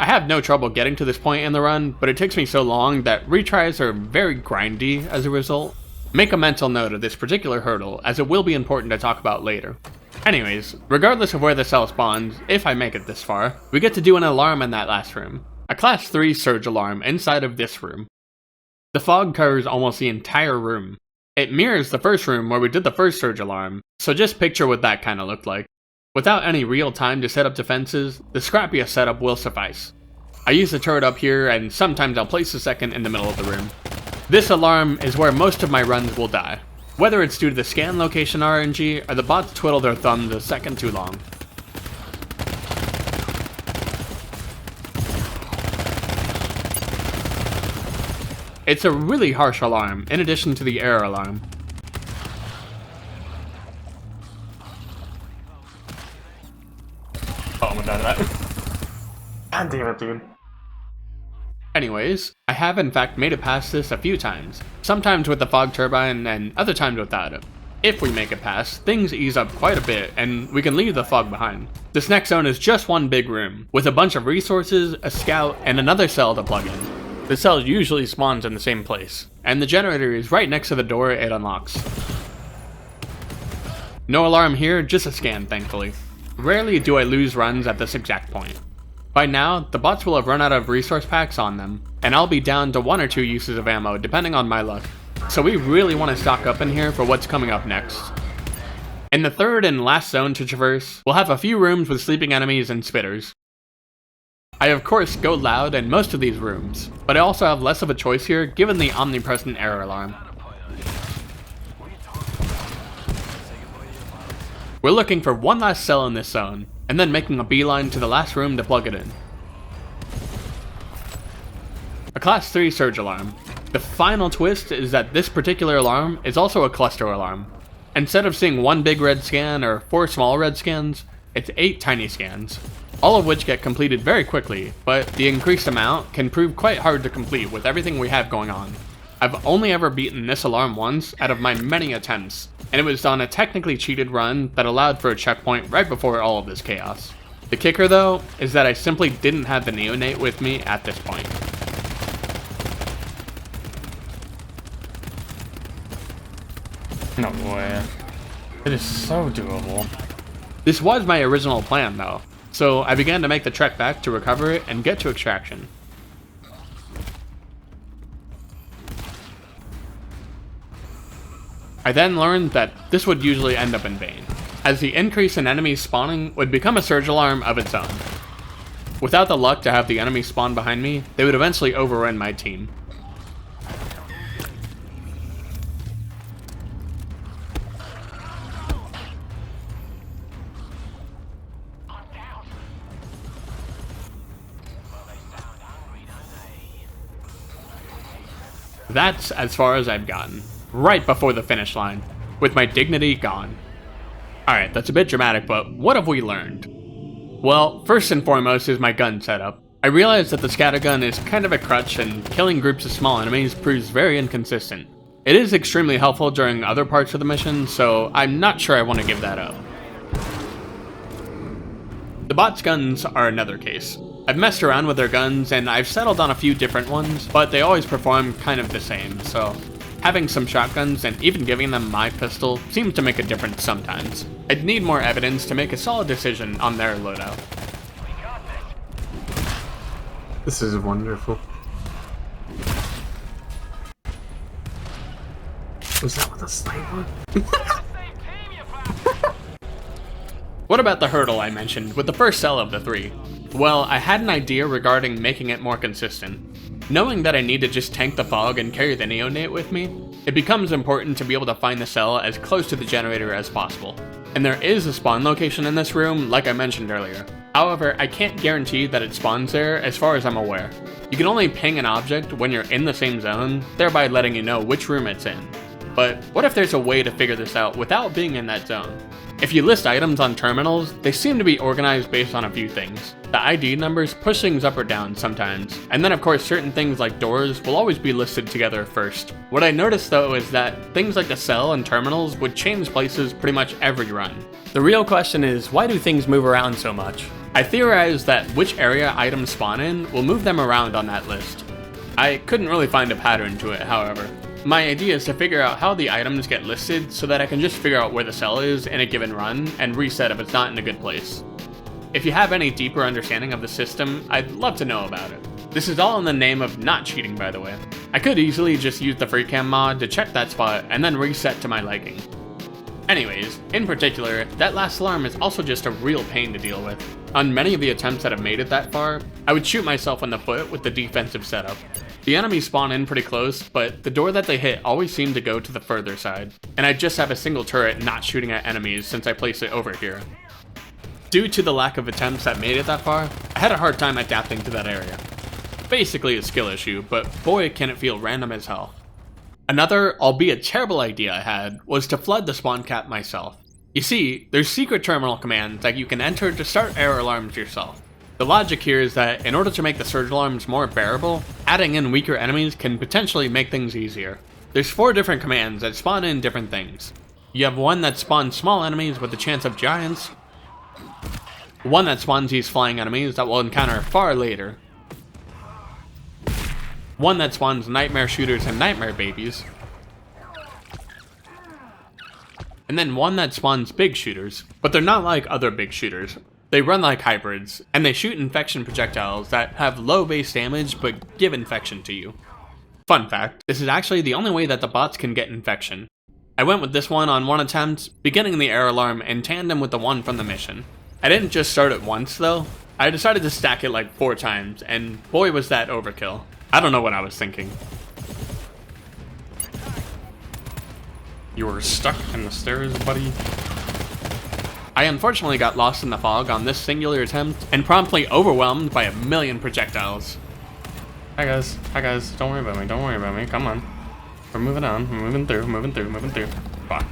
I have no trouble getting to this point in the run, but it takes me so long that retries are very grindy as a result. Make a mental note of this particular hurdle, as it will be important to talk about later. Anyways, regardless of where the cell spawns, if I make it this far, we get to do an alarm in that last room. A Class 3 surge alarm inside of this room. The fog covers almost the entire room. It mirrors the first room where we did the first surge alarm, so just picture what that kinda looked like. Without any real time to set up defenses, the scrappiest setup will suffice. I use the turret up here, and sometimes I'll place the second in the middle of the room. This alarm is where most of my runs will die, whether it's due to the scan location RNG or the bots twiddle their thumbs a second too long. It's a really harsh alarm, in addition to the error alarm. Oh, I'm gonna die to that. God damn it, dude. Anyways, I have in fact made it past this a few times, sometimes with the fog turbine and other times without it. If we make it past, things ease up quite a bit and we can leave the fog behind. This next zone is just one big room, with a bunch of resources, a scout, and another cell to plug in. The cell usually spawns in the same place, and the generator is right next to the door it unlocks. No alarm here, just a scan thankfully. Rarely do I lose runs at this exact point. By now, the bots will have run out of resource packs on them, and I'll be down to 1 or 2 uses of ammo depending on my luck. So we really want to stock up in here for what's coming up next. In the third and last zone to traverse, we'll have a few rooms with sleeping enemies and spitters. I of course go loud in most of these rooms, but I also have less of a choice here given the omnipresent error alarm. We're looking for one last cell in this zone, and then making a beeline to the last room to plug it in. A Class 3 surge alarm. The final twist is that this particular alarm is also a cluster alarm. Instead of seeing one big red scan or 4 small red scans, it's 8 tiny scans, all of which get completed very quickly, but the increased amount can prove quite hard to complete with everything we have going on. I've only ever beaten this alarm once out of my many attempts, and it was on a technically cheated run that allowed for a checkpoint right before all of this chaos. The kicker though, is that I simply didn't have the neonate with me at this point. No way. It is so doable. This was my original plan though, so I began to make the trek back to recover it and get to extraction. I then learned that this would usually end up in vain, as the increase in enemies spawning would become a surge alarm of its own. Without the luck to have the enemies spawn behind me, they would eventually overrun my team. That's as far as I've gotten, right before the finish line, with my dignity gone. Alright, that's a bit dramatic, but what have we learned? Well, first and foremost is my gun setup. I realized that the scattergun is kind of a crutch and killing groups of small enemies proves very inconsistent. It is extremely helpful during other parts of the mission, so I'm not sure I want to give that up. The bots' guns are another case. I've messed around with their guns and I've settled on a few different ones, but they always perform kind of the same, so having some shotguns and even giving them my pistol seems to make a difference sometimes. I'd need more evidence to make a solid decision on their loadout. This is wonderful. Was that with a sniper? What about the hurdle I mentioned with the first cell of the 3? Well, I had an idea regarding making it more consistent. Knowing that I need to just tank the fog and carry the neonate with me, it becomes important to be able to find the cell as close to the generator as possible. And there is a spawn location in this room, like I mentioned earlier. However, I can't guarantee that it spawns there as far as I'm aware. You can only ping an object when you're in the same zone, thereby letting you know which room it's in. But what if there's a way to figure this out without being in that zone? If you list items on terminals, they seem to be organized based on a few things. The ID numbers push things up or down sometimes, and then of course certain things like doors will always be listed together first. What I noticed though is that things like the cell and terminals would change places pretty much every run. The real question is, why do things move around so much? I theorized that which area items spawn in will move them around on that list. I couldn't really find a pattern to it, however. My idea is to figure out how the items get listed so that I can just figure out where the cell is in a given run and reset if it's not in a good place. If you have any deeper understanding of the system, I'd love to know about it. This is all in the name of not cheating, by the way. I could easily just use the FreeCam mod to check that spot and then reset to my liking. Anyways, in particular, that last alarm is also just a real pain to deal with. On many of the attempts that have made it that far, I would shoot myself in the foot with the defensive setup. The enemies spawn in pretty close, but the door that they hit always seemed to go to the further side, and I just have a single turret not shooting at enemies since I placed it over here. Due to the lack of attempts that made it that far, I had a hard time adapting to that area. Basically a skill issue, but boy can it feel random as hell. Another, albeit terrible idea I had, was to flood the spawn cap myself. You see, there's secret terminal commands that you can enter to start error alarms yourself. The logic here is that in order to make the surge alarms more bearable, adding in weaker enemies can potentially make things easier. There's 4 different commands that spawn in different things. You have one that spawns small enemies with the chance of giants, one that spawns these flying enemies that we'll encounter far later, one that spawns nightmare shooters and nightmare babies, and then one that spawns big shooters, but they're not like other big shooters. They run like hybrids, and they shoot infection projectiles that have low base damage but give infection to you. Fun fact, this is actually the only way that the bots can get infection. I went with this one on one attempt, beginning the error alarm in tandem with the one from the mission. I didn't just start it once though, I decided to stack it like 4 times, and boy was that overkill. I don't know what I was thinking. You were stuck in the stairs, buddy. I unfortunately got lost in the fog on this singular attempt, and promptly overwhelmed by a million projectiles. Hi guys, don't worry about me, come on. We're moving on, we're moving through. Fuck.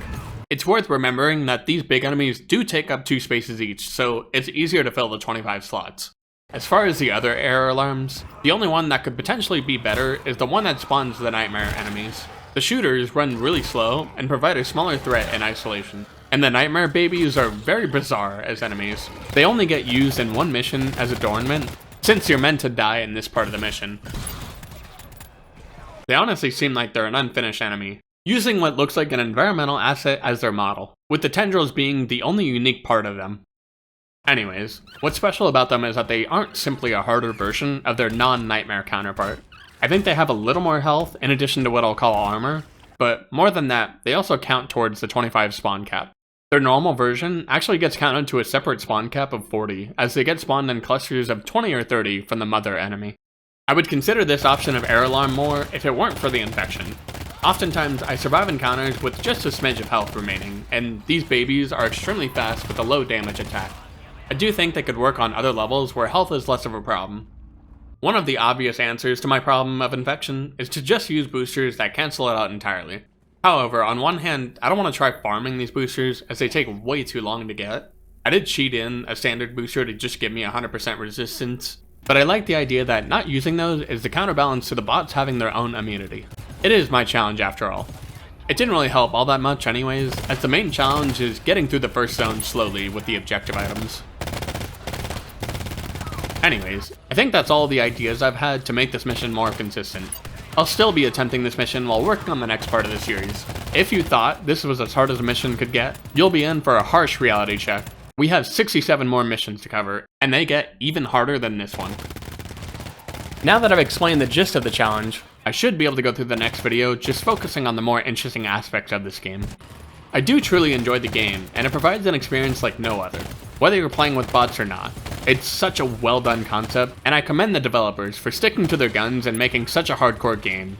It's worth remembering that these big enemies do take up 2 spaces each, so it's easier to fill the 25 slots. As far as the other error alarms, the only one that could potentially be better is the one that spawns the nightmare enemies. The shooters run really slow and provide a smaller threat in isolation. And the nightmare babies are very bizarre as enemies. They only get used in one mission as adornment, since you're meant to die in this part of the mission. They honestly seem like they're an unfinished enemy, using what looks like an environmental asset as their model, with the tendrils being the only unique part of them. Anyways, what's special about them is that they aren't simply a harder version of their non-nightmare counterpart. I think they have a little more health in addition to what I'll call armor, but more than that, they also count towards the 25 spawn cap. Their normal version actually gets counted to a separate spawn cap of 40, as they get spawned in clusters of 20 or 30 from the mother enemy. I would consider this option of error alarm more if it weren't for the infection. Oftentimes, I survive encounters with just a smidge of health remaining, and these babies are extremely fast with a low damage attack. I do think they could work on other levels where health is less of a problem. One of the obvious answers to my problem of infection is to just use boosters that cancel it out entirely. However, on one hand, I don't want to try farming these boosters as they take way too long to get. I did cheat in a standard booster to just give me 100% resistance, but I like the idea that not using those is the counterbalance to the bots having their own immunity. It is my challenge after all. It didn't really help all that much anyways, as the main challenge is getting through the first zone slowly with the objective items. Anyways, I think that's all the ideas I've had to make this mission more consistent. I'll still be attempting this mission while working on the next part of the series. If you thought this was as hard as a mission could get, you'll be in for a harsh reality check. We have 67 more missions to cover, and they get even harder than this one. Now that I've explained the gist of the challenge, I should be able to go through the next video just focusing on the more interesting aspects of this game. I do truly enjoy the game, and it provides an experience like no other, whether you're playing with bots or not. It's such a well done concept, and I commend the developers for sticking to their guns and making such a hardcore game.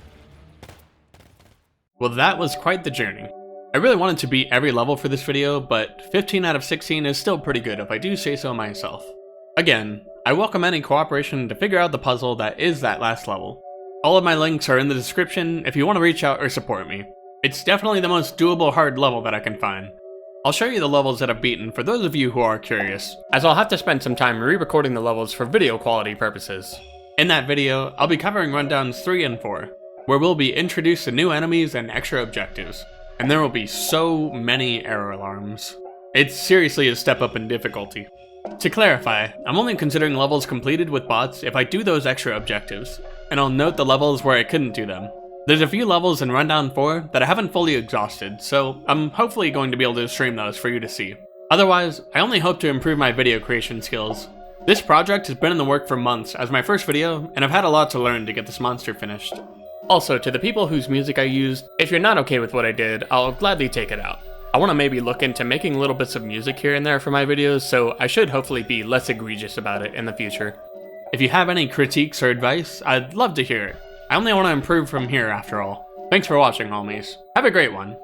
Well, that was quite the journey. I really wanted to beat every level for this video, but 15 out of 16 is still pretty good if I do say so myself. Again, I welcome any cooperation to figure out the puzzle that is that last level. All of my links are in the description if you want to reach out or support me. It's definitely the most doable hard level that I can find. I'll show you the levels that I've beaten for those of you who are curious, as I'll have to spend some time re-recording the levels for video quality purposes. In that video, I'll be covering rundowns 3 and 4, where we'll be introduced to new enemies and extra objectives, and there will be so many error alarms. It's seriously a step up in difficulty. To clarify, I'm only considering levels completed with bots if I do those extra objectives, and I'll note the levels where I couldn't do them. There's a few levels in Rundown 4 that I haven't fully exhausted, so I'm hopefully going to be able to stream those for you to see. Otherwise, I only hope to improve my video creation skills. This project has been in the work for months as my first video, and I've had a lot to learn to get this monster finished. Also, to the people whose music I used, if you're not okay with what I did, I'll gladly take it out. I want to maybe look into making little bits of music here and there for my videos, so I should hopefully be less egregious about it in the future. If you have any critiques or advice, I'd love to hear it. I only want to improve from here after all. Thanks for watching, homies. Have a great one.